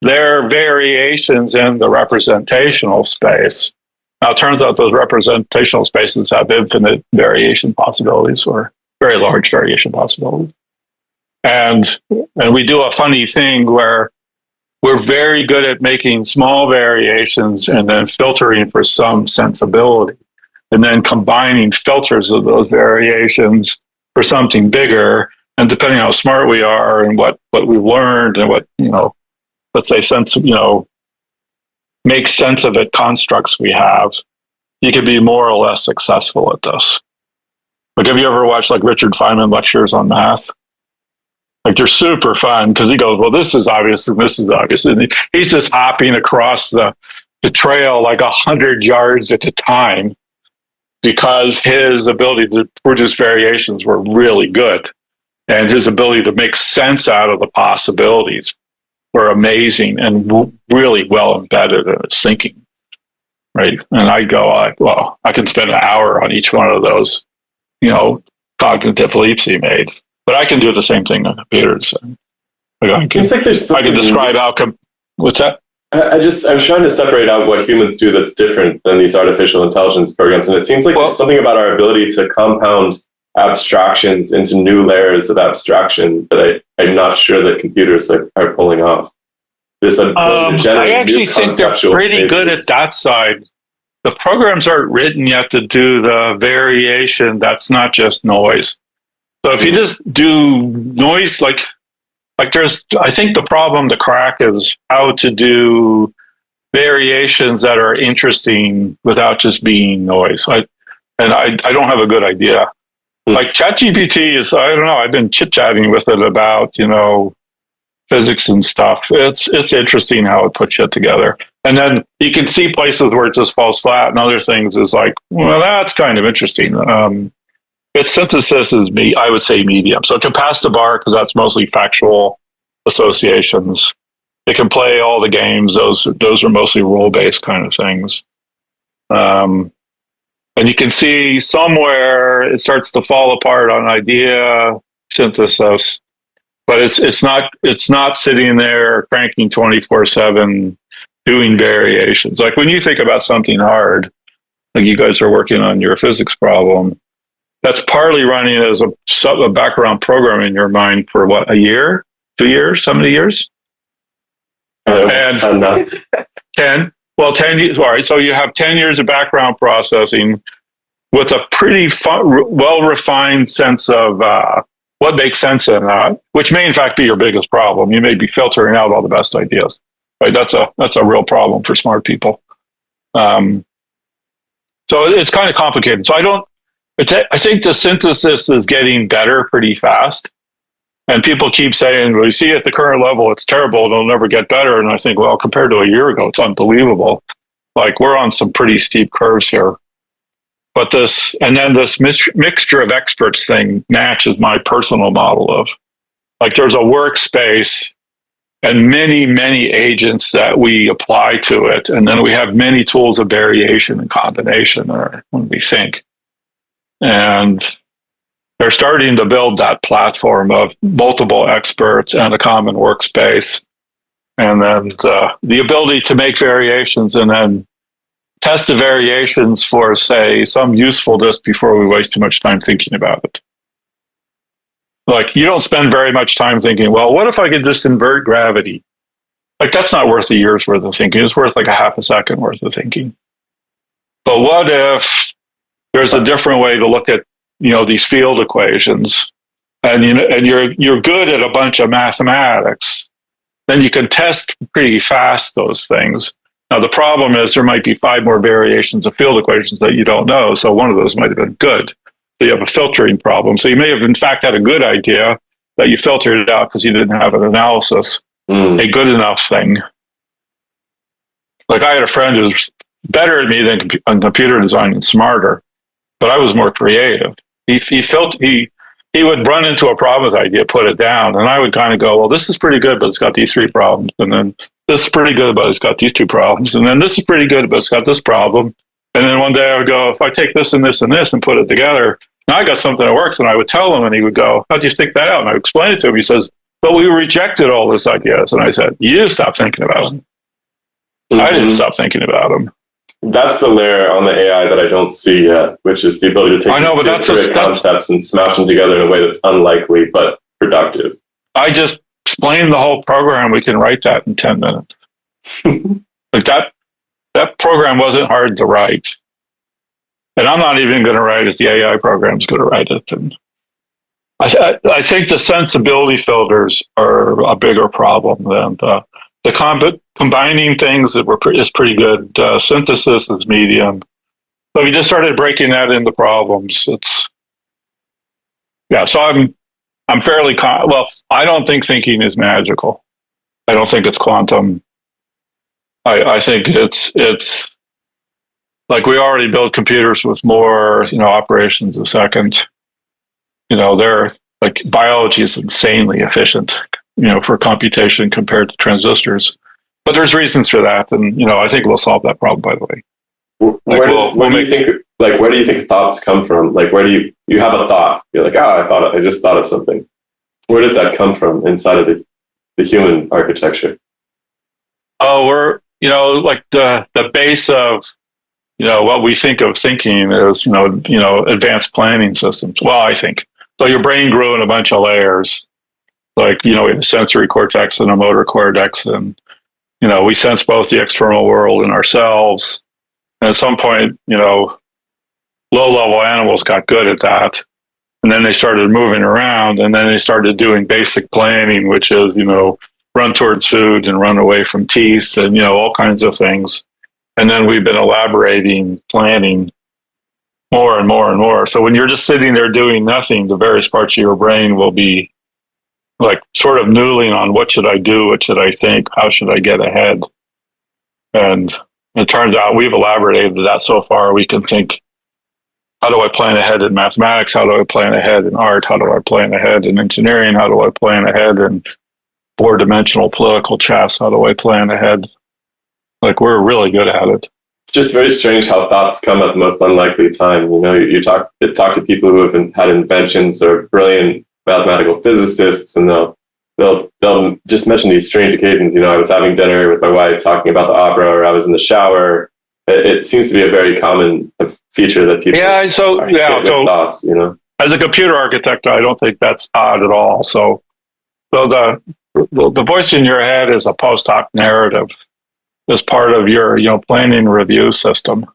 They're variations in the representational space. Now, it turns out those representational spaces have infinite variation possibilities or very large variation possibilities. And we do a funny thing where we're very good at making small variations and then filtering for some sensibility, and then combining filters of those variations for something bigger. And depending on how smart we are and what we've learned and what, let's say make sense of it constructs we have, you can be more or less successful at this. Like, have you ever watched like Richard Feynman lectures on math? Like, they're super fun because he goes, well, this is obvious and this is obvious. And he's just hopping across the trail like 100 yards at a time because his ability to produce variations were really good. And his ability to make sense out of the possibilities were amazing and really well embedded in his thinking. Right. And I go, well, I can spend an hour on each one of those, cognitive leaps he made. But I can do the same thing on computers. Seems like there's I can describe outcome. What's that? I'm trying to separate out what humans do that's different than these artificial intelligence programs. And it seems like there's something about our ability to compound abstractions into new layers of abstraction that I'm not sure that computers are pulling off. This I actually think they're pretty good at that side. The programs aren't written yet to do the variation that's not just noise. So if you just do noise, like I think the problem to crack is how to do variations that are interesting without just being noise. I don't have a good idea. Like ChatGPT is, I don't know, I've been chit-chatting with it about, physics and stuff. It's interesting how it puts shit together. And then you can see places where it just falls flat, and other things is like, well, that's kind of interesting. Its synthesis is, I would say, medium. So it can pass the bar because that's mostly factual associations. It can play all the games. Those are mostly rule-based kind of things. And you can see somewhere it starts to fall apart on idea synthesis, but it's not sitting there cranking 24/7 doing variations. Like when you think about something hard, like you guys are working on your physics problem, that's partly running as a background program in your mind for what, a year, 2 years, how many years? And 10. Well, 10 years. All right. So you have 10 years of background processing with a pretty well-refined sense of what makes sense in that, which may in fact be your biggest problem. You may be filtering out all the best ideas. Right. That's a real problem for smart people. So it's kind of complicated. So I think the synthesis is getting better pretty fast. And people keep saying, well, you see at the current level, it's terrible. It'll never get better. And I think, well, compared to a year ago, it's unbelievable. Like we're on some pretty steep curves here. But this mixture of experts thing matches my personal model of, like, there's a workspace and many, many agents that we apply to it. And then we have many tools of variation and combination there when we think. And they're starting to build that platform of multiple experts and a common workspace. And then the ability to make variations and then test the variations for, say, some usefulness before we waste too much time thinking about it. Like, you don't spend very much time thinking, well, what if I could just invert gravity? Like, that's not worth a year's worth of thinking. It's worth like a half a second worth of thinking. But what if there's a different way to look at, these field equations, and you're good at a bunch of mathematics, then you can test pretty fast those things. Now, the problem is there might be 5 more variations of field equations that you don't know, so one of those might have been good. So you have a filtering problem. So you may have, in fact, had a good idea that you filtered it out because you didn't have an analysis, a good enough thing. Like I had a friend who was better at me than on computer design and smarter, but I was more creative. He would run into a problem with idea, put it down, and I would kind of go, well, this is pretty good, but it's got these 3 problems. And then this is pretty good, but it's got these 2 problems. And then this is pretty good, but it's got this problem. And then one day I would go, if I take this and this and this and put it together, now I got something that works. And I would tell him, and he would go, how'd you think that out? And I would explain it to him. He says, But we rejected all those ideas, and I said, "You stop thinking about them." I didn't stop thinking about them. That's the layer on the AI that I don't see yet, which is the ability to take these disparate concepts and smash them together in a way that's unlikely but productive. I just explained the whole program. We can write that in 10 minutes. Like that program wasn't hard to write. And I'm not even going to write it. The AI program's going to write it. And I think the sensibility filters are a bigger problem than the combining things is pretty good. Synthesis is medium. So we just started breaking that into problems. So I'm fairly I don't think thinking is magical. I don't think it's quantum. I think it's like we already build computers with more, operations a second. They're like biology is insanely efficient, for computation compared to transistors. But there's reasons for that, and I think we'll solve that problem. By the way, where do you think thoughts come from? Like, where do you have a thought? You're like, I just thought of something. Where does that come from inside of the human architecture? Oh, we're like the base of what we think of thinking is advanced planning systems. Well, I think so. Your brain grew in a bunch of layers, like we have a sensory cortex and a motor cortex, and we sense both the external world and ourselves. And at some point, low-level animals got good at that, and then they started moving around, and then they started doing basic planning, which is run towards food and run away from teeth, and all kinds of things. And then we've been elaborating planning more and more and more. So when you're just sitting there doing nothing, the various parts of your brain will be like sort of noodling on what should I do, what should I think, how should I get ahead. And it turns out we've elaborated that so far. We can think, how do I plan ahead in mathematics? How do I plan ahead in art? How do I plan ahead in engineering? How do I plan ahead in four-dimensional political chess? How do I plan ahead? Like, we're really good at it. It's just very strange how thoughts come at the most unlikely time. You talk to people who have had inventions or brilliant mathematical physicists, and they'll just mention these strange occasions. I was having dinner with my wife talking about the opera, or I was in the shower. It seems to be a very common feature that people get thoughts. As a computer architect, I don't think that's odd at all. So the voice in your head is a post hoc narrative as part of your planning review system,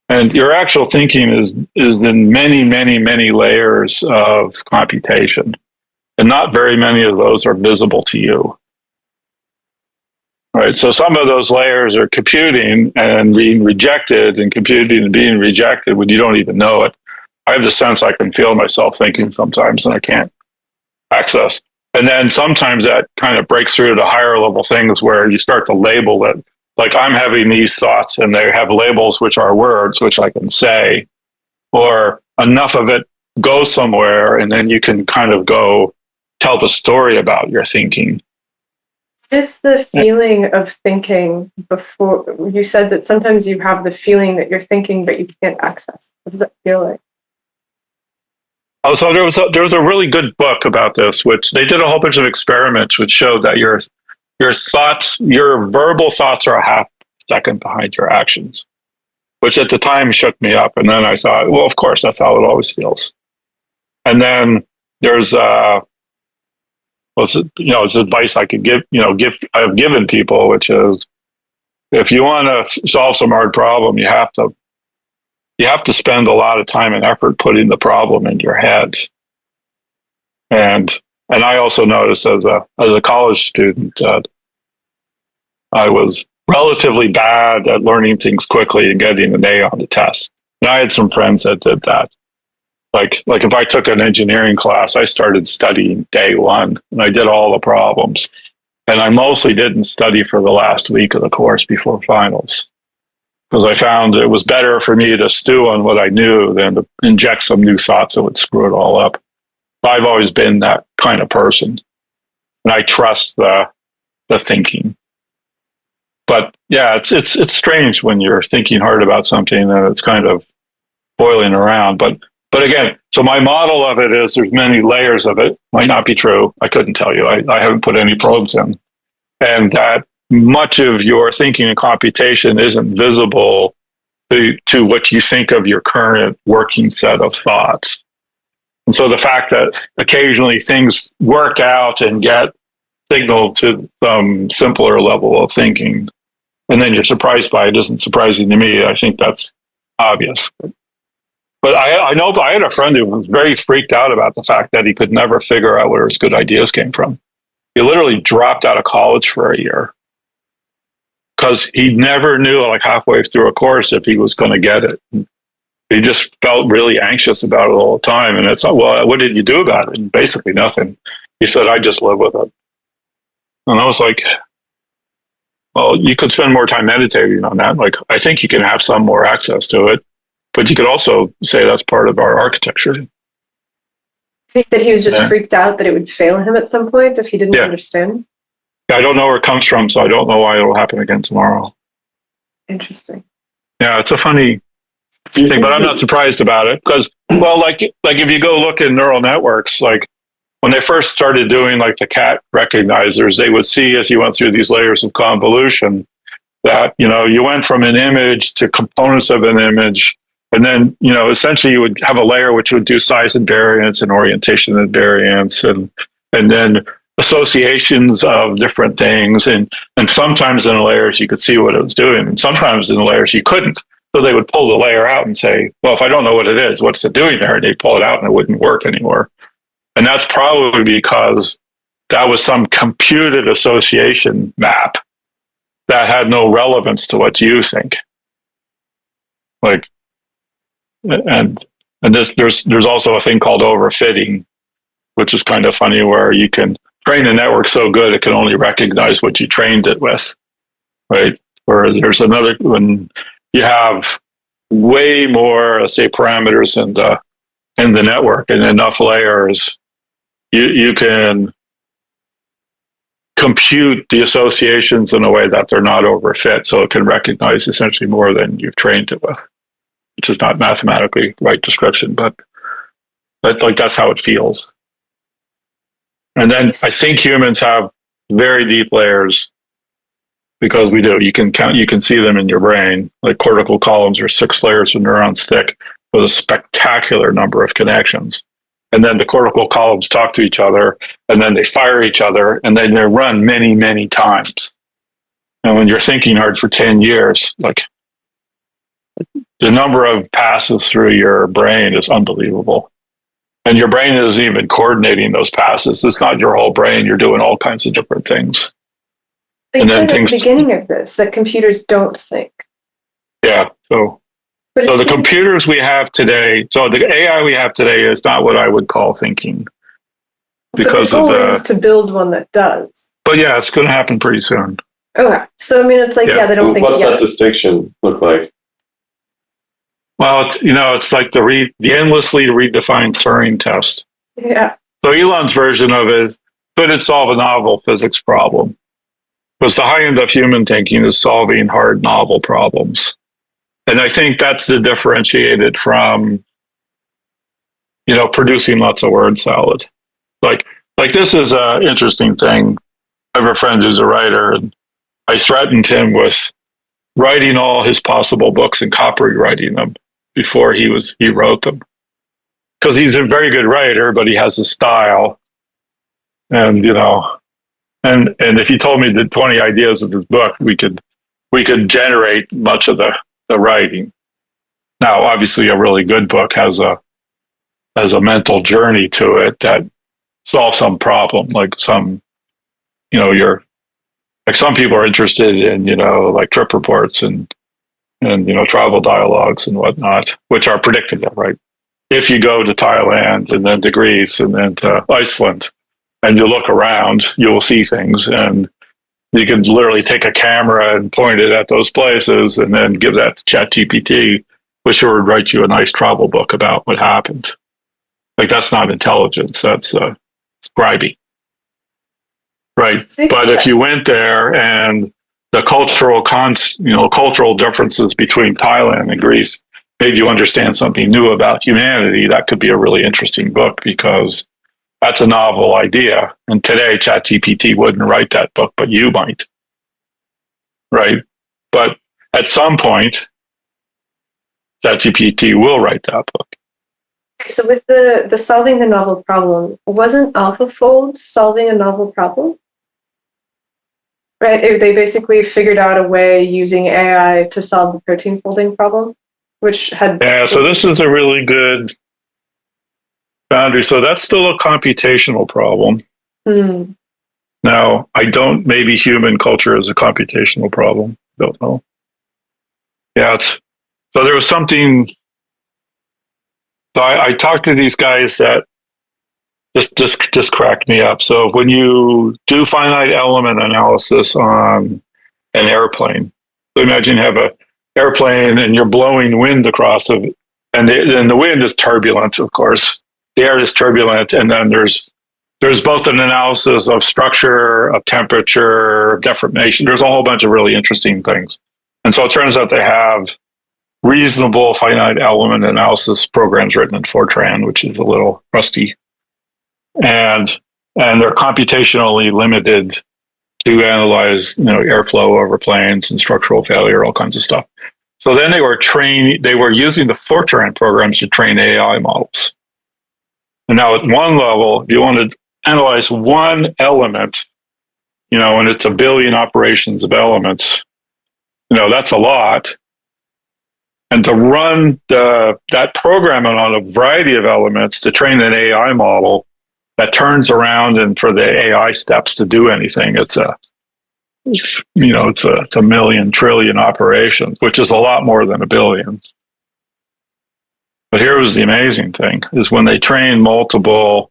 and your actual thinking is in many, many, many layers of computation, and not very many of those are visible to you. Right. So some of those layers are computing and being rejected, and computing and being rejected when you don't even know it. I have the sense I can feel myself thinking sometimes, and I can't access. And then sometimes that kind of breaks through to higher level things where you start to label it. Like, I'm having these thoughts, and they have labels, which are words, which I can say, or enough of it goes somewhere, and then you can kind of go tell the story about your thinking. What is the feeling of thinking before? You said that sometimes you have the feeling that you're thinking, but you can't access. What does that feel like? Oh, so there was a really good book about this, which they did a whole bunch of experiments which showed that your thoughts, your verbal thoughts, are a half second behind your actions, which at the time shook me up. And then I thought, well, of course, that's how it always feels. And then there's it's advice I could give I've given people, which is, if you want to solve some hard problem, you have to spend a lot of time and effort putting the problem in your head. And I also noticed as a college student that I was relatively bad at learning things quickly and getting an A on the test. And I had some friends that did that. Like if I took an engineering class, I started studying day one, and I did all the problems. And I mostly didn't study for the last week of the course before finals, because I found it was better for me to stew on what I knew than to inject some new thoughts that would screw it all up. I've always been that kind of person, and I trust the thinking. But yeah, it's strange when you're thinking hard about something and it's kind of boiling around. But But again, so my model of it is there's many layers of it. Might not be true. I couldn't tell you. I haven't put any probes in. And that much of your thinking and computation isn't visible to what you think of your current working set of thoughts. And so the fact that occasionally things work out and get signaled to some simpler level of thinking, and then you're surprised by it isn't surprising to me. I think that's obvious. But I know I had a friend who was very freaked out about the fact that he could never figure out where his good ideas came from. He literally dropped out of college for a year because he never knew, like halfway through a course, if he was going to get it. He just felt really anxious about it all the time. And it's like, well, what did you do about it? And basically nothing. He said, I just live with it. And I was like, well, you could spend more time meditating on that. Like, I think you can have some more access to it, but you could also say that's part of our architecture. I think that he was just freaked out that it would fail him at some point if he didn't understand. I don't know where it comes from, so I don't know why it'll happen again tomorrow. Interesting. Yeah, it's a funny thing, but I'm not surprised about it because, well, like if you go look in neural networks, like when they first started doing like the cat recognizers, they would see as you went through these layers of convolution that, you know, you went from an image to components of an image. And then, you know, essentially you would have a layer which would do size and variance and orientation and variance and then associations of different things. And sometimes in the layers you could see what it was doing. And sometimes in the layers you couldn't. So they would pull the layer out and say, well, if I don't know what it is, what's it doing there? And they'd pull it out and it wouldn't work anymore. And that's probably because that was some computed association map that had no relevance to what you think. Like, and there's also a thing called overfitting, which is kind of funny, where you can train a network so good it can only recognize what you trained it with, right? Or there's another when you have way more, let's say, parameters in the network and enough layers, you can compute the associations in a way that they're not overfit, so it can recognize essentially more than you've trained it with, which is not mathematically the right description, but like that's how it feels. And then I think humans have very deep layers because we do. You can see them in your brain. Like cortical columns are 6 layers of neurons thick with a spectacular number of connections. And then the cortical columns talk to each other, and then they fire each other, and then they run many, many times. And when you're thinking hard for 10 years, like the number of passes through your brain is unbelievable. And your brain isn't even coordinating those passes. It's not your whole brain. You're doing all kinds of different things. But you said at the beginning of this that computers don't think. Yeah. So the computers we have today, so the AI we have today is not what I would call thinking. Because but the goal is to build one that does. But yeah, it's going to happen pretty soon. Okay. So, I mean, it's like, they don't think What's that distinction look like? Well, it's like the endlessly redefined Turing test. Yeah. So Elon's version of it is, could it solve a novel physics problem? Because the high end of human thinking is solving hard, novel problems. And I think that's the differentiated from, producing lots of word salad. Like this is an interesting thing. I have a friend who's a writer, and I threatened him with writing all his possible books and copywriting them before he wrote them. Because he's a very good writer, but he has a style. And, and if he told me the 20 ideas of his book, we could generate much of the writing. Now, obviously, a really good book has a mental journey to it that solves some problem, like some, some people are interested in, like trip reports and travel dialogues and whatnot, which are predictable, right? If you go to Thailand and then to Greece and then to Iceland and you look around, you will see things, and you can literally take a camera and point it at those places and then give that to ChatGPT, which will write you a nice travel book about what happened. Like, that's not intelligence, that's scribing. Right. But if you went there and the cultural differences between Thailand and Greece made you understand something new about humanity, that could be a really interesting book because that's a novel idea. And today, ChatGPT wouldn't write that book, but you might, right? But at some point, ChatGPT will write that book. So with the solving the novel problem, wasn't AlphaFold solving a novel problem? Right? They basically figured out a way using AI to solve the protein folding problem, which had... Yeah, so this is a really good boundary. So that's still a computational problem. Now, maybe human culture is a computational problem. Don't know. Yeah, so there was something. So I talked to these guys that just cracked me up. So when you do finite element analysis on an airplane, so imagine you have an airplane and you're blowing wind across it, and the wind is turbulent, of course. The air is turbulent, and then there's both an analysis of structure, of temperature, of deformation. There's a whole bunch of really interesting things. And so it turns out they have reasonable finite element analysis programs written in Fortran, which is a little rusty. And they're computationally limited to analyze, airflow over planes and structural failure, all kinds of stuff. So then they were using the Fortran programs to train AI models. And now at one level, if you want to analyze one element, and it's a billion operations of elements, that's a lot. And to run that program on a variety of elements to train an AI model that turns around and for the AI steps to do anything, it's a million trillion operations, which is a lot more than a billion. But here was the amazing thing, is when they train multiple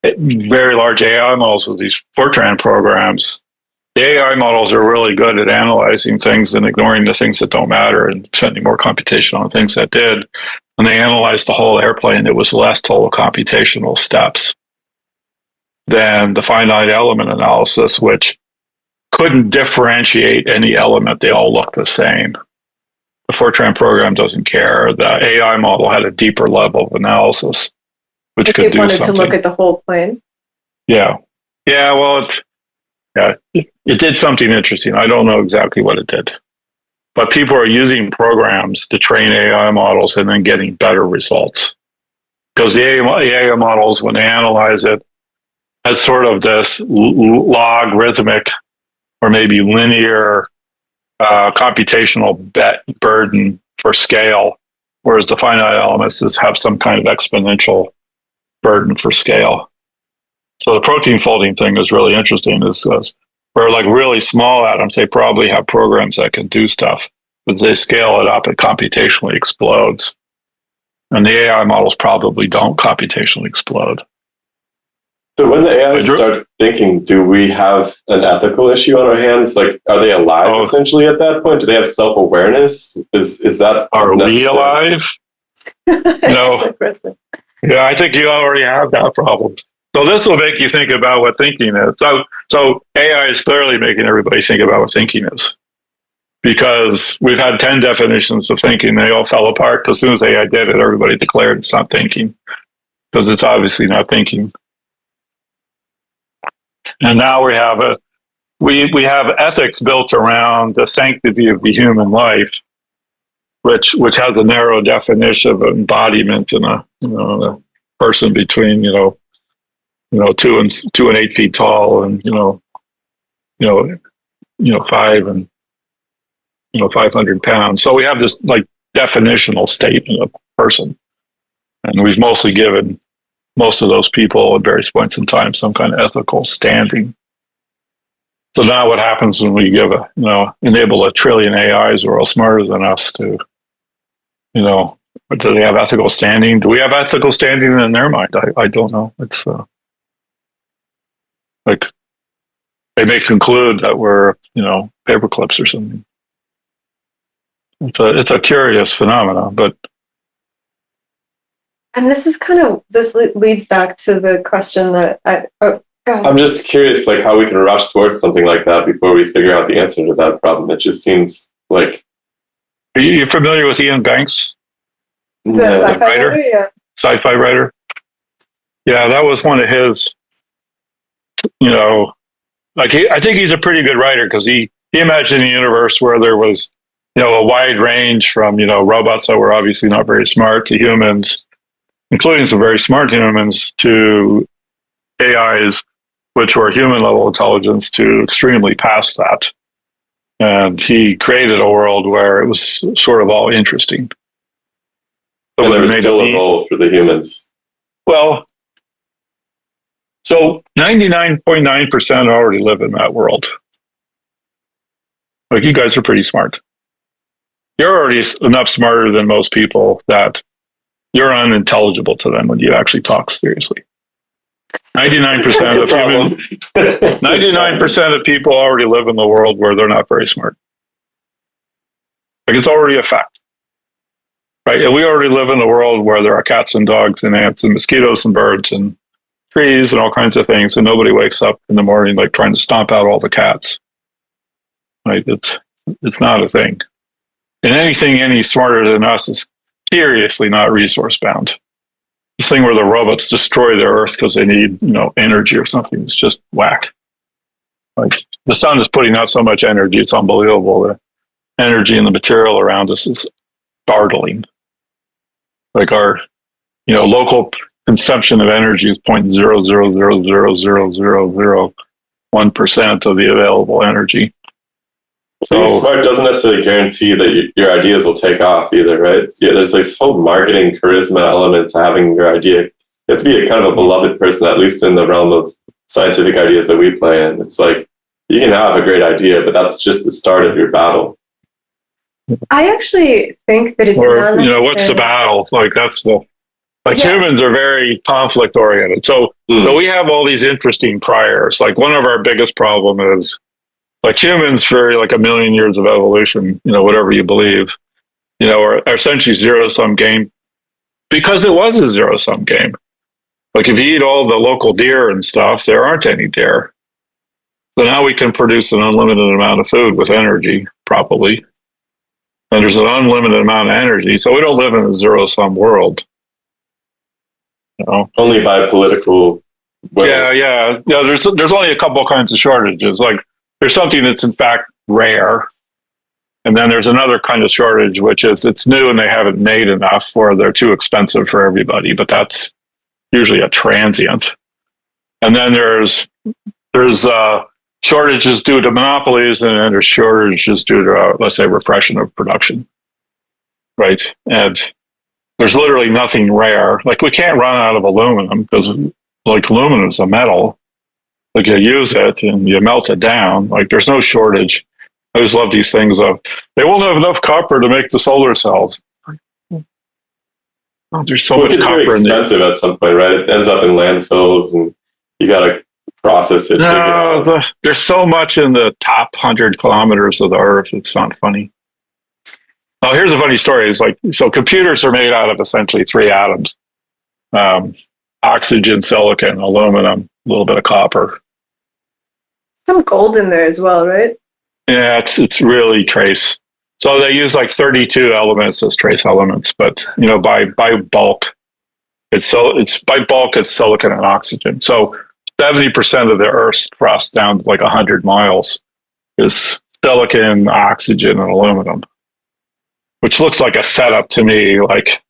very large AI models with these Fortran programs, the AI models are really good at analyzing things and ignoring the things that don't matter and spending more computation on things that did. When they analyzed the whole airplane, it was less total computational steps than the finite element analysis, which couldn't differentiate any element. They all look the same. The Fortran program doesn't care. The AI model had a deeper level of analysis, which if could do wanted something. To look at the whole plane. Yeah. Well, it did something interesting. I don't know exactly what it did, but people are using programs to train AI models and then getting better results. Because the AI models, when they analyze it, has sort of this logarithmic or maybe linear computational burden for scale, whereas the finite elements have some kind of exponential burden for scale. So the protein folding thing is really interesting. Where like really small atoms, they probably have programs that can do stuff, but they scale it up, it computationally explodes. And the AI models probably don't computationally explode. So when the AI start thinking, do we have an ethical issue on our hands? Like, are they alive essentially at that point? Do they have self-awareness? Is that are we alive? No. Yeah, I think you already have that problem. So this will make you think about what thinking is. So AI is clearly making everybody think about what thinking is. Because we've had 10 definitions of thinking, they all fell apart. Because as soon as AI did it, everybody declared it's not thinking. Because it's obviously not thinking. And now we have ethics built around the sanctity of the human life, which has a narrow definition of embodiment in a person between 2 and 8 feet tall and 5 and 500 pounds. So we have this like definitional statement of person, and we've mostly given most of those people at various points in time some kind of ethical standing. So now what happens when we enable 1 trillion AIs who are all smarter than us to, do they have ethical standing? Do we have ethical standing in their mind? I don't know. It's like they may conclude that we're, paperclips or something. It's a curious phenomenon, but. And this leads back to the question that I'm just curious, like how we can rush towards something like that before we figure out the answer to that problem. It just seems like. Are you familiar with Ian Banks? The Yeah. sci-fi writer? writer, yeah. Sci-fi writer. Yeah, that was one of his. I think he's a pretty good writer because he imagined a universe where there was, a wide range from robots that were obviously not very smart to humans, including some very smart humans, to AIs, which were human level intelligence, to extremely past that. And he created a world where it was sort of all interesting. And there was still a role for the humans. Well, so 99.9% already live in that world. Like, you guys are pretty smart. You're already enough smarter than most people that you're unintelligible to them when you actually talk seriously. 99% of humans, 99% of people already live in the world where they're not very smart. Like, it's already a fact. Right? And we already live in a world where there are cats and dogs and ants and mosquitoes and birds and trees and all kinds of things, and nobody wakes up in the morning like trying to stomp out all the cats. Right? It's not a thing. And anything any smarter than us is seriously not resource bound. This thing where the robots destroy the earth because they need, energy or something, it's just whack. Like, the sun is putting out so much energy, it's unbelievable. The energy and the material around us is startling. Like, our, local consumption of energy is 0.000000001% of the available energy. Being smart doesn't necessarily guarantee that your ideas will take off either, right? Yeah, there's this whole marketing charisma element to having your idea. You have to be a kind of a beloved person, at least in the realm of scientific ideas that we play in. It's like, you can have a great idea, but that's just the start of your battle. I actually think that it's not necessarily... what's the battle? Like, that's the... Like, Yeah. humans are very conflict oriented. So we have all these interesting priors. Like, one of our biggest problem is, like, humans for like a million years of evolution, whatever you believe, are essentially zero-sum game because it was a zero-sum game. Like, if you eat all the local deer and stuff, there aren't any deer. So now we can produce an unlimited amount of food with energy, probably. And there's an unlimited amount of energy. So we don't live in a zero-sum world. Only by political will. Yeah. There's only a couple kinds of shortages. Like, there's something that's in fact rare, and then there's another kind of shortage, which is it's new and they haven't made enough, or they're too expensive for everybody. But that's usually a transient. And then there's shortages due to monopolies, and then there's shortages due to, let's say, repression of production. Right, and there's literally nothing rare. Like, we can't run out of aluminum because, like, aluminum is a metal. Like, you use it and you melt it down. Like, there's no shortage. I always love these things of, they won't have enough copper to make the solar cells. Oh, there's so much copper in there. It's expensive at some point, right? It ends up in landfills and you got to process it. No, there's so much in the top 100 kilometers of the earth. It's not funny. Oh, here's a funny story. It's like, so computers are made out of essentially three atoms: oxygen, silicon, aluminum, a little bit of copper. Some gold in there as well, right? Yeah, it's really trace. So they use like 32 elements as trace elements, but by bulk, it's silicon and oxygen. So 70% of the Earth's crust down to like 100 miles is silicon, oxygen, and aluminum, which looks like a setup to me, like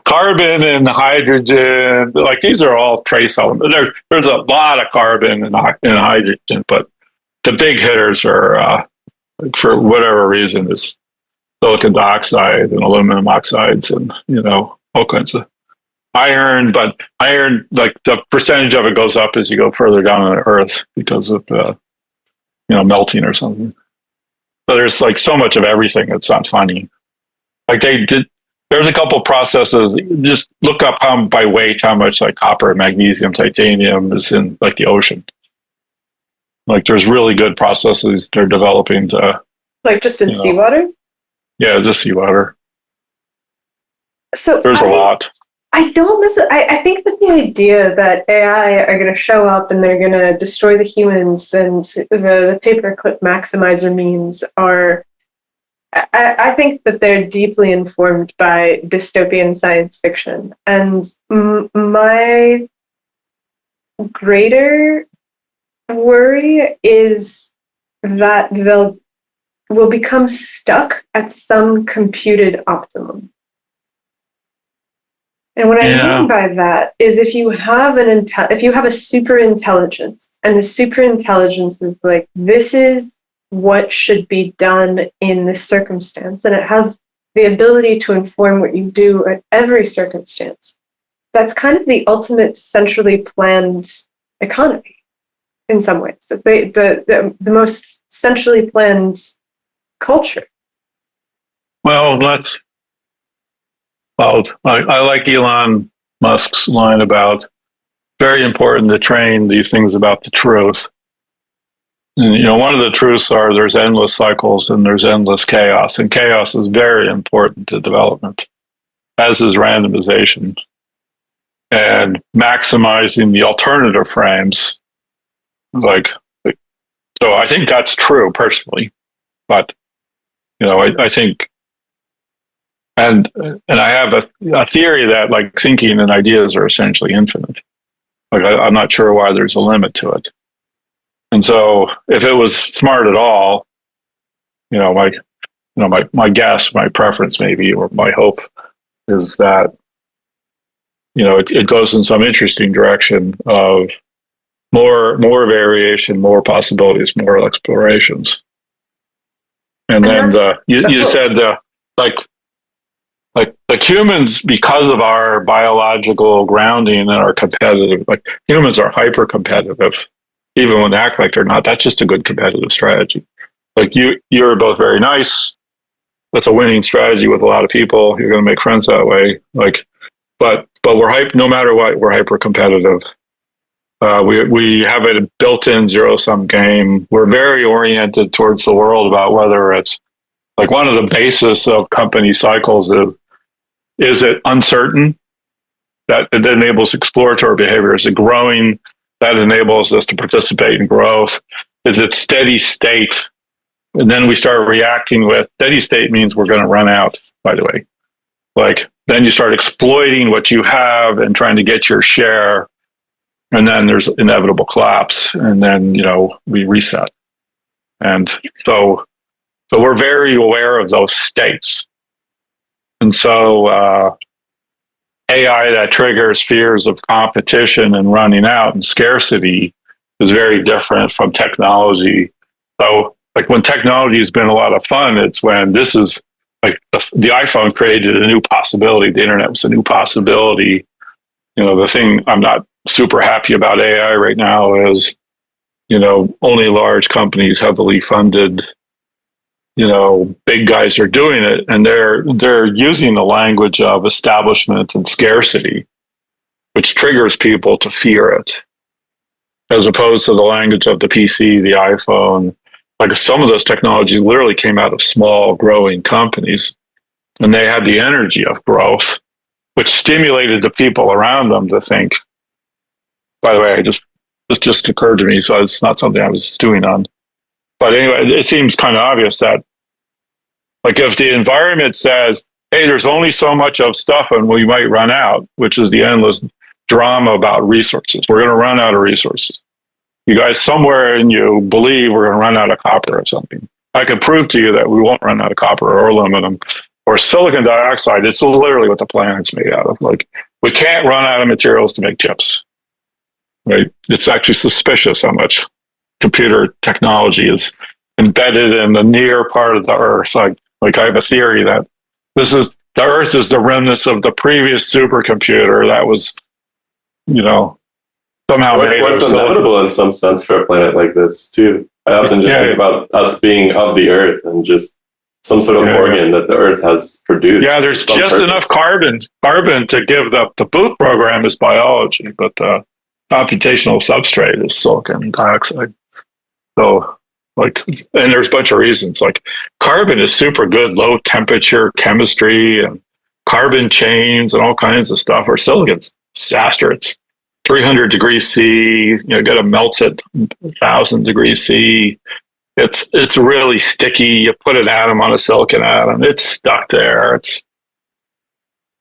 carbon and hydrogen. Like, these are all trace elements. There's a lot of carbon and hydrogen, but the big hitters are, for whatever reason, is silicon dioxide and aluminum oxides, and all kinds of iron. But iron, like, the percentage of it goes up as you go further down on the Earth because of melting or something. So there's like so much of everything that's not funny. Like, there's a couple processes. Just look up by weight how much like copper, magnesium, titanium is in like the ocean. Like, there's really good processes they're developing to, like, just in seawater. Yeah, just seawater. So there's a lot. I don't necessarily. I think that the idea that AI are going to show up and they're going to destroy the humans and the paperclip maximizer memes are I think that they're deeply informed by dystopian science fiction. And my greater worry is that will become stuck at some computed optimum. And what I mean by that is if you have a super intelligence, and the super intelligence is like, this is what should be done in this circumstance, and it has the ability to inform what you do at every circumstance. That's kind of the ultimate centrally planned economy in some ways. The most centrally planned culture. I like Elon Musk's line about very important to train these things about the truth. And, one of the truths are there's endless cycles and there's endless chaos, and chaos is very important to development, as is randomization. And maximizing the alternative frames, so I think that's true personally, but I think, and I have a theory that like thinking and ideas are essentially infinite. Like I'm not sure why there's a limit to it. And so if it was smart at all, my guess, my preference maybe, or my hope is that, it goes in some interesting direction of more variation, more possibilities, more explorations. And then you said like humans, because of our biological grounding and our competitive, like humans are hyper competitive, even when they act like they're not. That's just a good competitive strategy. Like you're both very nice. That's a winning strategy with a lot of people. You're going to make friends that way. But we're no matter what, we're hyper competitive. We have a built-in zero-sum game. We're very oriented towards the world about whether it's like one of the basis of company cycles is it uncertain? That it enables exploratory behavior. Is it growing? That enables us to participate in growth. Is it steady state? And then we start reacting with steady state means we're going to run out, by the way. Then you start exploiting what you have and trying to get your share. And then there's inevitable collapse. And then, we reset. And so we're very aware of those states. And so AI that triggers fears of competition and running out and scarcity is very different from technology. So when technology has been a lot of fun, it's when this is like the iPhone created a new possibility. The internet was a new possibility. The thing I'm not super happy about AI right now is, only large companies, heavily funded, big guys are doing it, and they're using the language of establishment and scarcity, which triggers people to fear it, as opposed to the language of the PC, the iPhone. Like some of those technologies literally came out of small growing companies, and they had the energy of growth, which stimulated the people around them to think. By the way, this just occurred to me, so it's not something I was stewing on. But anyway, it seems kind of obvious that, if the environment says, hey, there's only so much of stuff and we might run out, which is the endless drama about resources. We're going to run out of resources. You guys somewhere in you believe we're going to run out of copper or something. I can prove to you that we won't run out of copper or aluminum or silicon dioxide. It's literally what the planet's made out of. We can't run out of materials to make chips. Right? It's actually suspicious how much computer technology is embedded in the near part of the Earth. I have a theory that the Earth is the remnants of the previous supercomputer that was, somehow made. What's inevitable in some sense for a planet like this too. I often just think about us being of the Earth and just some sort of organ that the Earth has produced. Yeah, there's just enough carbon to give the boot program is biology, but computational substrate is silicon dioxide. So, and there's a bunch of reasons. Carbon is super good, low temperature chemistry and carbon chains and all kinds of stuff. Or silicon's disaster. It's 300 degrees C. Got to melt at 1,000 degrees C. it's really sticky. You put an atom on a silicon atom, it's stuck there.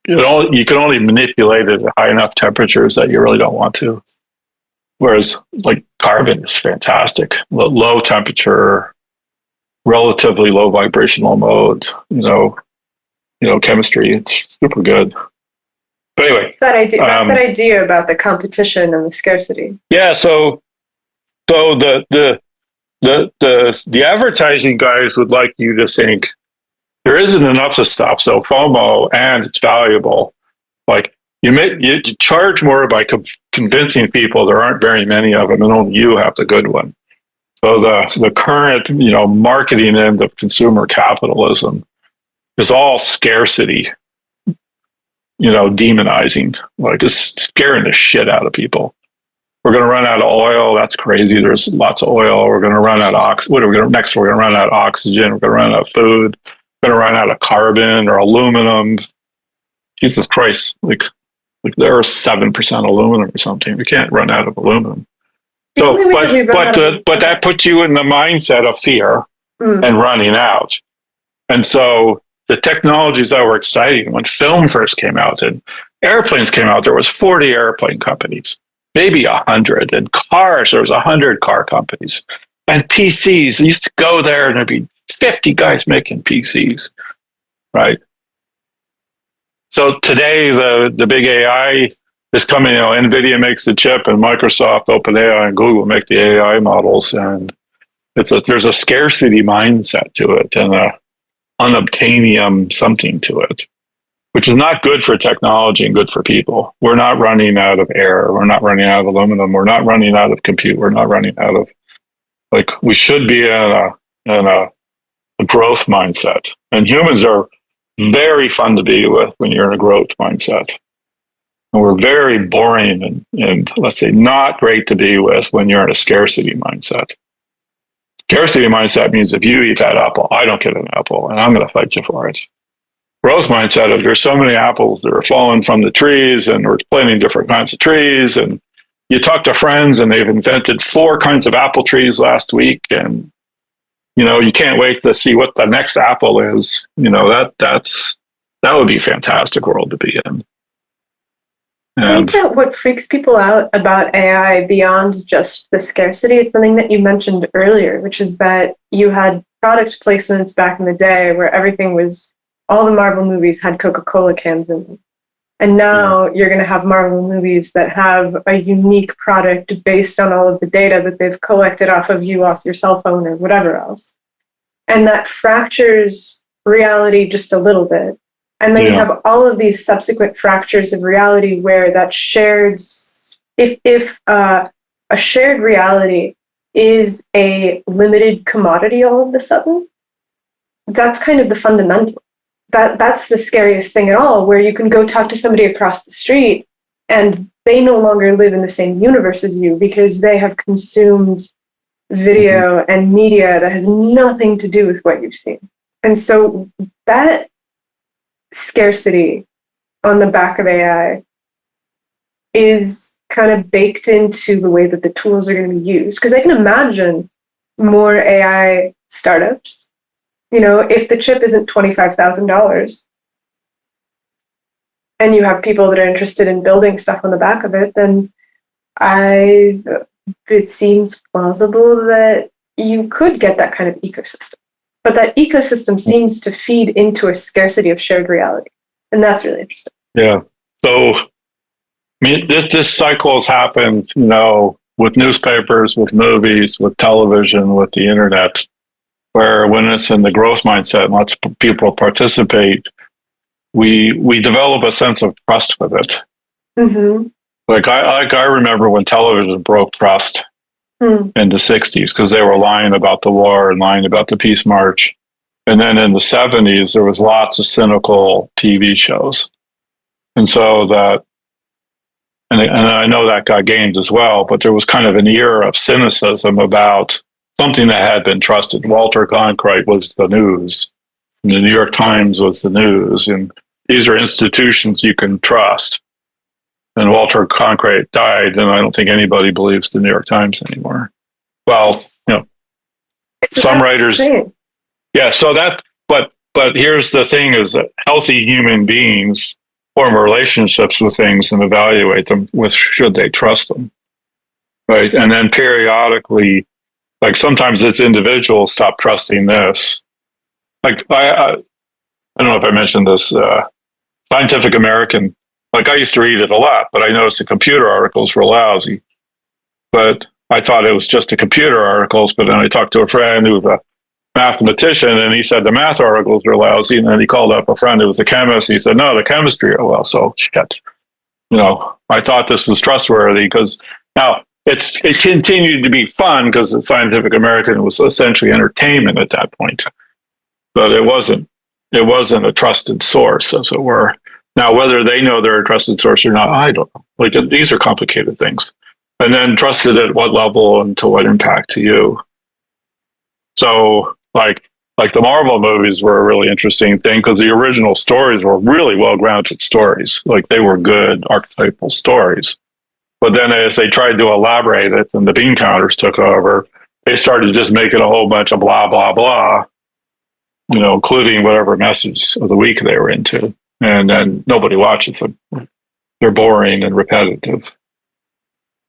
You can only manipulate it at high enough temperatures that you really don't want to. Whereas like carbon is fantastic, low temperature, relatively low vibrational mode. Chemistry. It's super good. But anyway, that idea about the competition and the scarcity. Yeah. So the advertising guys would like you to think there isn't enough of stuff. So FOMO, and it's valuable. Like you charge more by convincing people there aren't very many of them, and only you have the good one. So the current marketing end of consumer capitalism is all scarcity, demonizing. Like it's scaring the shit out of people. We're going to run out of oil. That's crazy. There's lots of oil. We're going to run out of oxygen. What are we going to next? We're going to run out of oxygen. We're going to run out of food. We're going to run out of carbon or aluminum. Jesus Christ! Like there's 7% aluminum or something. We can't run out of aluminum. So, but that puts you in the mindset of fear and running out. And so the technologies that were exciting when film first came out and airplanes came out, there was 40 airplane companies, maybe 100. And cars, there was 100 car companies. And PCs, you used to go there and there'd be 50 guys making PCs, right? So today, the big AI is coming. NVIDIA makes the chip, and Microsoft, OpenAI, and Google make the AI models, and there's a scarcity mindset to it, and a unobtainium something to it, which is not good for technology and good for people. We're not running out of air. We're not running out of aluminum. We're not running out of compute. We're not running out of we should be in a growth mindset, and humans are very fun to be with when you're in a growth mindset. And we're very boring and let's say not great to be with when you're in a scarcity mindset. Scarcity mindset means if you eat that apple, I don't get an apple, and I'm going to fight you for it. Growth mindset of there's so many apples that are falling from the trees, and we're planting different kinds of trees. And you talk to friends, and they've invented 4 kinds of apple trees last week, and you can't wait to see what the next apple is. That would be a fantastic world to be in. I think that what freaks people out about AI beyond just the scarcity is something that you mentioned earlier, which is that you had product placements back in the day where everything was, all the Marvel movies had Coca-Cola cans in them. And now you're going to have Marvel movies that have a unique product based on all of the data that they've collected off of you, off your cell phone or whatever else. And that fractures reality just a little bit. And then you have all of these subsequent fractures of reality where that shared, if a shared reality is a limited commodity all of a sudden, that's kind of the fundamental. That's the scariest thing at all, where you can go talk to somebody across the street and they no longer live in the same universe as you because they have consumed video and media that has nothing to do with what you've seen. And so that scarcity on the back of AI is kind of baked into the way that the tools are going to be used. Because I can imagine more AI startups. If the chip isn't $25,000 and you have people that are interested in building stuff on the back of it, then it seems plausible that you could get that kind of ecosystem. But that ecosystem seems to feed into a scarcity of shared reality. And that's really interesting. Yeah. So, this cycle has happened, with newspapers, with movies, with television, with the internet, where when it's in the growth mindset and lots of people participate, we develop a sense of trust with it. Mm-hmm. I remember when television broke trust in the 60s because they were lying about the war and lying about the peace march. And then in the 70s, there was lots of cynical TV shows. And so and I know that got gamed as well, but there was kind of an era of cynicism about something that had been trusted. Walter Cronkite was the news. And the New York Times was the news. And these are institutions you can trust. And Walter Cronkite died, and I don't think anybody believes the New York Times anymore. Well, So some that's writers, insane. yeah. So that, but here's the thing: is that healthy human beings form relationships with things and evaluate them with should they trust them, right? And then periodically, like sometimes it's individuals stop trusting this. Like I don't know if I mentioned this. Scientific American. Like I used to read it a lot, but I noticed the computer articles were lousy. But I thought it was just the computer articles. But then I talked to a friend who was a mathematician, and he said the math articles were lousy. And then he called up a friend who was a chemist. And he said, no, the chemistry are well. So shit. I thought this was trustworthy because now it continued to be fun because the Scientific American was essentially entertainment at that point, but it wasn't a trusted source, as it were. Now, whether they know they're a trusted source or not, I don't know. Like these are complicated things, and then trusted at what level and to what impact to you. So, like the Marvel movies were a really interesting thing because the original stories were really well grounded stories. Like they were good archetypal stories. But then as they tried to elaborate it and the bean counters took over, they started just making a whole bunch of blah, blah, blah, including whatever message of the week they were into. And then nobody watches them. They're boring and repetitive.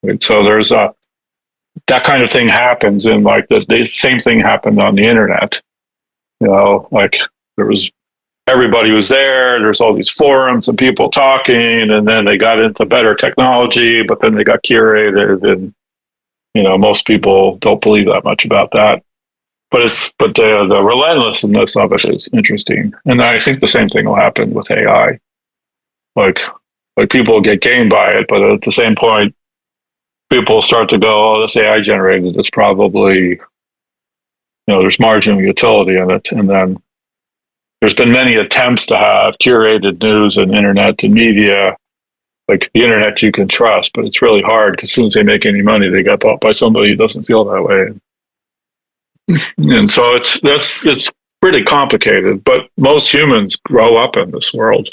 And so there's that kind of thing happens, and like the same thing happened on the internet. Like everybody was there. There's all these forums and people talking, and then they got into better technology, but then they got curated, and most people don't believe that much about that. But the relentlessness of it is interesting, and I think the same thing will happen with AI. Like people get gained by it, but at the same point, people start to go, "Oh, this AI generated. It's probably there's marginal utility in it," and then there's been many attempts to have curated news and internet and media, like the internet you can trust, but it's really hard because as soon as they make any money, they get bought by somebody who doesn't feel that way. And so it's pretty complicated, but most humans grow up in this world.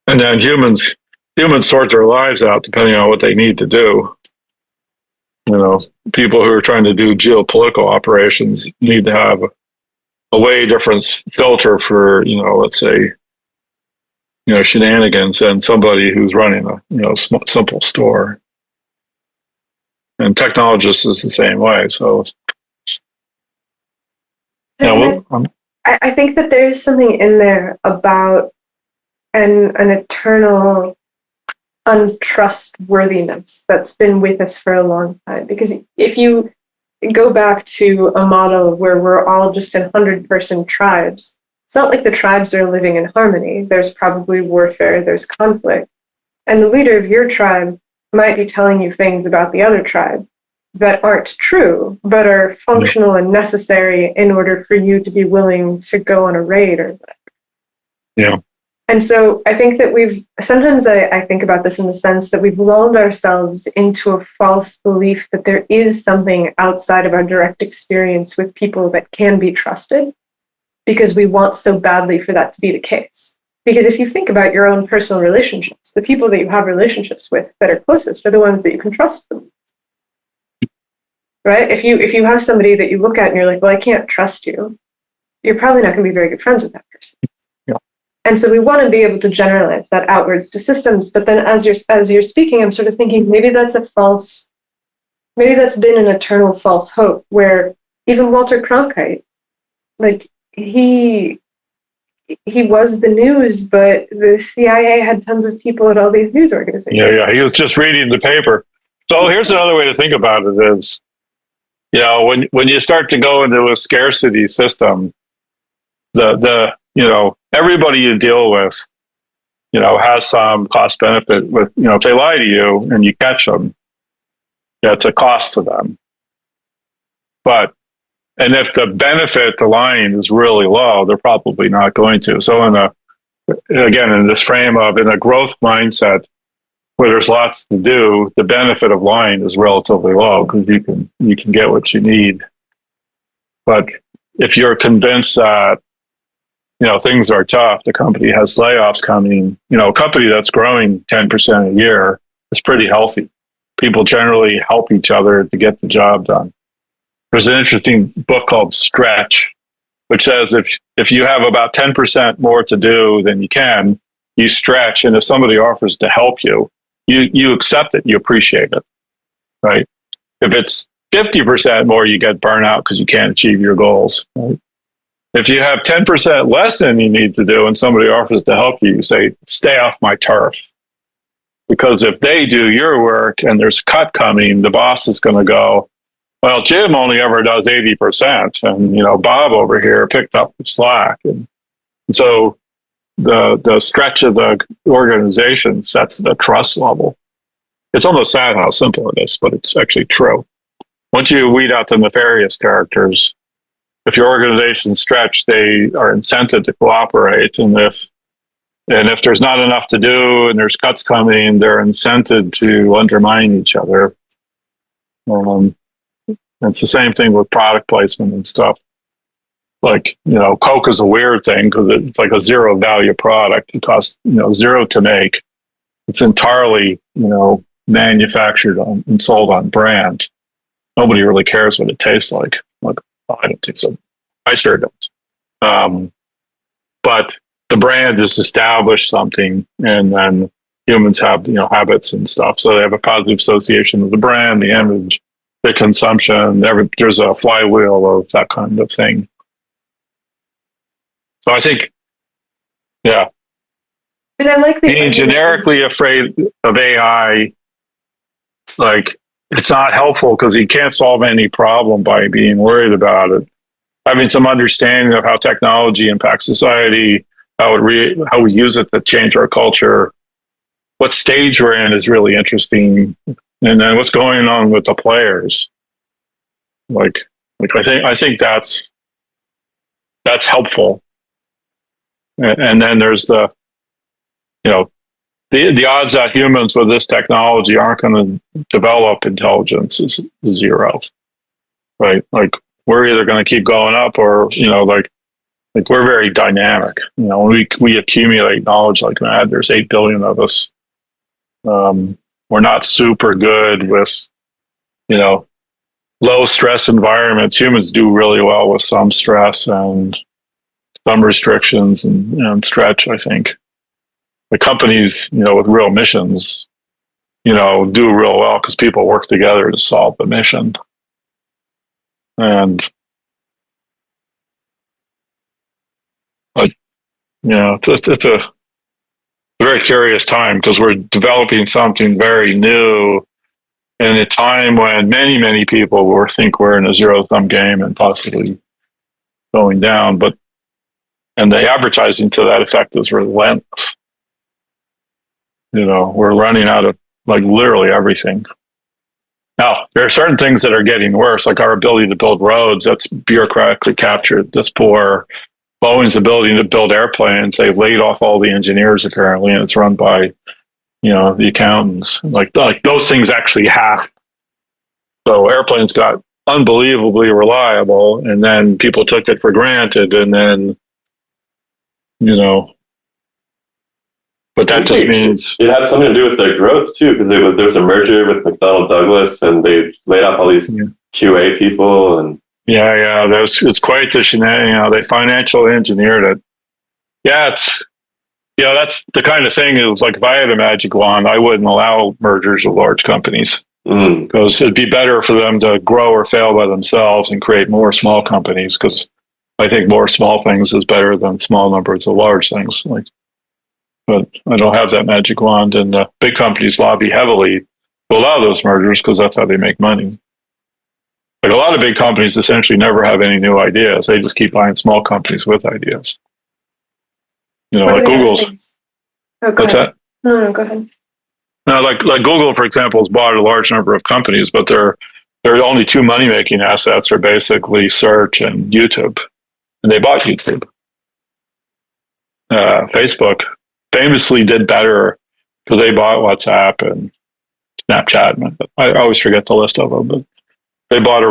And then humans sort their lives out depending on what they need to do. People who are trying to do geopolitical operations need to have a way different filter for, let's say, shenanigans than somebody who's running a, simple store. And technologists is the same way. So, I think that there's something in there about an eternal untrustworthiness that's been with us for a long time. Because if you go back to a model where we're all just in 100-person tribes, it's not like the tribes are living in harmony. There's probably warfare, there's conflict. And the leader of your tribe might be telling you things about the other tribe that aren't true, but are functional and necessary in order for you to be willing to go on a raid or whatever. Yeah. And so I think that sometimes I think about this in the sense that we've lulled ourselves into a false belief that there is something outside of our direct experience with people that can be trusted, because we want so badly for that to be the case. Because if you think about your own personal relationships, the people that you have relationships with that are closest are the ones that you can trust them. Right? If you have somebody that you look at and you're like, well, I can't trust you, you're probably not going to be very good friends with that person. And so we want to be able to generalize that outwards to systems. But then as you're speaking, I'm sort of thinking maybe that's been an eternal false hope, where even Walter Cronkite, like he was the news, but the CIA had tons of people at all these news organizations. Yeah. He was just reading the paper. So here's another way to think about it is, when you start to go into a scarcity system, everybody you deal with, has some cost benefit with, if they lie to you and you catch them, it's a cost to them. And if the benefit to lying is really low, they're probably not going to. So in this frame of in a growth mindset where there's lots to do, the benefit of lying is relatively low because you can get what you need. But if you're convinced that things are tough, the company has layoffs coming, a company that's growing 10% a year is pretty healthy. People generally help each other to get the job done. there's an interesting book called Stretch, which says if you have about 10% more to do than you can, you stretch, and if somebody offers to help you, you accept it, you appreciate it, right? If it's 50% more, you get burnout because you can't achieve your goals. Right? If you have 10% less than you need to do and somebody offers to help you, you say, stay off my turf. Because if they do your work and there's a cut coming, the boss is going to go, well, Jim only ever does 80%. And, Bob over here picked up the slack. And so the stretch of the organization sets the trust level. It's almost sad how simple it is, but it's actually true. Once you weed out the nefarious characters, if your organization's stretched, they are incented to cooperate. And if there's not enough to do and there's cuts coming, they're incented to undermine each other. It's the same thing with product placement and stuff. Like, Coke is a weird thing because it's like a zero value product. It costs, zero to make. It's entirely, manufactured and sold on brand. Nobody really cares what it tastes like. Like, I don't think so. I sure don't. But the brand has established something, and then humans have, habits and stuff. So they have a positive association with the brand, the image, the consumption. There's a flywheel of that kind of thing. So I think, yeah. And I like being generically afraid of AI, like, it's not helpful because you can't solve any problem by being worried about it. Having some understanding of how technology impacts society, how we use it to change our culture, what stage we're in is really interesting, and then what's going on with the players. Like I think that's helpful. And then there's the odds that humans with this technology aren't going to develop intelligence is zero, right? Like, we're either going to keep going up or, like we're very dynamic. We accumulate knowledge like mad. There's 8 billion of us. We're not super good with, low stress environments. Humans do really well with some stress and some restrictions and stretch, I think. The companies, with real missions, do real well because people work together to solve the mission. And, it's a very curious time because we're developing something very new in a time when many, many people will think we're in a zero-sum game and possibly going down. And the advertising to that effect is relentless. We're running out of literally everything. Now, there are certain things that are getting worse, like our ability to build roads. That's bureaucratically captured. That's poor. Boeing's ability to build airplanes. They've laid off all the engineers apparently, and it's run by, the accountants. Like those things actually happen. So airplanes got unbelievably reliable, and then people took it for granted, and then, But that just means it had something to do with their growth too, because there was a merger with McDonnell Douglas, and they laid off all these QA people. And it's quite the shenanigan. They financially engineered it. That's the kind of thing. It was like if I had a magic wand, I wouldn't allow mergers of large companies because it'd be better for them to grow or fail by themselves and create more small companies. Because I think more small things is better than small numbers of large things. But I don't have that magic wand, and big companies lobby heavily to allow those mergers because that's how they make money. Like a lot of big companies essentially never have any new ideas. They just keep buying small companies with ideas. Like Google's. What's that? No, go ahead. No, like Google, for example, has bought a large number of companies, but their only 2 money-making assets are basically search and YouTube, and they bought YouTube. Facebook famously did better because they bought WhatsApp and Snapchat. I always forget the list of them, but they bought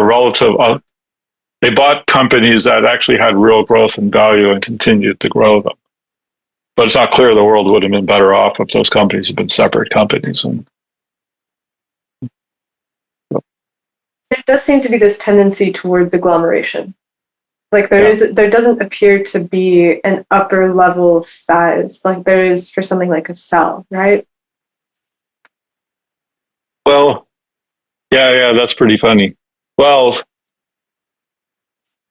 they bought companies that actually had real growth and value and continued to grow them. But it's not clear the world would have been better off if those companies had been separate companies. There does seem to be this tendency towards agglomeration. Like there doesn't appear to be an upper level size like there is for something like a cell, right? Well, yeah, that's pretty funny. Well,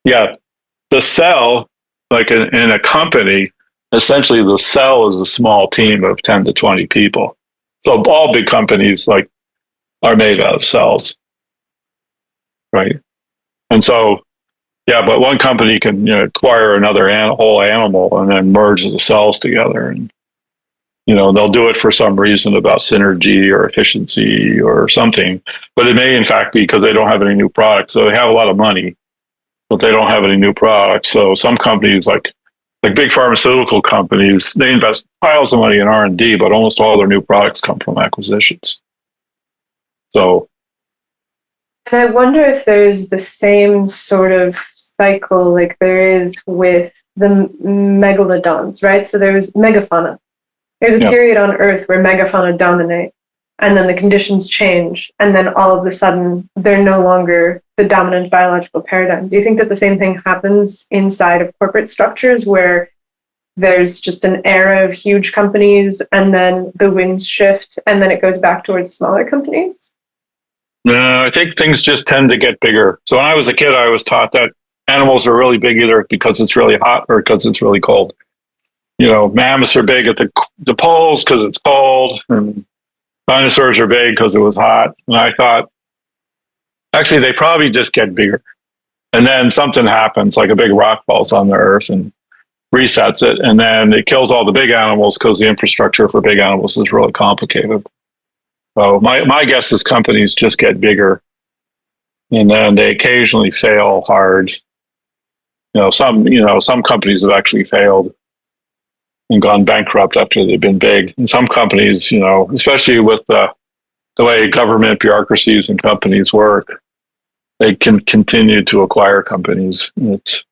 yeah, the cell, like in a company, essentially the cell is a small team of 10 to 20 people. So all big companies like are made out of cells, right? And so, yeah, but one company can acquire another whole animal and then merge the cells together. And, they'll do it for some reason about synergy or efficiency or something. But it may, in fact, be because they don't have any new products. So they have a lot of money, but they don't have any new products. So some companies like big pharmaceutical companies, they invest piles of money in R&D, but almost all their new products come from acquisitions. So, and I wonder if there's the same sort of cycle like there is with the megalodons, right? So there's megafauna. There's a period on Earth where megafauna dominate, and then the conditions change, and then all of a sudden they're no longer the dominant biological paradigm. Do you think that the same thing happens inside of corporate structures where there's just an era of huge companies and then the winds shift and then it goes back towards smaller companies? No, I think things just tend to get bigger. So when I was a kid, I was taught that animals are really big either because it's really hot or because it's really cold. Mammoths are big at the poles because it's cold, and dinosaurs are big because it was hot. And I thought, actually, they probably just get bigger. And then something happens, like a big rock falls on the earth and resets it. And then it kills all the big animals because the infrastructure for big animals is really complicated. So my guess is companies just get bigger. And then they occasionally fail hard. Some companies have actually failed and gone bankrupt after they've been big. And some companies, especially with the way government bureaucracies and companies work, they can continue to acquire companies. But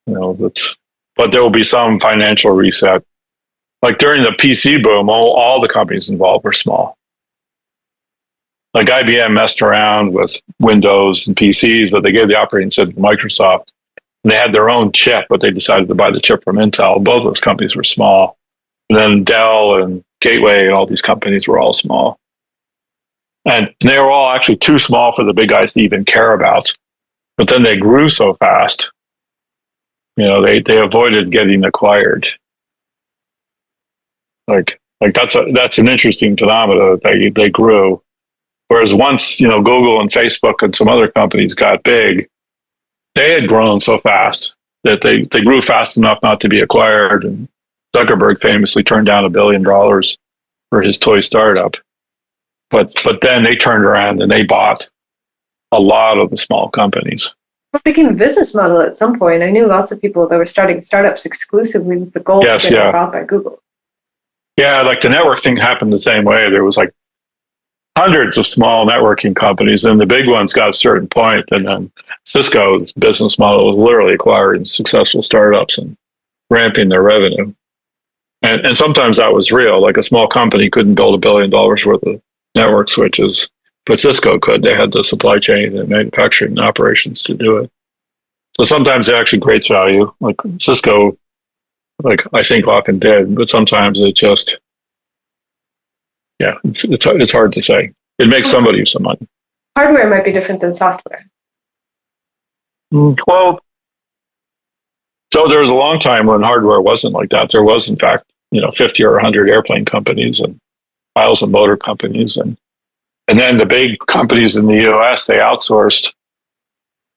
there will be some financial reset. Like during the PC boom, all the companies involved were small. Like IBM messed around with Windows and PCs, but they gave the operating system to Microsoft. And they had their own chip, but they decided to buy the chip from Intel. Both those companies were small. And then Dell and Gateway and all these companies were all small. And they were all actually too small for the big guys to even care about. But then they grew so fast, they avoided getting acquired. Like that's an interesting phenomenon. They grew. Whereas once, Google and Facebook and some other companies got big, they had grown so fast that they grew fast enough not to be acquired. And Zuckerberg famously turned down $1 billion for his toy startup. But then they turned around and they bought a lot of the small companies. It became a business model at some point. I knew lots of people that were starting startups exclusively with the goal to get bought by Google. Yeah, like the network thing happened the same way. There was like hundreds of small networking companies, and the big ones got a certain point, and then Cisco's business model was literally acquiring successful startups and ramping their revenue. And sometimes that was real. Like a small company couldn't build $1 billion worth of network switches, but Cisco could. They had the supply chain and manufacturing and operations to do it. So sometimes it actually creates value. Like Cisco, I think often did, but sometimes it just, it's hard to say. It makes somebody some money. Hardware might be different than software. Well, so there was a long time when hardware wasn't like that. There was, in fact, 50 or 100 airplane companies and miles of motor companies. And then the big companies in the US, they outsourced.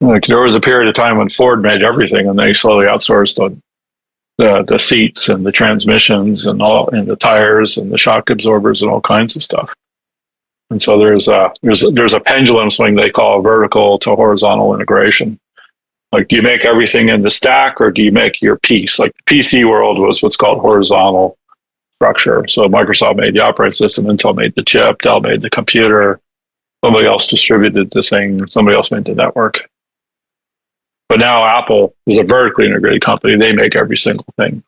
Like there was a period of time when Ford made everything and they slowly outsourced the seats and the transmissions and the tires and the shock absorbers and all kinds of stuff. And so there's a pendulum swing they call vertical to horizontal integration. Like, do you make everything in the stack or do you make your piece? Like the PC world was what's called horizontal structure. So Microsoft made the operating system, Intel made the chip, Dell made the computer, somebody else distributed the thing, somebody else made the network. But now Apple is a vertically integrated company. They make every single thing.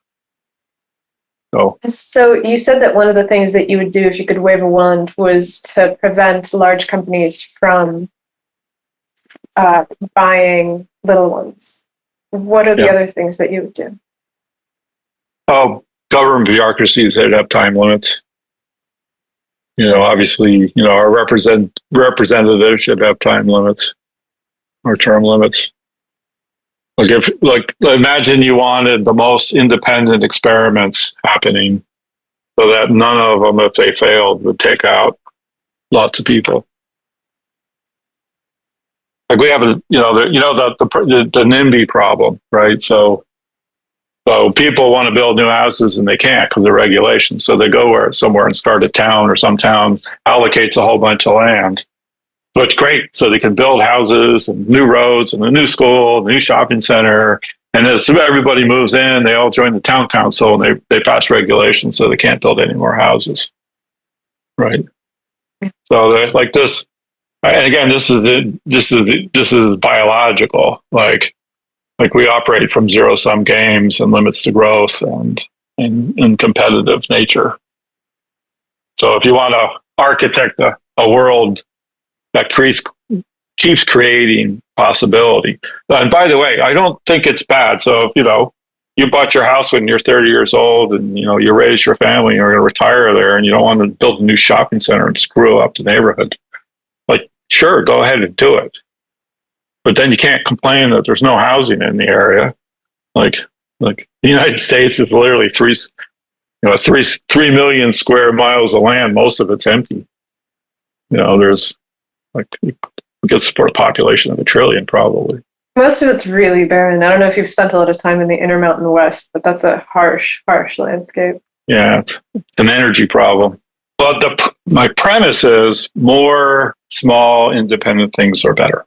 So you said that one of the things that you would do if you could wave a wand was to prevent large companies from buying little ones, what are the other things that you would do? Oh, government bureaucracies that have time limits. Obviously, our representatives should have time limits or term limits. Imagine you wanted the most independent experiments happening, so that none of them, if they failed, would take out lots of people. Like we have the NIMBY problem, right? So people want to build new houses and they can't because of regulations. So they go somewhere and start a town, or some town allocates a whole bunch of land. So it's great. So they can build houses and new roads and a new school, a new shopping center. And as everybody moves in, they all join the town council and they pass regulations so they can't build any more houses. Right. So like this, and again, this is biological. Like we operate from zero-sum games and limits to growth and competitive nature. So if you want to architect a world that keeps creating possibility. And by the way, I don't think it's bad. So if, you bought your house when you're 30 years old and, you raised your family and you're going to retire there and you don't want to build a new shopping center and screw up the neighborhood, like, sure, go ahead and do it. But then you can't complain that there's no housing in the area. Like the United States is literally 3 million square miles of land. Most of it's empty. There's it could support a population of 1 trillion probably. Most of it's really barren. I don't know if you've spent a lot of time in the Intermountain West, but that's a harsh landscape. Yeah, it's an energy problem. But my premise is more small, independent things are better.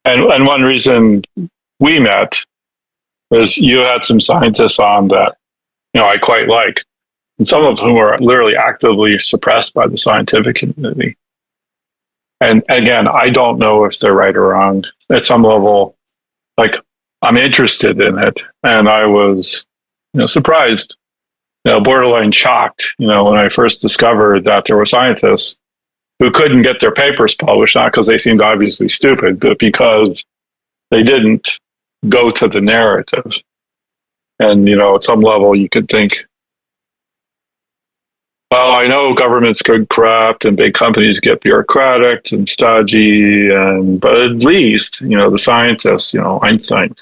And one reason we met is you had some scientists on that, I quite like, and some of whom are literally actively suppressed by the scientific community. And again, I don't know if they're right or wrong. At some level, I'm interested in it, and I was, surprised, borderline shocked, when I first discovered that there were scientists who couldn't get their papers published, not because they seemed obviously stupid, but because they didn't go to the narrative. And, at some level, you could think, well, I know governments could corrupt and big companies get bureaucratic and stodgy, but at least, the scientists, Einstein,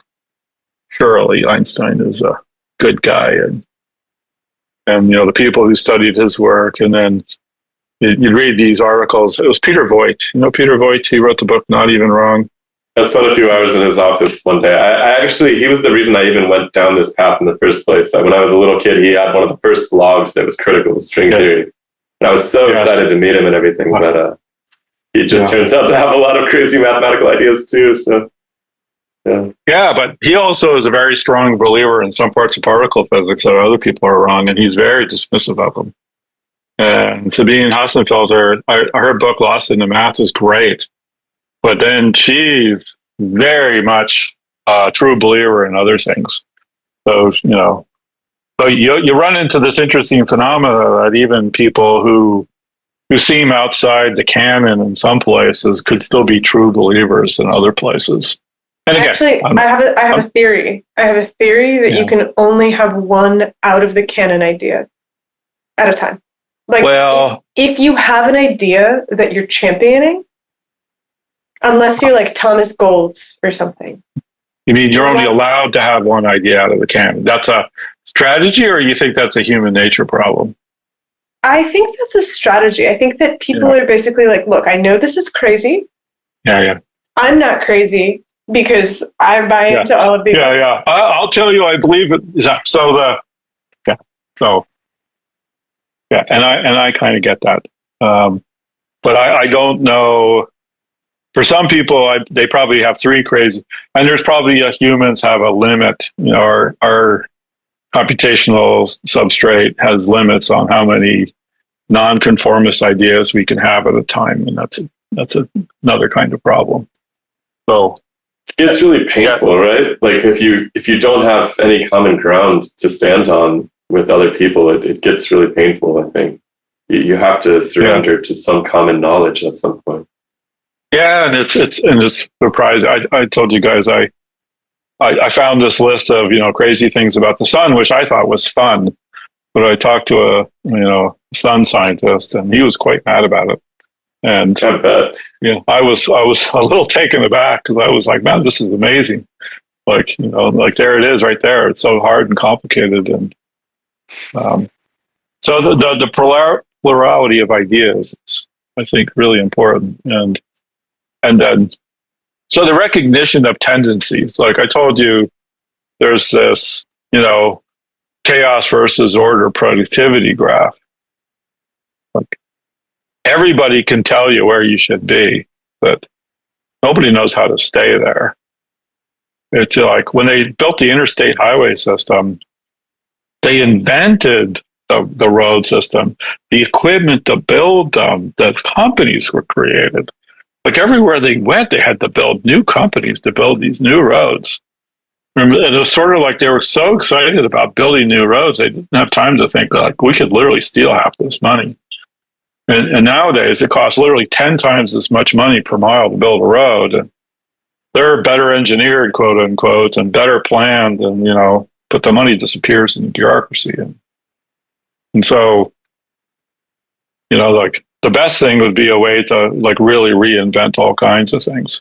surely Einstein is a good guy. And the people who studied his work, and then you read these articles. It was Peter Voigt. Peter Voigt, he wrote the book Not Even Wrong. I spent a few hours in his office one day. He was the reason I even went down this path in the first place. When I was a little kid, he had one of the first blogs that was critical of string theory. And I was so excited to meet him and everything, but he just turns out to have a lot of crazy mathematical ideas too. So, yeah, but he also is a very strong believer in some parts of particle physics that other people are wrong, and he's very dismissive of them. And Sabine Hassenfelter, her book Lost in the Math is great, but then she's very much a true believer in other things. So, so you run into this interesting phenomena that even people who seem outside the canon in some places could still be true believers in other places. And again, actually, I have a theory. I have a theory that you can only have one out of the canon idea at a time. If you have an idea that you're championing, unless you're like Thomas Golds or something. You mean you're only allowed to have one idea out of the canon? That's a strategy, or you think that's a human nature problem? I think that's a strategy. I think that people are basically like, look, I know this is crazy. Yeah. I'm not crazy because I buy into all of these. Yeah. I'll tell you, I believe it. And I kind of get that. But I don't know. For some people, they probably have three crazy, and there's probably humans have a limit. Our computational substrate has limits on how many nonconformist ideas we can have at a time, and that's another kind of problem. So it's really painful, right? Like if you don't have any common ground to stand on with other people, it gets really painful. I think you have to surrender to some common knowledge at some point. Yeah, and it's surprising. I told you guys I found this list of crazy things about the sun, which I thought was fun. But I talked to a sun scientist, and he was quite mad about it. And I bet. I was a little taken aback because I was like, man, this is amazing. Like like there it is right there. It's so hard and complicated, and so the plurality of ideas is, I think, really important, and then so the recognition of tendencies. Like I told you, there's this chaos versus order productivity graph. Like everybody can tell you where you should be, but nobody knows how to stay there. It's like when they built the interstate highway system, they invented the road system, the equipment to build them, the companies were created. Like everywhere they went, they had to build new companies to build these new roads. And it was sort of like they were so excited about building new roads, they didn't have time to think like we could literally steal half this money. And nowadays, it costs literally 10 times as much money per mile to build a road. And they're better engineered, quote unquote, and better planned, and but the money disappears in the bureaucracy. And so, like the best thing would be a way to like really reinvent all kinds of things.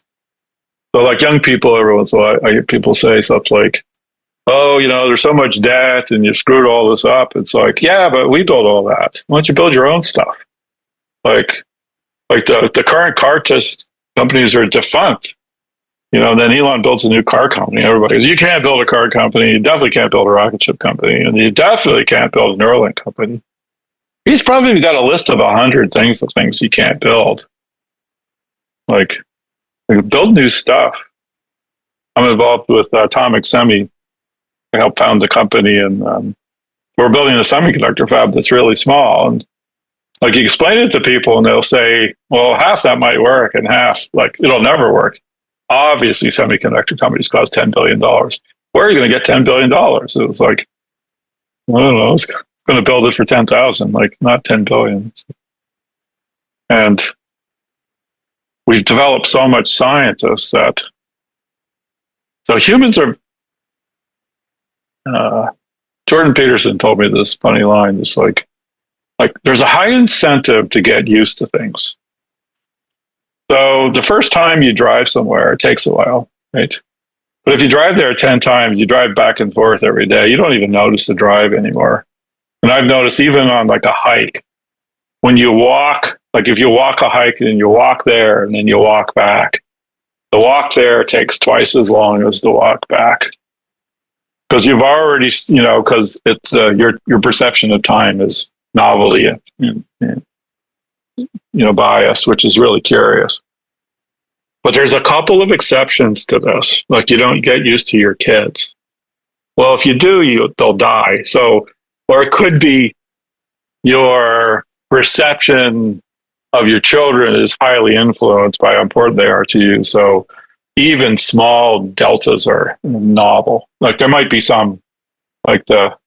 So like young people, every once in a while, I hear people say stuff like, oh, there's so much debt and you screwed all this up. It's like, yeah, but we built all that. Why don't you build your own stuff? Like the current car test companies are defunct. Then Elon builds a new car company. Everybody goes, you can't build a car company. You definitely can't build a rocket ship company. And you definitely can't build a Neuralink company. He's probably got a list of 100 things you can't build. Like build new stuff. I'm involved with Atomic Semi. I helped found the company, and we're building a semiconductor fab that's really small. And like you explain it to people, and they'll say, well, half that might work, and half, like, it'll never work. Obviously, semiconductor companies cost $10 billion. Where are you going to get $10 billion? It was like, I don't know, it's going to build it for 10,000, like not 10 billion. And we've developed so much scientists that, so humans are, Jordan Peterson told me this funny line. It's like there's a high incentive to get used to things. So the first time you drive somewhere, it takes a while, right? But if you drive there 10 times, you drive back and forth every day, you don't even notice the drive anymore. And I've noticed even on like a hike, when you walk, like if you walk a hike and you walk there and then you walk back, the walk there takes twice as long as the walk back. Because you've already, because it's your perception of time is novelty and bias, which is really curious. But there's a couple of exceptions to this. Like you don't get used to your kids. Well, if you do, they'll die. So, or it could be your perception of your children is highly influenced by how important they are to you. So even small deltas are novel. Like there might be some, the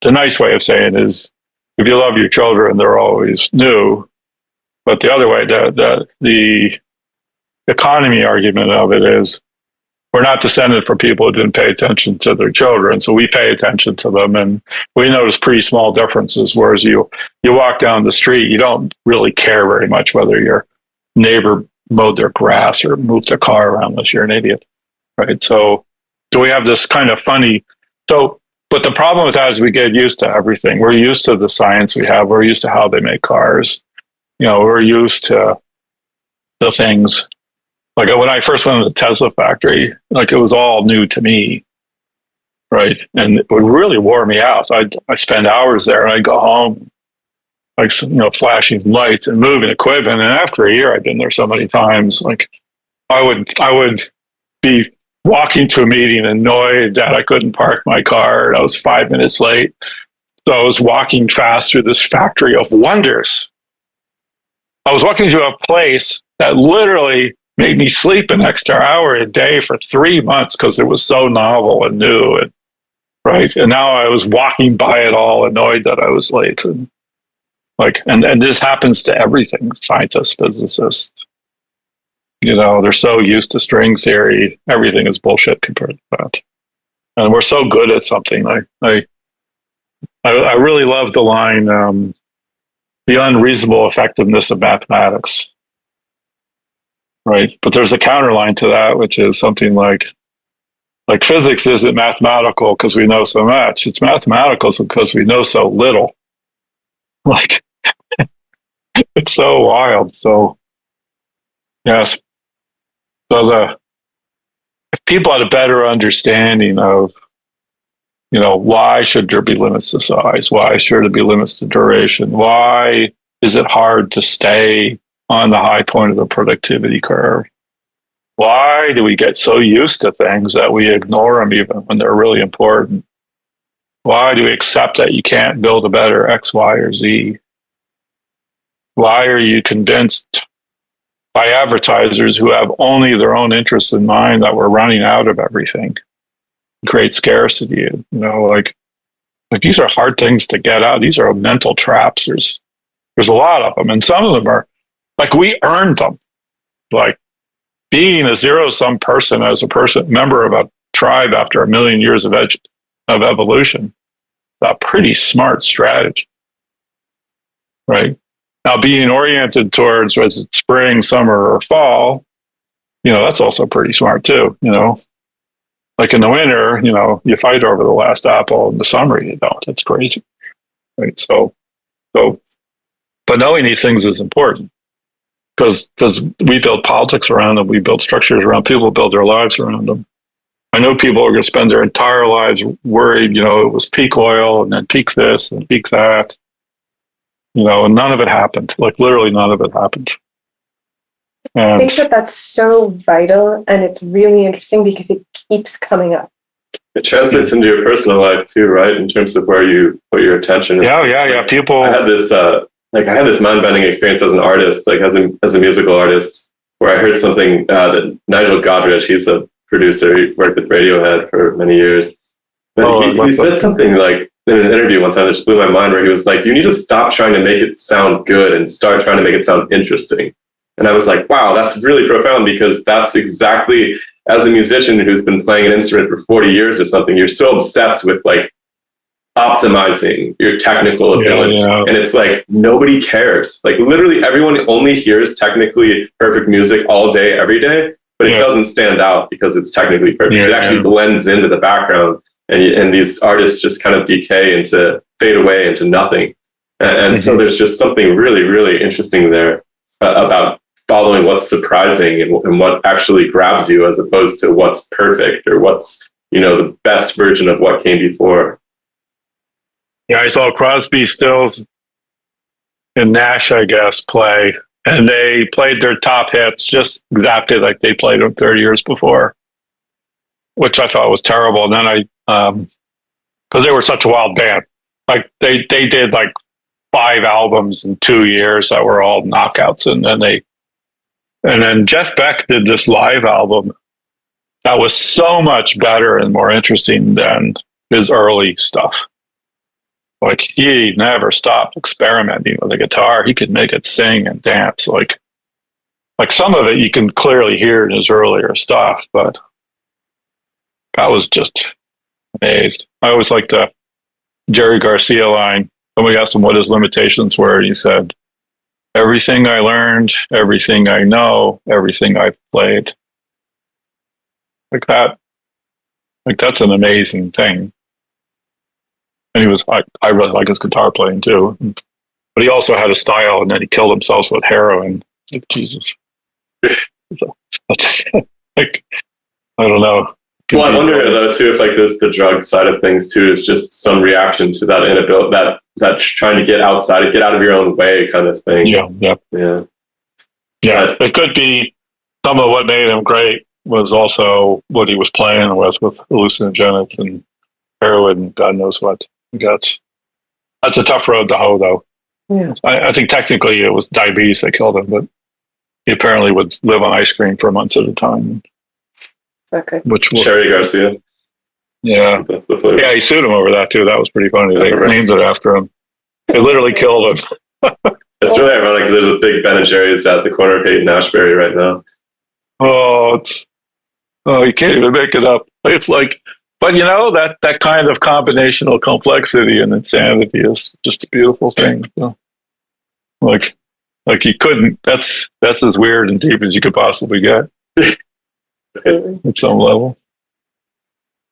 nice way of saying is, if you love your children, they're always new. But the other way, the economy argument of it is, we're not descended from people who didn't pay attention to their children, so we pay attention to them, and we notice pretty small differences. Whereas you walk down the street, you don't really care very much whether your neighbor mowed their grass or moved their car around unless you're an idiot, right? So do we have this kind of funny? So, but the problem with that is we get used to everything. We're used to the science we have. We're used to how they make cars. We're used to the things. Like when I first went to the Tesla factory, like it was all new to me, right? And it would really wore me out. I'd spend hours there, and I'd go home, like flashing lights and moving equipment. And after a year, I'd been there so many times, like I would be walking to a meeting annoyed that I couldn't park my car, and I was 5 minutes late. So I was walking fast through this factory of wonders. I was walking to a place that literally made me sleep an extra hour a day for 3 months because it was so novel and new, and right. And now I was walking by it all, annoyed that I was late, and this happens to everything, scientists, physicists. They're so used to string theory. Everything is bullshit compared to that. And we're so good at something. I really love the line, the unreasonable effectiveness of mathematics. Right. But there's a counterline to that, which is something like physics isn't mathematical because we know so much. It's mathematical because we know so little. Like, it's so wild. So, yes. So if people had a better understanding of, why should there be limits to size? Why should there be limits to duration? Why is it hard to stay on the high point of the productivity curve? Why do we get so used to things that we ignore them even when they're really important? Why do we accept that you can't build a better X, Y, or Z? Why are you convinced by advertisers who have only their own interests in mind that we're running out of everything? Create scarcity. Like these are hard things to get out. These are mental traps. There's a lot of them, and some of them are like we earned them. Like being a zero-sum person as a member of a tribe after 1 million years of evolution, a pretty smart strategy, right? Now, being oriented towards whether it's spring, summer, or fall, that's also pretty smart too. Like in the winter, you fight over the last apple. In the summer, you don't. It's crazy, right? So, but knowing these things is important because we build politics around them. We build structures around people, build their lives around them. I know people are going to spend their entire lives worried. It was peak oil and then peak this and peak that. And none of it happened. Like literally none of it happened. I think that's so vital, and it's really interesting because it keeps coming up. It translates into your personal life too, right? In terms of where you put your attention. Yeah. People. I had this mind-bending experience as an artist, like as a musical artist, where I heard something that Nigel Godrich, he's a producer, he worked with Radiohead for many years. But he said something like in an interview one time that just blew my mind, where he was like, "You need to stop trying to make it sound good and start trying to make it sound interesting." And I was like, wow, that's really profound, because that's exactly, as a musician who's been playing an instrument for 40 years or something, you're so obsessed with like optimizing your technical ability. Yeah. And it's like, nobody cares. Like literally everyone only hears technically perfect music all day, every day, but it doesn't stand out because it's technically perfect. It actually blends into the background, and these artists just kind of fade away into nothing. And so there's just something really, really interesting there about following what's surprising and what actually grabs you, as opposed to what's perfect or what's, the best version of what came before. Yeah, I saw Crosby, Stills, and Nash, I guess, play, and they played their top hits just exactly like they played them 30 years before, which I thought was terrible. And then because they were such a wild band, like they did like 5 albums in 2 years that were all knockouts, and then Jeff Beck did this live album that was so much better and more interesting than his early stuff. Like he never stopped experimenting with the guitar. He could make it sing and dance. Like some of it you can clearly hear in his earlier stuff, but I was just amazed. I always liked the Jerry Garcia line. Somebody asked him what his limitations were, and he said, "Everything I learned, everything I know, everything I've played." Like that. Like that's an amazing thing. And I really like his guitar playing too. But he also had a style, and then he killed himself with heroin. Like, Jesus. Like, I don't know. Well, I wonder though too if like the drug side of things too is just some reaction to that inability, that trying to get out of your own way kind of thing. Yeah. But it could be some of what made him great was also what he was playing with hallucinogenics and heroin and God knows what. That's a tough road to hoe, though. Yeah. I think technically it was diabetes that killed him, but he apparently would live on ice cream for months at a time. Okay. Cherry Garcia. Yeah. That's the flavor. Yeah, he sued him over that too. That was pretty funny. They named it after him. They literally killed him. It's really ironic because there's a big Ben and Jerry's at the corner of Haight and Ashbury right now. Oh, you can't even make it up. It's like, but that kind of combinational complexity and insanity is just a beautiful thing. So, like, you couldn't. That's as weird and deep as you could possibly get at some level.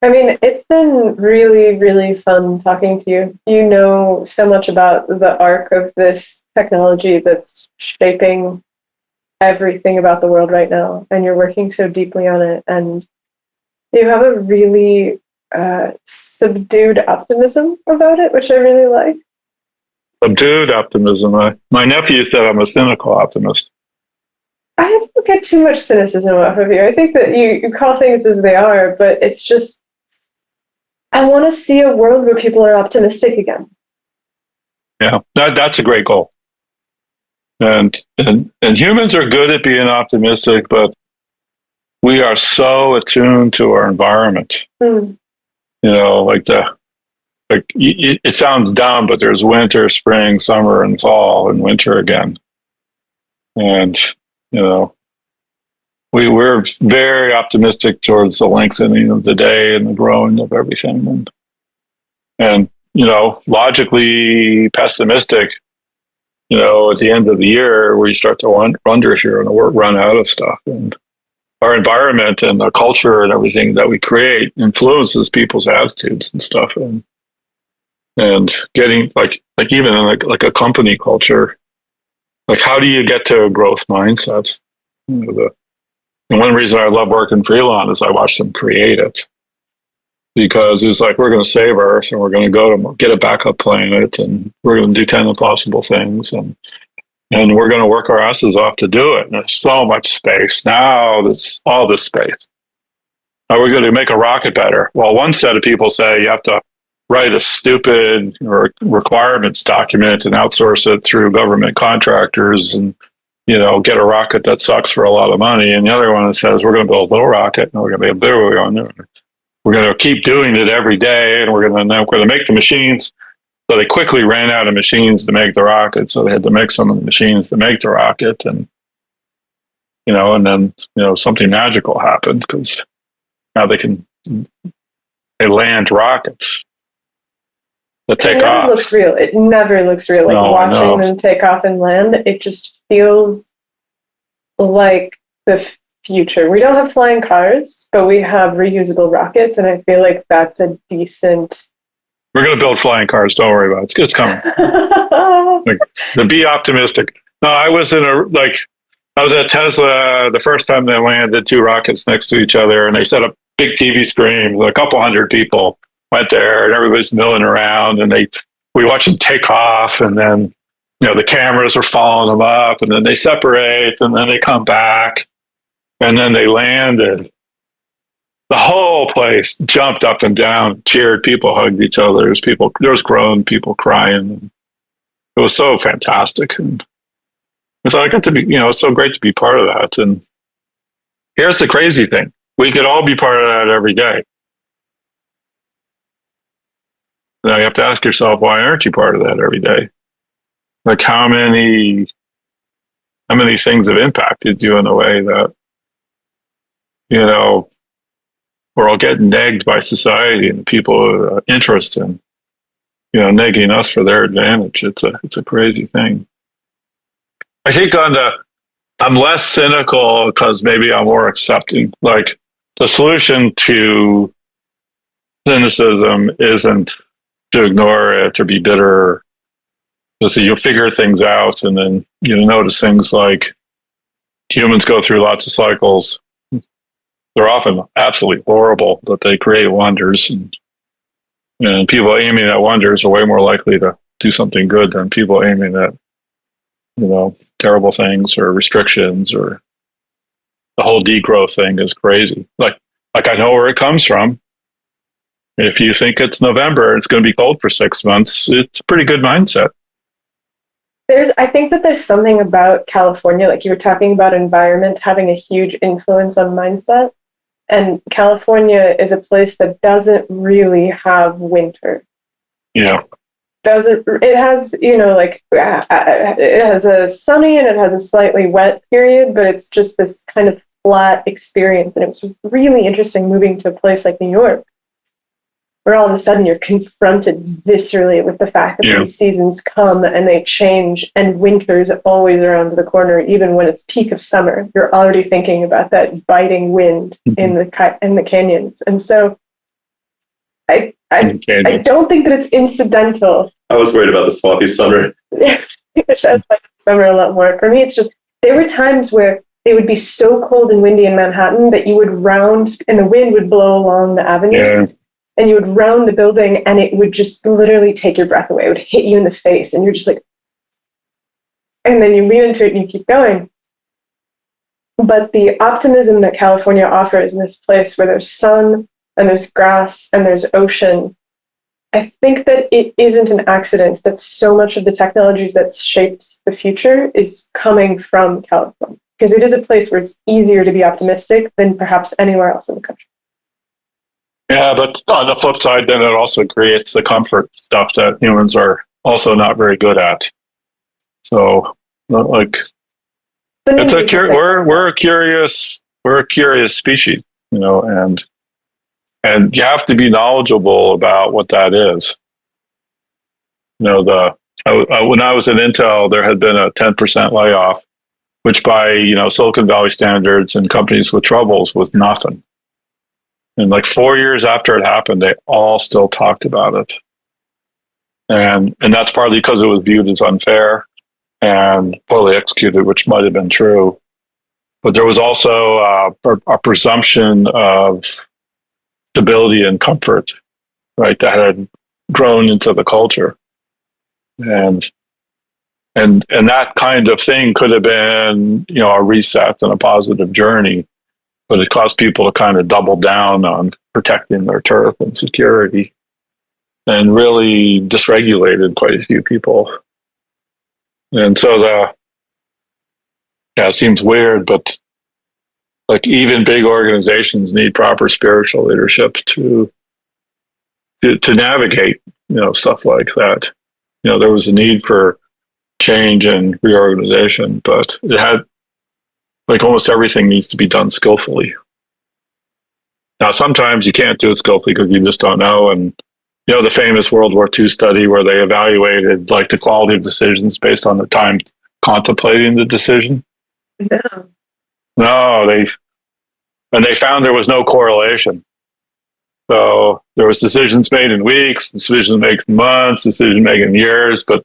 I mean, it's been really, really fun talking to you. You know so much about the arc of this technology that's shaping everything about the world right now, and you're working so deeply on it. And you have a really subdued optimism about it, which I really like. Subdued optimism. My nephew said I'm a cynical optimist. I don't get too much cynicism off of you. I think that you call things as they are, but it's just, I want to see a world where people are optimistic again. Yeah, that's a great goal. And humans are good at being optimistic, but we are so attuned to our environment. It sounds dumb, but there's winter, spring, summer, and fall, and winter again. And we're very optimistic towards the lengthening of the day and the growing of everything, and logically pessimistic. At the end of the year, where you start to wonder if you're going to run out of stuff, and our environment and the culture and everything that we create influences people's attitudes and stuff, and getting like even in like a company culture, like how do you get to a growth mindset? And one reason I love working for Elon is I watch them create it, because it's like, we're going to save Earth and we're going to go to get a backup planet and we're going to do 10 impossible things, and we're going to work our asses off to do it. And there's so much space. Now there's all this space. Are we going to make a rocket better? Well, one set of people say you have to write a stupid requirements document and outsource it through government contractors and get a rocket that sucks for a lot of money. And the other one that says we're going to build a little rocket and we're going to be we're going to keep doing it every day, and we're going to make the machines. So they quickly ran out of machines to make the rocket, so they had to make some of the machines to make the rocket, and then something magical happened, because now they land rockets that take off. Looks real. It never looks real. Like watching them take off and land, it just feels like the future. We don't have flying cars, but we have reusable rockets, and I feel like that's a decent. We're going to build flying cars. Don't worry about it. It's coming. To be optimistic. No, I was at Tesla the first time they landed two rockets next to each other, and they set up big TV screens. A couple hundred people went there, and everybody's milling around, and we watched them take off, and then the cameras are following them up, and then they separate, and then they come back, and then they landed. The whole place jumped up and down, cheered. People hugged each other. There was grown people crying. It was so fantastic, and so I got to be, it's so great to be part of that. And here's the crazy thing: we could all be part of that every day. Now you have to ask yourself, why aren't you part of that every day? Like how many things have impacted you in a way that we're all getting negged by society and people interest in negging us for their advantage. It's a crazy thing. I think I'm less cynical because maybe I'm more accepting. Like the solution to cynicism isn't to ignore it or be bitter. So you'll figure things out, and then notice things like humans go through lots of cycles. They're often absolutely horrible, but they create wonders, and people aiming at wonders are way more likely to do something good than people aiming at terrible things or restrictions. Or the whole degrowth thing is crazy. Like I know where it comes from. If you think it's November, it's going to be cold for 6 months, it's a pretty good mindset. I think that there's something about California, like you were talking about environment having a huge influence on mindset. And California is a place that doesn't really have winter. Yeah. It has, it has a sunny and it has a slightly wet period, but it's just this kind of flat experience. And it was really interesting moving to a place like New York, where all of a sudden you're confronted viscerally with the fact that these seasons come and they change, and winter's always around the corner, even when it's peak of summer. You're already thinking about that biting wind in the canyons. And so I don't think that it's incidental. I was worried about the swampy summer. I wish I liked summer a lot more. For me, it's just, there were times where it would be so cold and windy in Manhattan that you would round, and the wind would blow along the avenues. And you would round the building, and it would just literally take your breath away. It would hit you in the face, and you're just like, and then you lean into it and you keep going. But the optimism that California offers in this place where there's sun and there's grass and there's ocean, I think that it isn't an accident that so much of the technologies that's shaped the future is coming from California, because it is a place where it's easier to be optimistic than perhaps anywhere else in the country. Yeah, but on the flip side, then it also creates the comfort stuff that humans are also not very good at. So, like, it's we're a curious species, you know, and you have to be knowledgeable about what that is. You know, when I was at Intel, there had been a 10% layoff, which by Silicon Valley standards and companies with troubles was nothing. And like 4 years after it happened, they all still talked about it. And that's partly because it was viewed as unfair and poorly executed, which might have been true. But there was also a presumption of stability and comfort, right, that had grown into the culture. And that kind of thing could have been, a reset and a positive journey. But it caused people to kind of double down on protecting their turf and security, and really dysregulated quite a few people. And so it seems weird, but like even big organizations need proper spiritual leadership to navigate, stuff like that. There was a need for change and reorganization, but it had, like, almost everything needs to be done skillfully. Now, sometimes you can't do it skillfully because you just don't know. And, the famous World War II study where they evaluated, like, the quality of decisions based on the time contemplating the decision. No, they found there was no correlation. So there was decisions made in weeks, decisions made in months, decisions made in years, but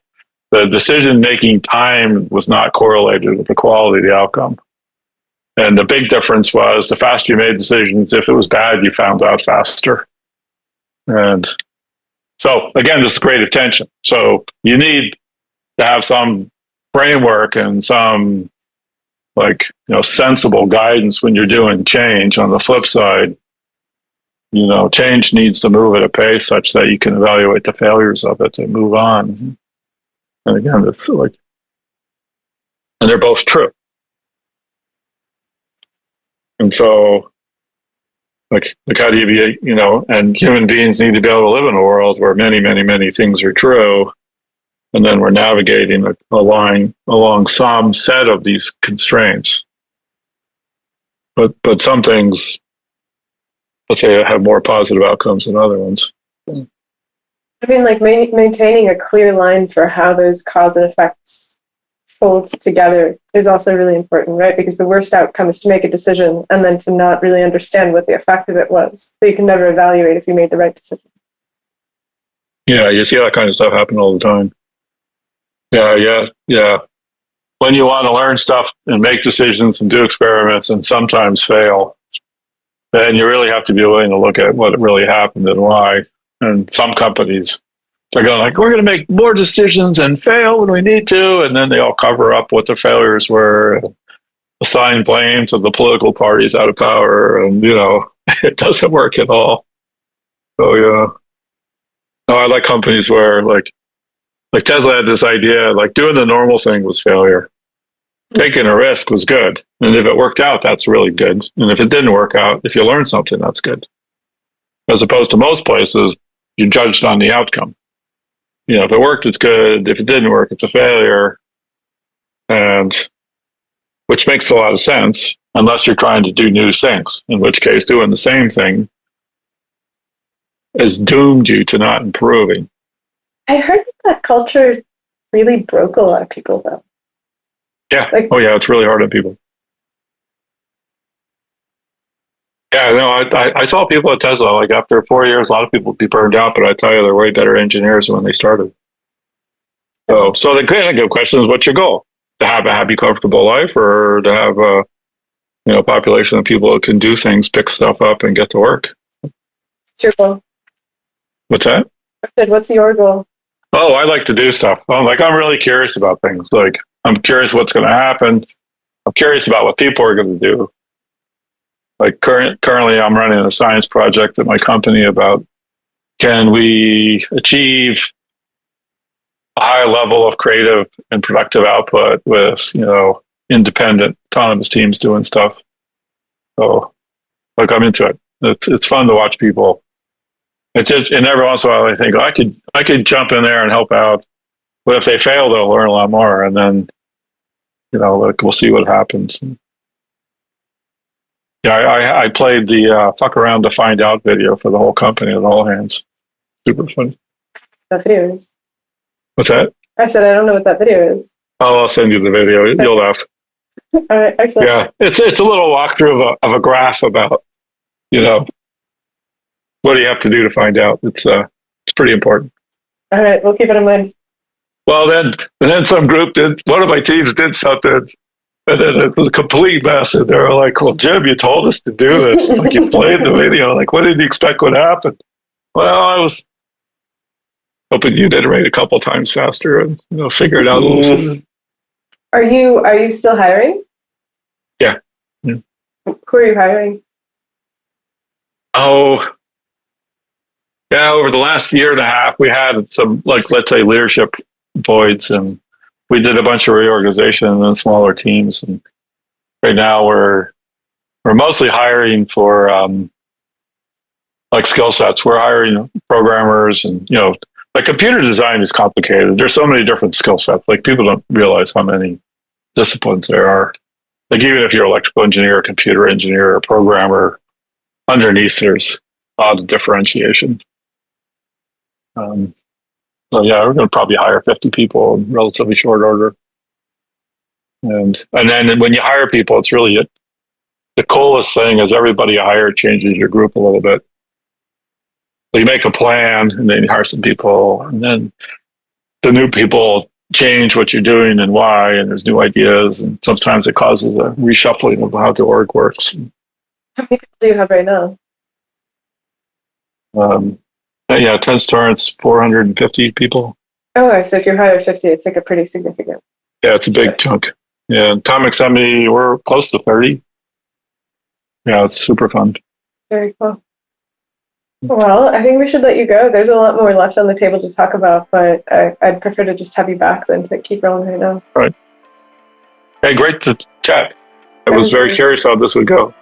the decision-making time was not correlated with the quality of the outcome. And the big difference was the faster you made decisions, if it was bad, you found out faster. And so, again, this is creative tension. So you need to have some framework and some, sensible guidance when you're doing change. On the flip side, change needs to move at a pace such that you can evaluate the failures of it and move on. And again, it's and they're both true. And so, how do you be, and human beings need to be able to live in a world where many, many, many things are true. And then we're navigating along some set of these constraints. But some things, let's say, have more positive outcomes than other ones. I mean, maintaining a clear line for how those cause and effects fold together is also really important, right? Because the worst outcome is to make a decision and then to not really understand what the effect of it was. So you can never evaluate if you made the right decision. Yeah, you see that kind of stuff happen all the time. Yeah. When you want to learn stuff and make decisions and do experiments and sometimes fail, then you really have to be willing to look at what really happened and why. And some companies, they're going we're going to make more decisions and fail when we need to. And then they all cover up what the failures were, assign blame to the political parties out of power. And, it doesn't work at all. So, yeah. No, I like companies where, like Tesla had this idea, doing the normal thing was failure. Taking a risk was good. And if it worked out, that's really good. And if it didn't work out, if you learned something, that's good. As opposed to most places, you're judged on the outcome. If it worked, it's good. If it didn't work, it's a failure. And which makes a lot of sense. unless you're trying to do new things, in which case doing the same thing has doomed you to not improving. I heard that culture really broke a lot of people, though. Yeah. Like- Oh, yeah. It's really hard on people. Yeah. No, I saw people at Tesla, like after 4 years, a lot of people would be burned out, but I tell you, they're way better engineers than when they started. So the kind of good question is, what's your goal? To have a happy, comfortable life, or to have a population of people who can do things, pick stuff up, and get to work? What's your goal? What's that? I said, what's your goal? Oh, I like to do stuff. I'm really curious about things. Like, I'm curious what's going to happen. I'm curious about what people are going to do. Like currently, I'm running a science project at my company about, can we achieve a high level of creative and productive output with, independent autonomous teams doing stuff. So, like, I'm into it. It's fun to watch people. It's just, and every once in a while I think, I could jump in there and help out. But if they fail, they'll learn a lot more, and then we'll see what happens. Yeah, I played the fuck around to find out video for the whole company at all hands. Super fun. That video is. What's that? I said, I don't know what that video is. Oh, I'll send you the video. You'll laugh. All right, excellent. Yeah, it's a little walkthrough of a graph about, what do you have to do to find out. It's pretty important. All right, we'll keep it in mind. Well, then some group one of my teams did something, and then it was a complete mess. And they were like, "Well, Jim, you told us to do this. Like, you played the video. Like, what did you expect would happen?" Well, I was hoping you'd iterate a couple times faster and figure it out a little sooner. Are you still hiring? Yeah. Who are you hiring? Oh, yeah. Over the last year and a half, we had some, like, let's say, leadership voids, and we did a bunch of reorganization and then smaller teams. And right now, we're mostly hiring for like skill sets. We're hiring programmers, and like, computer design is complicated. There's so many different skill sets. Like, people don't realize how many disciplines there are. Like, even if you're an electrical engineer, computer engineer, or programmer, underneath there's a lot of differentiation. So yeah, we're going to probably hire 50 people in relatively short order. And then when you hire people, it's really the coolest thing is everybody you hire changes your group a little bit. So you make a plan, and then you hire some people, and then the new people change what you're doing and why, and there's new ideas, and sometimes it causes a reshuffling of how the org works. How many people do you have right now? Yeah, Tenstorrent's 450 people. Oh, so if you're hired 50, it's like a pretty significant. Yeah, it's a big chunk. Yeah, Atomic Semi, we're close to 30. Yeah, it's super fun. Very cool. Well, I think we should let you go. There's a lot more left on the table to talk about, but I'd prefer to just have you back than to keep rolling right now. All right. Hey, great to chat. I was very curious how this would go.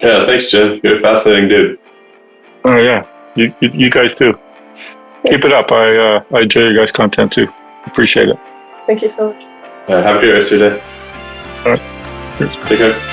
Yeah, thanks, Jim. You're a fascinating dude. Oh, yeah. You guys too. Keep it up. I enjoy your guys' content too. Appreciate it. Thank you so much. Have a great rest of your day. All right. Take care.